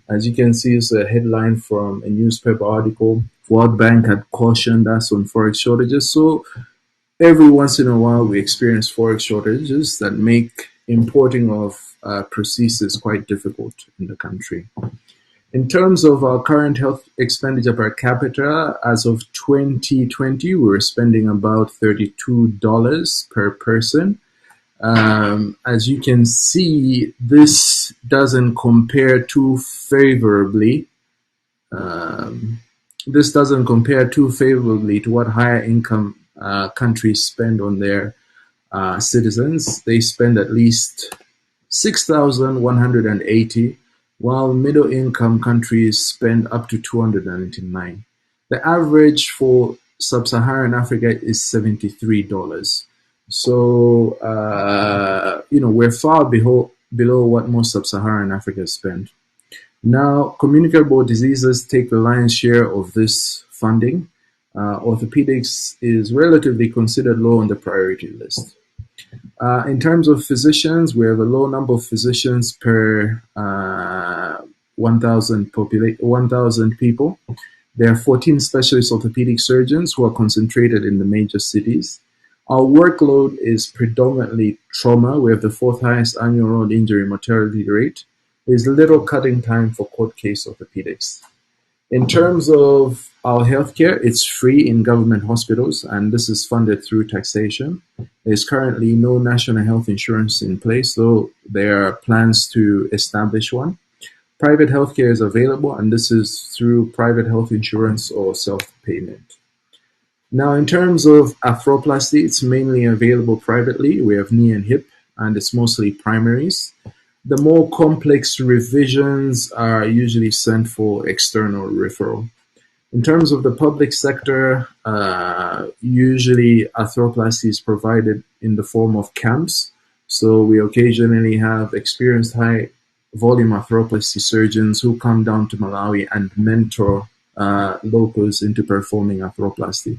As you can see, it's a headline from a newspaper article. World Bank had cautioned us on forex shortages. So every once in a while, we experience forex shortages that make importing of prosthesis quite difficult in the country. In terms of our current health expenditure per capita, as of 2020, we were spending about $32 per person. As you can see, this doesn't compare too favorably. This doesn't compare too favorably to what higher income countries spend on their citizens. They spend at least $6,180, while middle income countries spend up to $299. The average for sub-Saharan Africa is $73. So, we're far below what most sub-Saharan Africa spend. Now, communicable diseases take the lion's share of this funding. Orthopedics is relatively considered low on the priority list. In terms of physicians, we have a low number of physicians per 1,000 people. There are 14 specialist orthopedic surgeons who are concentrated in the major cities. Our workload is predominantly trauma. We have the fourth highest annual road injury mortality rate. There's little cutting time for court case orthopedics. In terms of our healthcare, it's free in government hospitals, and this is funded through taxation. There's currently no national health insurance in place, though there are plans to establish one. Private healthcare is available, and this is through private health insurance or self-payment. Now, in terms of arthroplasty, it's mainly available privately. We have knee and hip, and it's mostly primaries. The more complex revisions are usually sent for external referral. In terms of the public sector, usually arthroplasty is provided in the form of camps. So we occasionally have experienced high volume arthroplasty surgeons who come down to Malawi and mentor locals into performing arthroplasty.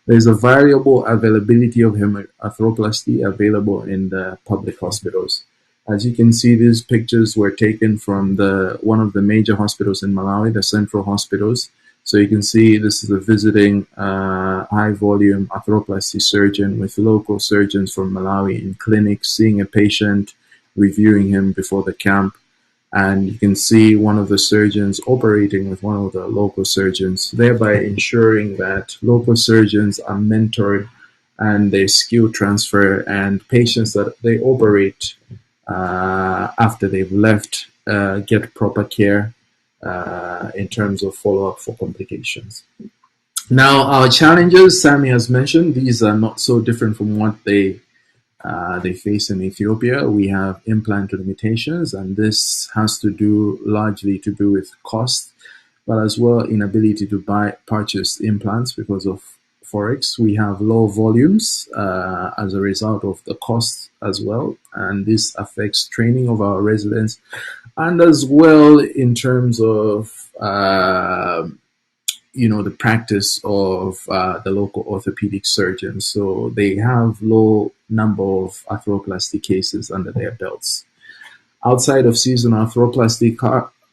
There's a variable availability of arthroplasty available in the public hospitals. As you can see, these pictures were taken from one of the major hospitals in Malawi, the central hospitals. So you can see this is a visiting high-volume arthroplasty surgeon with local surgeons from Malawi in clinics, seeing a patient, reviewing him before the camp. And you can see one of the surgeons operating with one of the local surgeons, thereby ensuring that local surgeons are mentored and they skill transfer, and patients that they operate after they've left get proper care in terms of follow-up for complications. Now, our challenges, Sammy has mentioned, these are not so different from what they face in Ethiopia. We have implant limitations, and this has largely to do with cost, but as well inability to purchase implants because of Forex. We have low volumes as a result of the cost as well, and this affects training of our residents, and as well in terms of the practice of the local orthopedic surgeons. So they have low number of arthroplasty cases under their belts. Outside of seasonal arthroplasty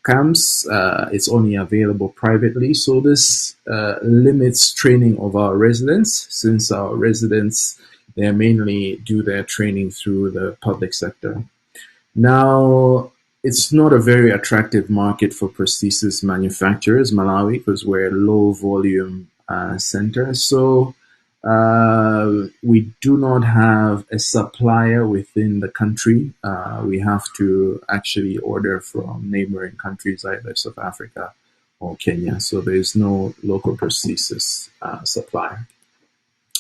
camps, it's only available privately. So this limits training of our residents, since our residents, they mainly do their training through the public sector. Now, it's not a very attractive market for prosthesis manufacturers, Malawi, because we're a low volume center. So we do not have a supplier within the country. We have to actually order from neighboring countries, either South Africa or Kenya. So there's no local prosthesis supplier.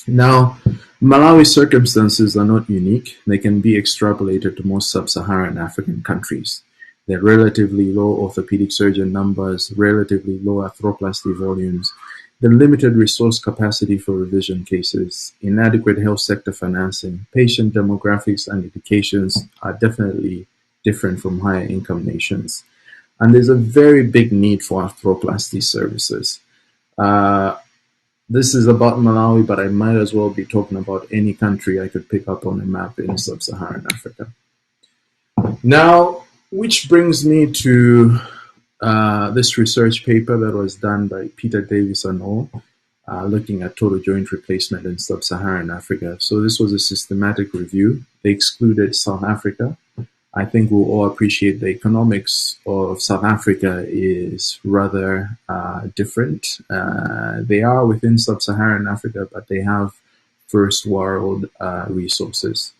Now, Malawi's circumstances are not unique. They can be extrapolated to most sub-Saharan African countries. There are relatively low orthopedic surgeon numbers, relatively low arthroplasty volumes, the limited resource capacity for revision cases, inadequate health sector financing, patient demographics and indications are definitely different from higher income nations. And there's a very big need for arthroplasty services. This is about Malawi, but I might as well be talking about any country I could pick up on a map in sub-Saharan Africa. Now, which brings me to this research paper that was done by Peter Davis and all, looking at total joint replacement in sub-Saharan Africa. So this was a systematic review. They excluded South Africa. I think we'll all appreciate the economics of South Africa is rather different. They are within sub-Saharan Africa, but they have first world resources.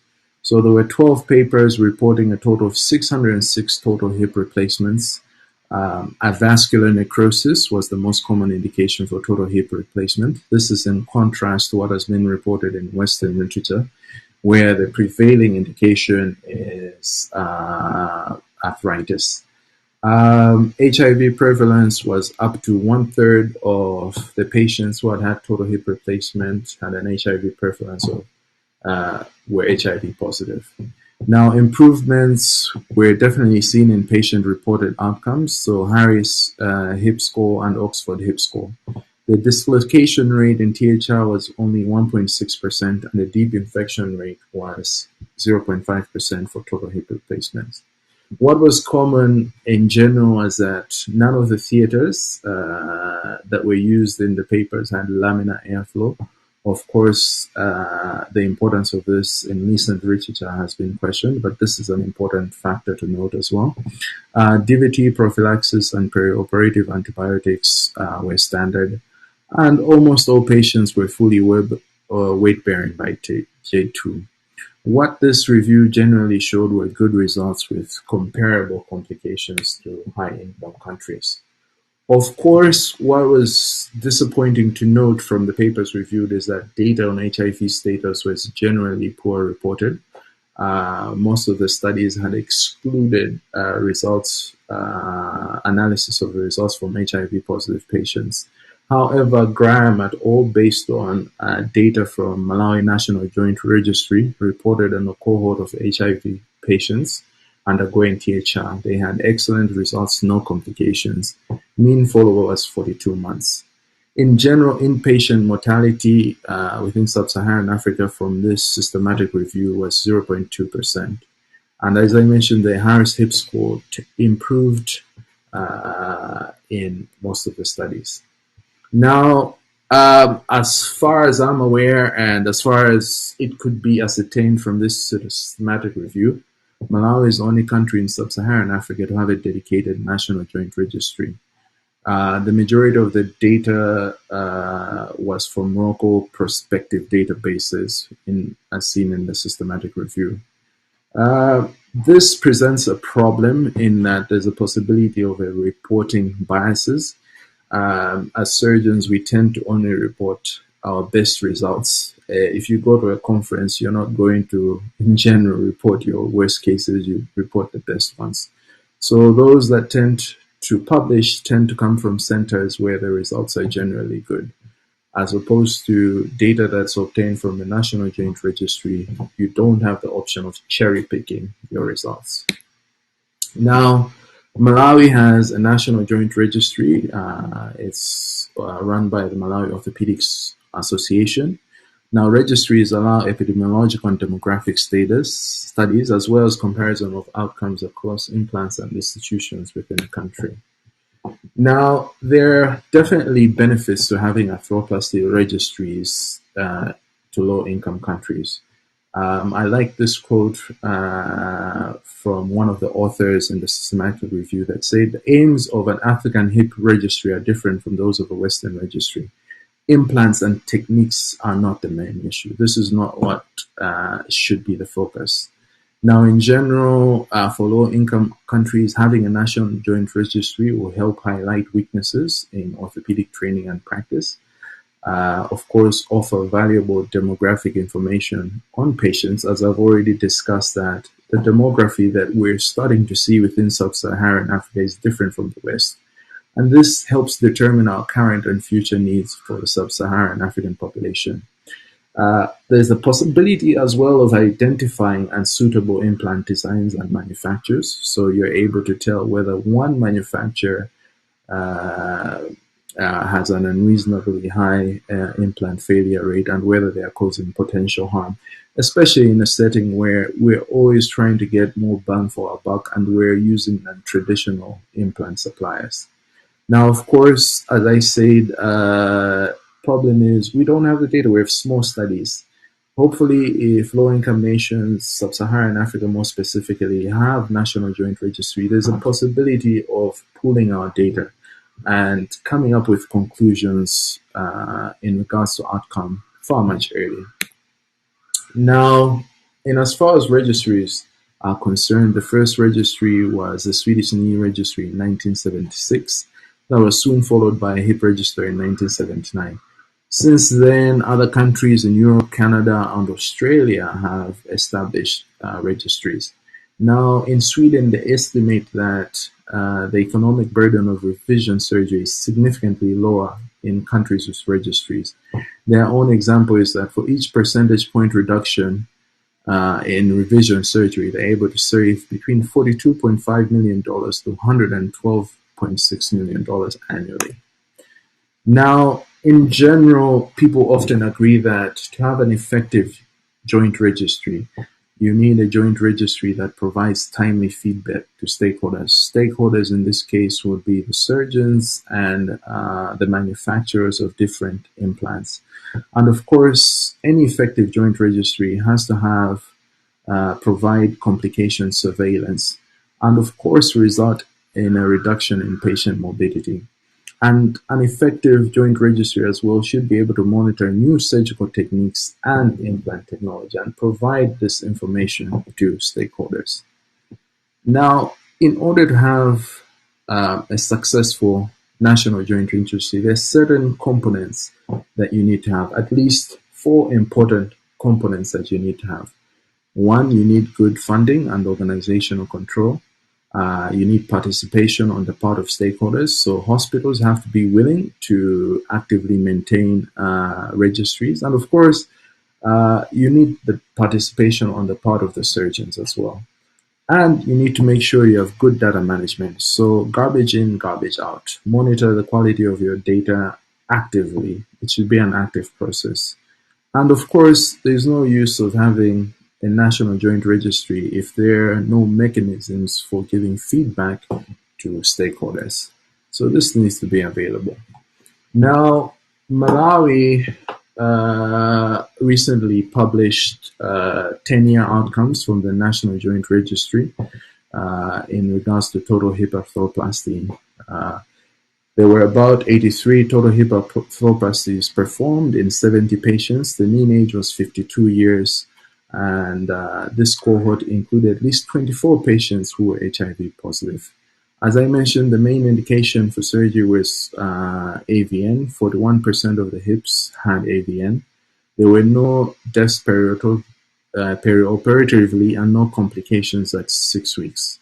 So there were 12 papers reporting a total of 606 total hip replacements. Avascular necrosis was the most common indication for total hip replacement. This is in contrast to what has been reported in Western literature, where the prevailing indication is arthritis. HIV prevalence was up to 1/3 of the patients who had total hip replacement had an HIV prevalence of were HIV positive. Now, improvements were definitely seen in patient-reported outcomes, so Harris hip score and Oxford hip score. The dislocation rate in THR was only 1.6%, and the deep infection rate was 0.5% for total hip replacements. What was common in general was that none of the theaters that were used in the papers had laminar airflow. Of course, the importance of this in recent literature has been questioned, but this is an important factor to note as well. DVT prophylaxis and perioperative antibiotics were standard, and almost all patients were fully weight-bearing by J2. What this review generally showed were good results with comparable complications to high-income countries. Of course, what was disappointing to note from the papers reviewed is that data on HIV status was generally poor reported. Most of the studies had excluded analysis of the results from HIV-positive patients. However, Graham et al., based on data from Malawi National Joint Registry, reported on a cohort of HIV patients undergoing THR. They had excellent results, no complications. Mean follow-up was 42 months. In general, inpatient mortality within sub-Saharan Africa from this systematic review was 0.2%. And as I mentioned, the Harris Hip score improved in most of the studies. Now, as far as I'm aware, and as far as it could be ascertained from this systematic review, Malawi is the only country in sub-Saharan Africa to have a dedicated national joint registry. The majority of the data was from local prospective databases, as seen in the systematic review. This presents a problem in that there's a possibility of a reporting biases. As surgeons, we tend to only report our best results. If you go to a conference, you're not going to, in general, report your worst cases, you report the best ones. So those that tend to publish tend to come from centers where the results are generally good. As opposed to data that's obtained from the National Joint Registry, you don't have the option of cherry picking your results. Now, Malawi has a National Joint Registry. It's run by the Malawi Orthopedics Association. Now, registries allow epidemiological and demographic studies, as well as comparison of outcomes across implants and institutions within a country. Now, there are definitely benefits to having arthroplasty registries to low-income countries. I like this quote from one of the authors in the systematic review that said, the aims of an African hip registry are different from those of a Western registry. Implants and techniques are not the main issue. This is not what should be the focus. Now, in general, for low-income countries, having a national joint registry will help highlight weaknesses in orthopedic training and practice. Of course, offer valuable demographic information on patients, as I've already discussed that the demography that we're starting to see within sub-Saharan Africa is different from the West. And this helps determine our current and future needs for the sub-Saharan African population. There's a possibility as well of identifying unsuitable implant designs and manufacturers. So you're able to tell whether one manufacturer has an unreasonably high implant failure rate and whether they are causing potential harm, especially in a setting where we're always trying to get more bang for our buck and we're using traditional implant suppliers. Now, of course, as I said, problem is we don't have the data. We have small studies. Hopefully, if low-income nations, sub-Saharan Africa more specifically, have national joint registry, there's a possibility of pooling our data and coming up with conclusions in regards to outcome far much earlier. Now, in as far as registries are concerned, the first registry was the Swedish Knee Registry in 1976. That was soon followed by a hip register in 1979. Since then, other countries in Europe, Canada, and Australia have established registries. Now, in Sweden, they estimate that the economic burden of revision surgery is significantly lower in countries with registries. Their own example is that for each percentage point reduction in revision surgery, they're able to save between $42.5 million to $112.6 million annually. Now, in general, people often agree that to have an effective joint registry, you need a joint registry that provides timely feedback to stakeholders. Stakeholders in this case would be the surgeons and the manufacturers of different implants. And of course, any effective joint registry has to have provide complication surveillance and of course result in a reduction in patient morbidity. And an effective joint registry as well should be able to monitor new surgical techniques and implant technology and provide this information to stakeholders. Now, in order to have a successful national joint registry, there's certain components that you need to have, at least 4 important components that you need to have. One, you need good funding and organizational control. You need participation on the part of stakeholders. So hospitals have to be willing to actively maintain registries. And of course, you need the participation on the part of the surgeons as well. And you need to make sure you have good data management. So garbage in, garbage out. Monitor the quality of your data actively. It should be an active process. And of course, there's no use of having a national joint registry if there are no mechanisms for giving feedback to stakeholders. So this needs to be available. Now, Malawi recently published 10-year outcomes from the National Joint Registry in regards to total hip arthroplasty. There were about 83 total hip arthroplasties performed in 70 patients. The mean age was 52 years. And this cohort included at least 24 patients who were HIV positive. As I mentioned, the main indication for surgery was AVN. 41% of the hips had AVN. There were no deaths perioperatively and no complications at 6 weeks.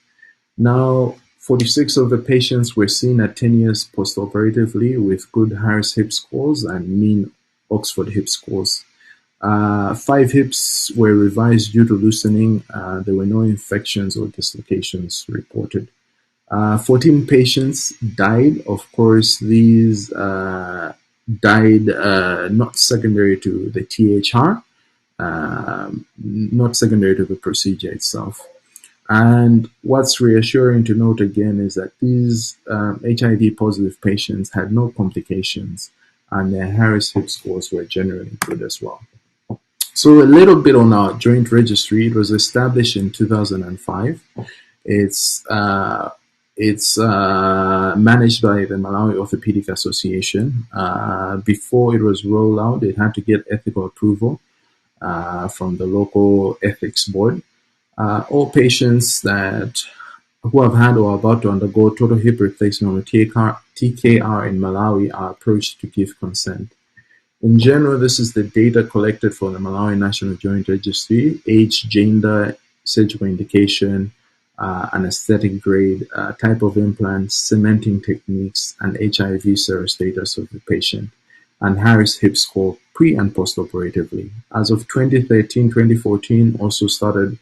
Now, 46 of the patients were seen at 10 years postoperatively with good Harris hip scores and mean Oxford hip scores. 5 hips were revised due to loosening. There were no infections or dislocations reported. 14 patients died. Of course, these died not secondary to the THR, not secondary to the procedure itself. And what's reassuring to note again is that these HIV positive patients had no complications and their Harris hip scores were generally good as well. So a little bit on our joint registry. It was established in 2005. It's managed by the Malawi Orthopedic Association. Before it was rolled out, it had to get ethical approval from the local ethics board. All patients who have had or are about to undergo total hip replacement or TKR in Malawi are approached to give consent. In general, this is the data collected from the Malawi National Joint Registry: age, gender, surgical indication, anesthetic grade, type of implant, cementing techniques, and HIV serostatus of the patient, and Harris hip score pre and post-operatively. As of 2013-2014, also started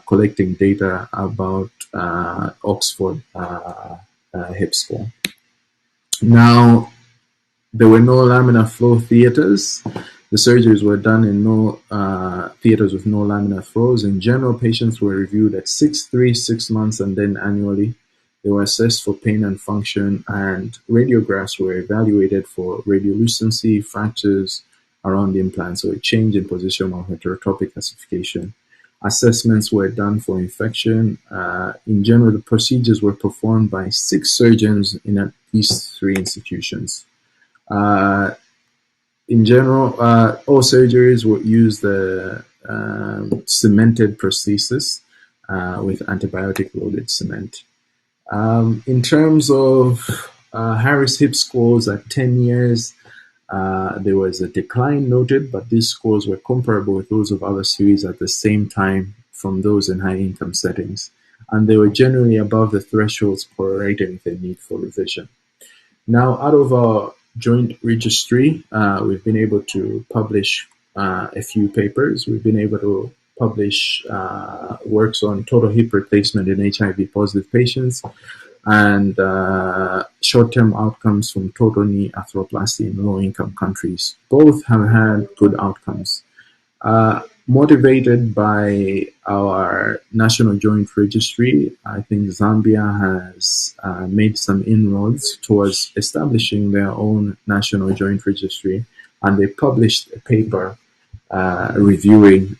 collecting data about Oxford hip score. Now, there were no laminar flow theaters. The surgeries were done in no theaters with no laminar flows. In general, patients were reviewed at 6, 3, 6 months, and then annually. They were assessed for pain and function, and radiographs were evaluated for radiolucency, fractures around the implant, so a change in position or heterotopic calcification. Assessments were done for infection. In general, the procedures were performed by 6 surgeons in at least 3 institutions. In general, all surgeries would use the cemented prosthesis with antibiotic-loaded cement. In terms of Harris hip scores at 10 years, there was a decline noted, but these scores were comparable with those of other series at the same time from those in high-income settings, and they were generally above the thresholds correlating with the need for revision. Now, out of our joint registry, we've been able to publish a few papers. We've been able to publish works on total hip replacement in HIV-positive patients. and short-term outcomes from total knee arthroplasty in low-income countries. Both have had good outcomes. Motivated by our National Joint Registry, I think Zambia has made some inroads towards establishing their own National Joint Registry, and they published a paper reviewing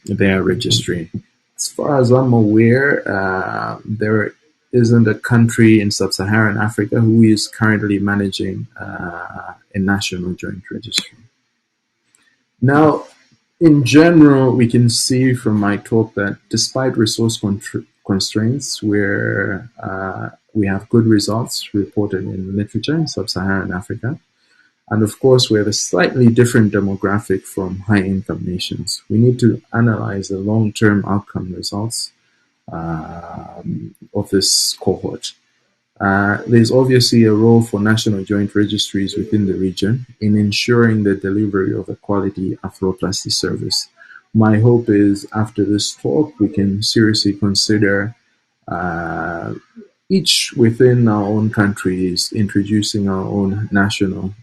their registry. As far as I'm aware, there isn't a country in sub-Saharan Africa who is currently managing a National Joint Registry. Now, in general, we can see from my talk that despite resource constraints, where we have good results reported in literature in sub-Saharan Africa, and of course, we have a slightly different demographic from high-income nations. We need to analyze the long-term outcome results of this cohort. There's obviously a role for national joint registries within the region in ensuring the delivery of a quality arthroplasty service. My hope is after this talk, we can seriously consider each within our own countries introducing our own national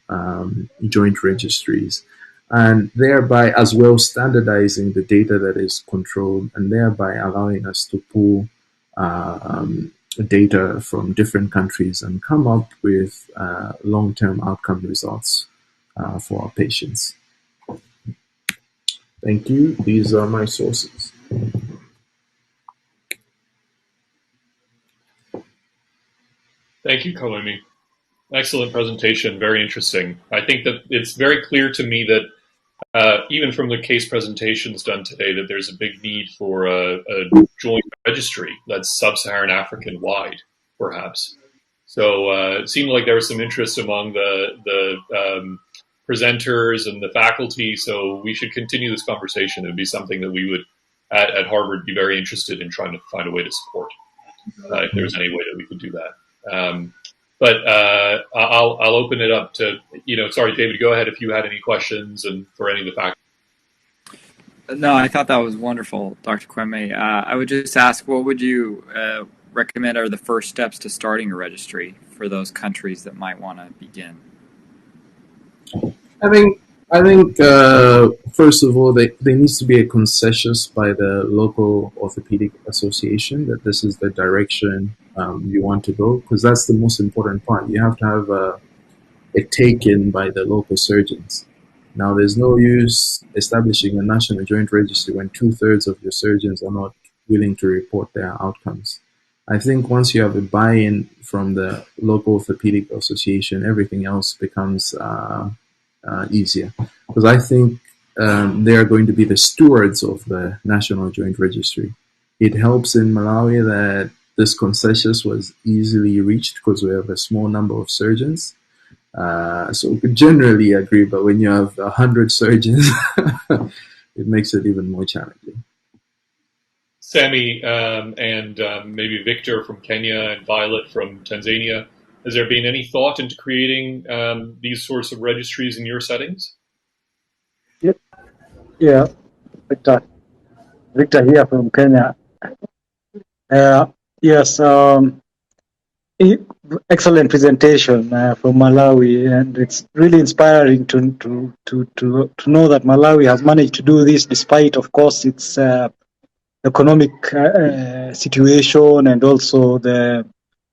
joint registries, and thereby as well standardizing the data that is controlled, and thereby allowing us to pull data from different countries and come up with long-term outcome results for our patients. Thank you. These are my sources. Thank you, Kawemi. Excellent presentation, very interesting. I think that it's very clear to me that even from the case presentations done today, that there's a big need for a joint registry that's sub-Saharan African wide, perhaps. So it seemed like there was some interest among the presenters and the faculty, so we should continue this conversation. It would be something that we would, at Harvard, be very interested in trying to find a way to support, if there's any way that we could do that. But I'll open it up to, sorry, David, go ahead if you had any questions and for any of the faculty. No, I thought that was wonderful, Dr. Kwame. I would just ask, what would you recommend are the first steps to starting a registry for those countries that might want to begin? I think first of all, there needs to be a consensus by the local orthopedic association that this is the direction you want to go, because that's the most important part. You have to have a take-in by the local surgeons. Now, there's no use establishing a national joint registry when 2/3 of your surgeons are not willing to report their outcomes. I think once you have a buy-in from the local orthopedic association, everything else becomes easier, because I think they are going to be the stewards of the National Joint Registry. It helps in Malawi that this consensus was easily reached because we have a small number of surgeons. So we could generally agree, but when you have 100 surgeons, it makes it even more challenging. Sammy and maybe Victor from Kenya and Violet from Tanzania, has there been any thought into creating these sorts of registries in your settings? Yeah, Victor here from Kenya. Yes, excellent presentation from Malawi, and it's really inspiring to know that Malawi has managed to do this despite, of course, its economic situation and also the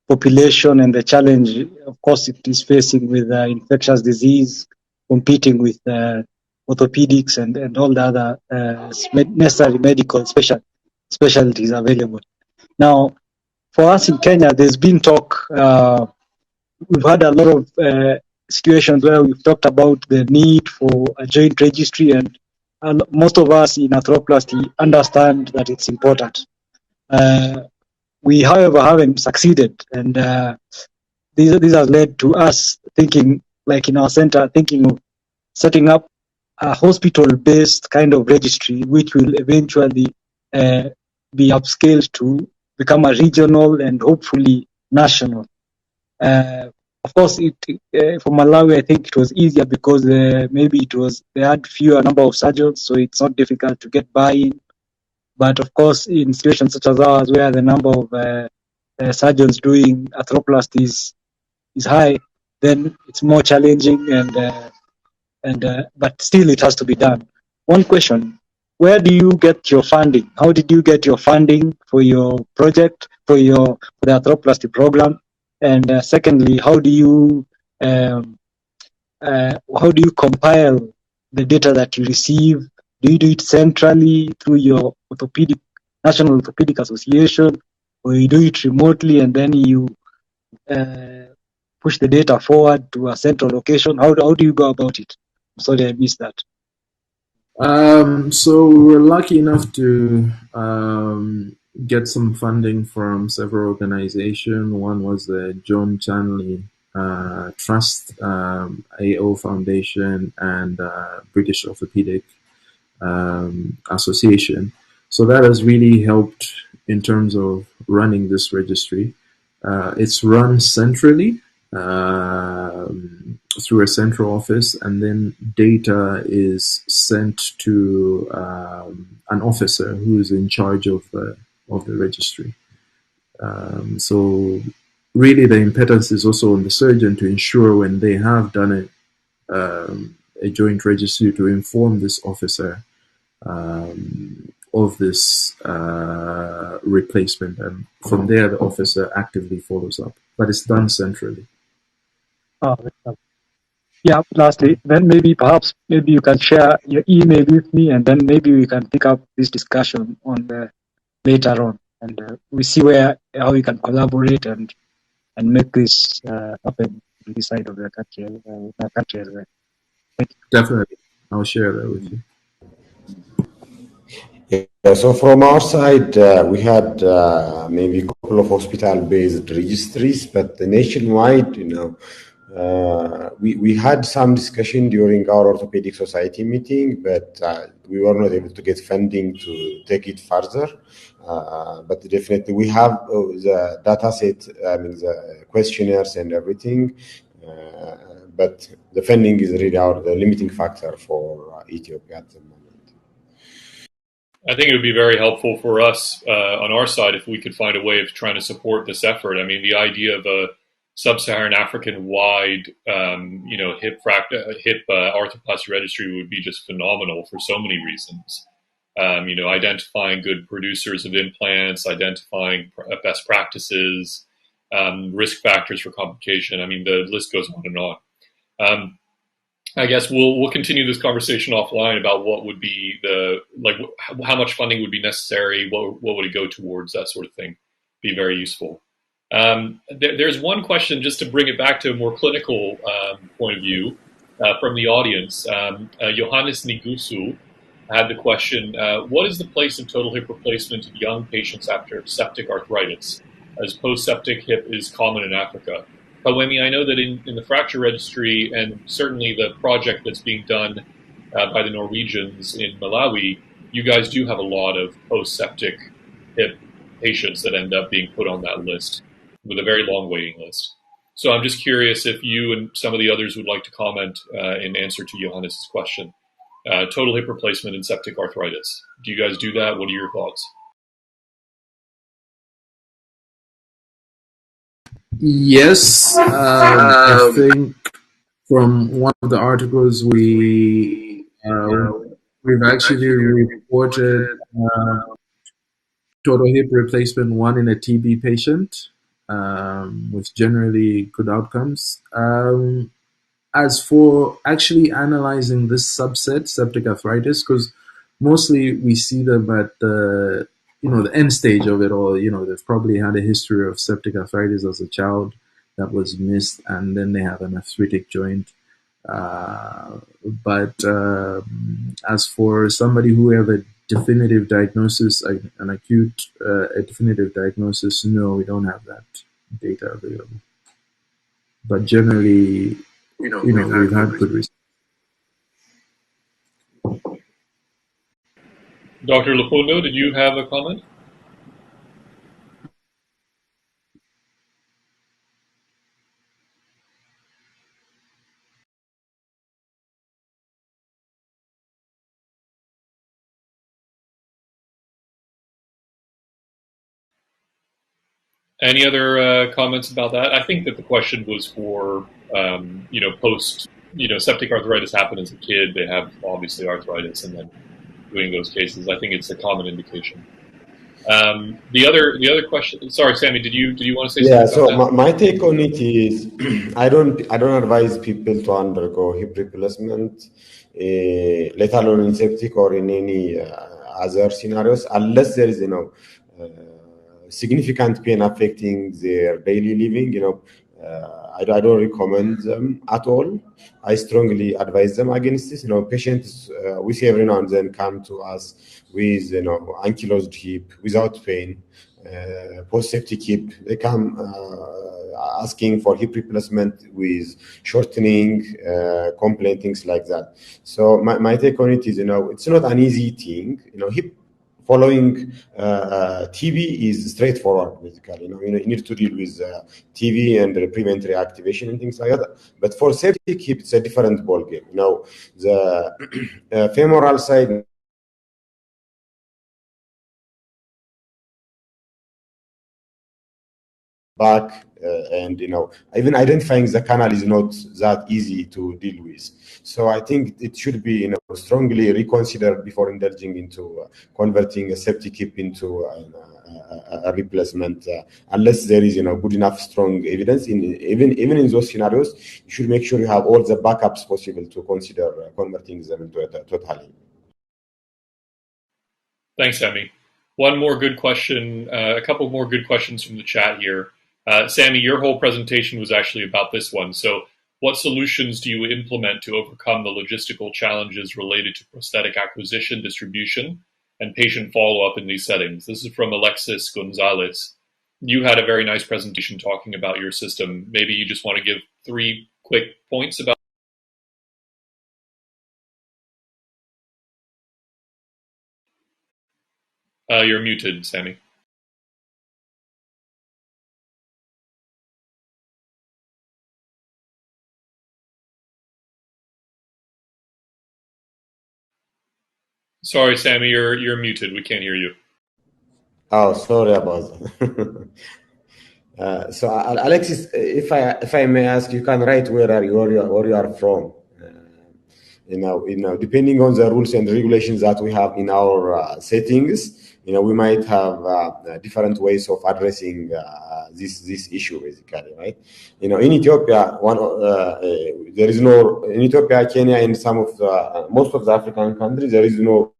population and the challenge, of course, it is facing with infectious disease, competing with orthopedics and all the other necessary medical specialties available. Now, for us in Kenya, there's been talk, we've had a lot of situations where we've talked about the need for a joint registry, and most of us in arthroplasty understand that it's important. We, however, haven't succeeded, and this has led to us thinking, like in our center, thinking of setting up a hospital-based kind of registry, which will eventually be upscaled to become a regional and hopefully national. Of course, for Malawi, I think it was easier because maybe they had fewer number of surgeons, so it's not difficult to get buy-in. But of course, in situations such as ours, where the number of surgeons doing arthroplasty is high, then it's more challenging but still it has to be done. One question: where do you get your funding? How did you get your funding for your project for the arthroplasty program? And secondly, um, how do you compile the data that you receive? Do you do it centrally through your National Orthopedic Association, or you do it remotely and then you uh, push the data forward to a central location? How do you go about it? I'm sorry, I missed that. So we were lucky enough to get some funding from several organizations. One was the John Chanley Trust, AO Foundation, and British Orthopedic Association. So that has really helped in terms of running this registry. It's run centrally through a central office, and then data is sent to an officer who is in charge of the registry. So really the impetus is also on the surgeon to ensure when they have done a joint registry to inform this officer of this replacement, and from there the officer actively follows up, but it's done centrally. Yeah, lastly, then maybe you can share your email with me, and then maybe we can pick up this discussion on later on, and we see how we can collaborate and make this happen on this side of the country as well. Thank you. Definitely, I'll share that with you. Yeah, so from our side, we had maybe a couple of hospital-based registries, but nationwide, we had some discussion during our orthopedic society meeting, but we were not able to get funding to take it further. But definitely, we have the data set, the questionnaires and everything. But the funding is really the limiting factor for Ethiopia at the moment. I think it would be very helpful for us on our side if we could find a way of trying to support this effort. I mean, the idea of a sub-Saharan African-wide, hip arthroplasty registry would be just phenomenal for so many reasons. Identifying good producers of implants, identifying best practices, risk factors for complication. I mean, the list goes on and on. I guess we'll continue this conversation offline about what would be how much funding would be necessary, what would it go towards, that sort of thing. Be very useful. There's one question, just to bring it back to a more clinical point of view from the audience. Johannes Nigusu had the question, what is the place of total hip replacement in young patients after septic arthritis, as post-septic hip is common in Africa? Kawemi, I know that in the fracture registry, and certainly the project that's being done by the Norwegians in Malawi, you guys do have a lot of post-septic hip patients that end up being put on that list with a very long waiting list. So I'm just curious if you and some of the others would like to comment in answer to Johannes' question. Total hip replacement in septic arthritis. Do you guys do that? What are your thoughts? Yes, I think from one of the articles we've actually reported total hip replacement one in a TB patient with generally good outcomes. As for actually analyzing this subset, septic arthritis, because mostly we see them at the end stage of it all. They've probably had a history of septic arthritis as a child that was missed, and then they have an arthritic joint. But as for somebody who have a definitive diagnosis, an acute a definitive diagnosis, no, we don't have that data available. But generally, we've had good results. Dr. Leopoldo, did you have a comment? Any other comments about that? I think that the question was for, post, septic arthritis happened as a kid. They have obviously arthritis, and then doing those cases. I think it's a common indication. The other question. Sorry, Sammy, did you want to say Yeah, something so about my take on it is I don't advise people to undergo hip replacement, let alone in septic or in any other scenarios, unless there is uh, significant pain affecting their daily living. I don't recommend them at all. I strongly advise them against this. Patients we see every now and then come to us with ankylosed hip without pain, post-septic hip. They come asking for hip replacement with shortening, complaint, things like that. So my take on it is, it's not an easy thing. Hip following TB is straightforward, basically. You need to deal with TB and prevent reactivation and things like that. But for septic hip, it's a different ballgame. The femoral side back, and even identifying the canal is not that easy to deal with. So I think it should be strongly reconsidered before indulging into converting a septic hip into a replacement, unless there is good enough strong evidence. Even in those scenarios, you should make sure you have all the backups possible to consider converting them into a total hip. Thanks, Sammy. One more good question, a couple more good questions from the chat here. Sammy, your whole presentation was actually about this one. So what solutions do you implement to overcome the logistical challenges related to prosthetic acquisition, distribution, and patient follow-up in these settings? This is from Alexis Gonzalez. You had a very nice presentation talking about your system. Maybe you just want to give 3 quick points about. You're muted, Sammy. Sorry, Sammy, you're muted. We can't hear you. Oh, sorry about that. So Alexis, if I may ask, you can write where you are from. Depending on the rules and regulations that we have in our settings, we might have different ways of addressing this issue, basically, right? In Ethiopia, there is no in Ethiopia, Kenya, and some of the most of the African countries, there is no.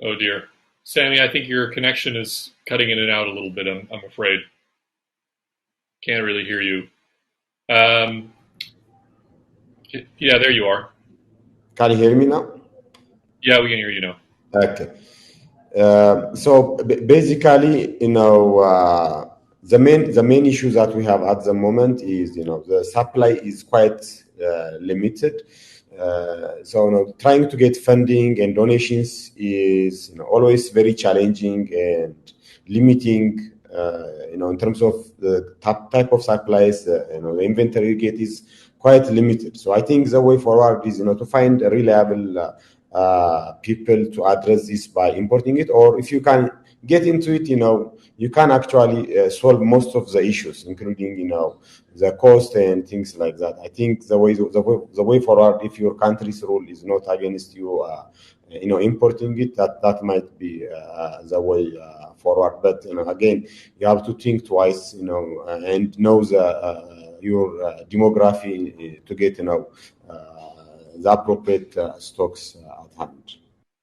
Oh dear. Sammy, I think your connection is cutting in and out a little bit, I'm afraid. Can't really hear you. Yeah, there you are. Can you hear me now? Yeah, we can hear you now. Okay. So basically, the main issue that we have at the moment is, the supply is quite limited. So trying to get funding and donations is always very challenging and limiting. In terms of the type of supplies, the inventory you get is quite limited. So I think the way forward is, to find a reliable people to address this by importing it, or if you can get into it, you can actually solve most of the issues, including the cost and things like that. I think the way forward, if your country's rule is not against you, importing it, that might be the way forward. But again, you have to think twice, and know your demography to get the appropriate stocks at hand.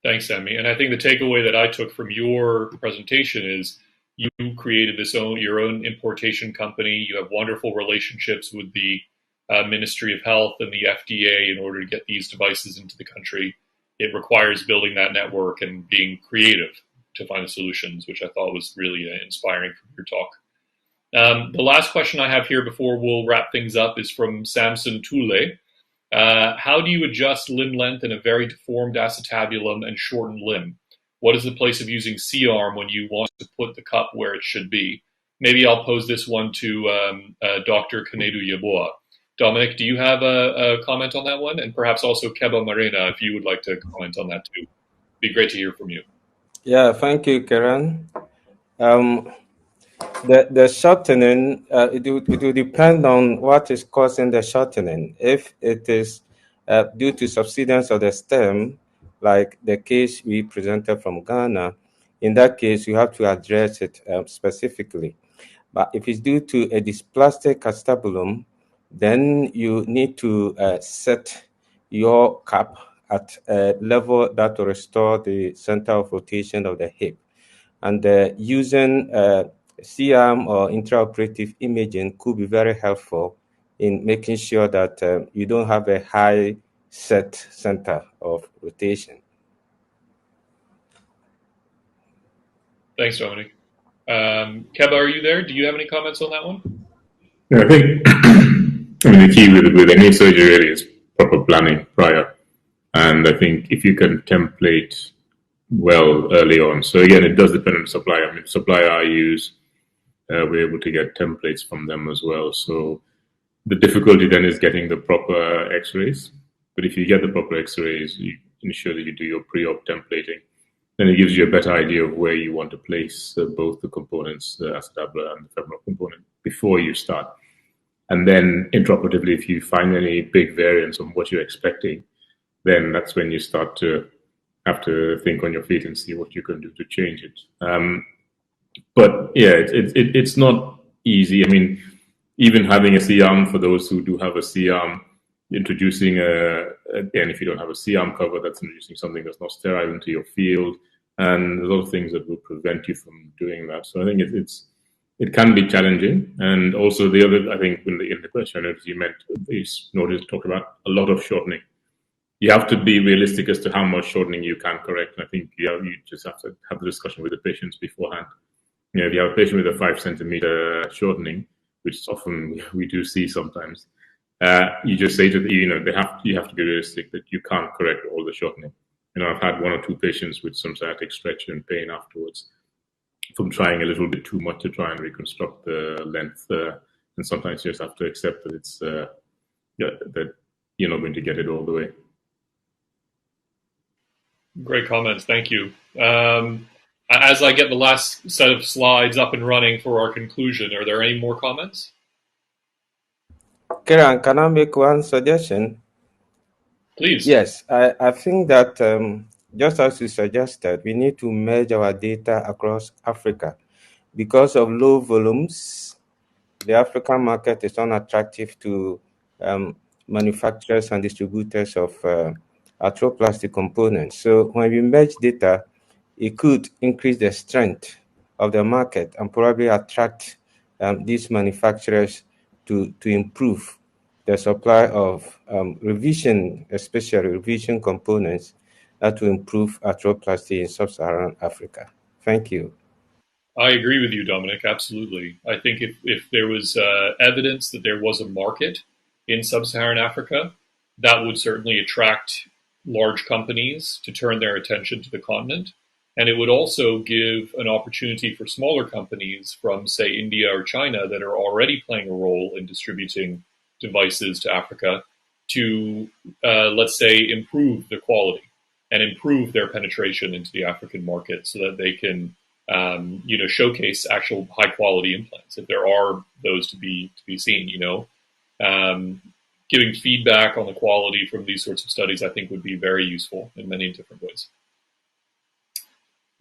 Thanks, Sammy. And I think the takeaway that I took from your presentation is you created your own importation company. You have wonderful relationships with the Ministry of Health and the FDA in order to get these devices into the country. It requires building that network and being creative to find the solutions, which I thought was really inspiring from your talk. The last question I have here before we'll wrap things up is from Samson Tule. How do you adjust limb length in a very deformed acetabulum and shortened limb? What is the place of using C-arm when you want to put the cup where it should be? Maybe I'll pose this one to Dr. Kanedu Yaboa. Dominic, do you have a comment on that one? And perhaps also Keba Marina, if you would like to comment on that too. It'd be great to hear from you. Yeah, thank you, Karen. The shortening, it will depend on what is causing the shortening. If it is due to subsidence of the stem, like the case we presented from Ghana, in that case, you have to address it specifically. But if it's due to a dysplastic acetabulum, then you need to set your cap at a level that will restore the center of rotation of the hip. And using C-arm or intraoperative imaging could be very helpful in making sure that you don't have a high set center of rotation. Thanks, Dominic. Keba, are you there? Do you have any comments on that one? Yeah, I think the key with any surgery really is proper planning prior. And I think if you can template well early on. So again, it does depend on the supplier. I mean, the supplier I use, we're able to get templates from them as well. So the difficulty then is getting the proper x-rays. But if you get the proper x-rays, you ensure that you do your pre-op templating. Then it gives you a better idea of where you want to place both the components, the acetabulum and the femoral component, before you start. And then intraoperatively, if you find any big variance on what you're expecting, then that's when you start to have to think on your feet and see what you can do to change it. But yeah, it's not easy. I mean, even having a C-arm, for those who do have a C-arm, introducing again, if you don't have a C-arm cover, that's introducing something that's not sterile into your field, and there's a lot of things that will prevent you from doing that. So I think it can be challenging. And also the other, I think in the question, as you talked about a lot of shortening. You have to be realistic as to how much shortening you can correct. And I think you just have to have the discussion with the patients beforehand. If you have a patient with a 5 centimeter shortening, which often we do see sometimes, you just say to you have to be realistic that you can't correct all the shortening. I've had 1 or 2 patients with some sciatic stretch and pain afterwards from trying a little bit too much to try and reconstruct the length, and sometimes you just have to accept that it's that you're not going to get it all the way. Great comments, thank you. As I get the last set of slides up and running for our conclusion, are there any more comments? Kiran, can I make one suggestion? Please. Yes, I think that just as you suggested, we need to merge our data across Africa. Because of low volumes, the African market is unattractive to manufacturers and distributors of arthroplasty components. So when we merge data, it could increase the strength of the market and probably attract these manufacturers to improve the supply of revision, especially revision components, to improve arthroplasty in sub-Saharan Africa. Thank you. I agree with you, Dominic, absolutely. I think if there was evidence that there was a market in sub-Saharan Africa, that would certainly attract large companies to turn their attention to the continent. And it would also give an opportunity for smaller companies from, say, India or China that are already playing a role in distributing devices to Africa to, let's say, improve the quality and improve their penetration into the African market so that they can showcase actual high quality implants if there are those to be seen. Giving feedback on the quality from these sorts of studies, I think, would be very useful in many different ways.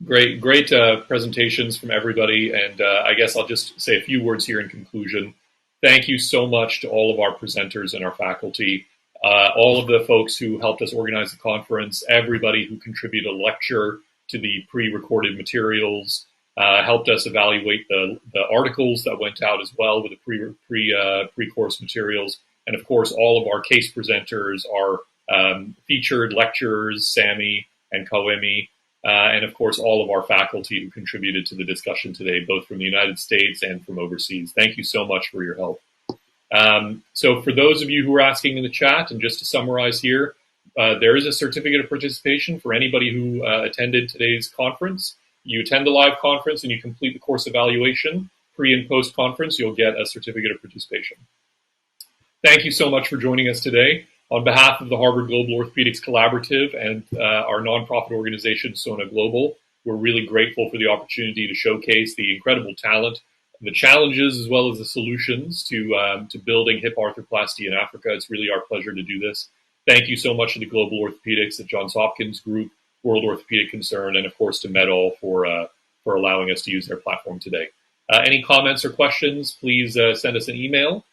Great presentations from everybody, and I guess I'll just say a few words here in conclusion. Thank you so much to all of our presenters and our faculty, all of the folks who helped us organize the conference, everybody who contributed a lecture to the pre-recorded materials, helped us evaluate the articles that went out as well with the pre-course materials, and of course all of our case presenters, our featured lecturers, Sami and Kawemi, and of course all of our faculty who contributed to the discussion today, both from the United States and from overseas. Thank you so much for your help. So for those of you who are asking in the chat, and just to summarize here, there is a certificate of participation for anybody who attended today's conference. You attend the live conference and you complete the course evaluation, pre and post conference, you'll get a certificate of participation. Thank you so much for joining us today. On behalf of the Harvard Global Orthopedics Collaborative and our nonprofit organization, SONA Global, we're really grateful for the opportunity to showcase the incredible talent, the challenges, as well as the solutions to building hip arthroplasty in Africa. It's really our pleasure to do this. Thank you so much to the Global Orthopedics, the Johns Hopkins Group, World Orthopedic Concern, and of course to MEDAL for allowing us to use their platform today. Any comments or questions, please send us an email.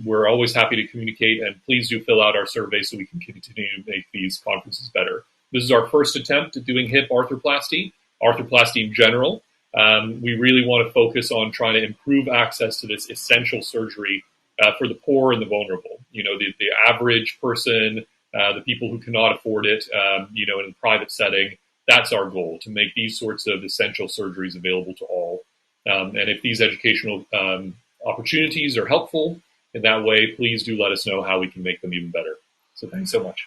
We're always happy to communicate, and please do fill out our survey so we can continue to make these conferences better. This is our first attempt at doing hip arthroplasty in general. We really want to focus on trying to improve access to this essential surgery for the poor and the vulnerable. You know, the average person, the people who cannot afford it, you know, in a private setting. That's our goal, to make these sorts of essential surgeries available to all. And if these educational opportunities are helpful in that way, please do let us know how we can make them even better. So thanks so much.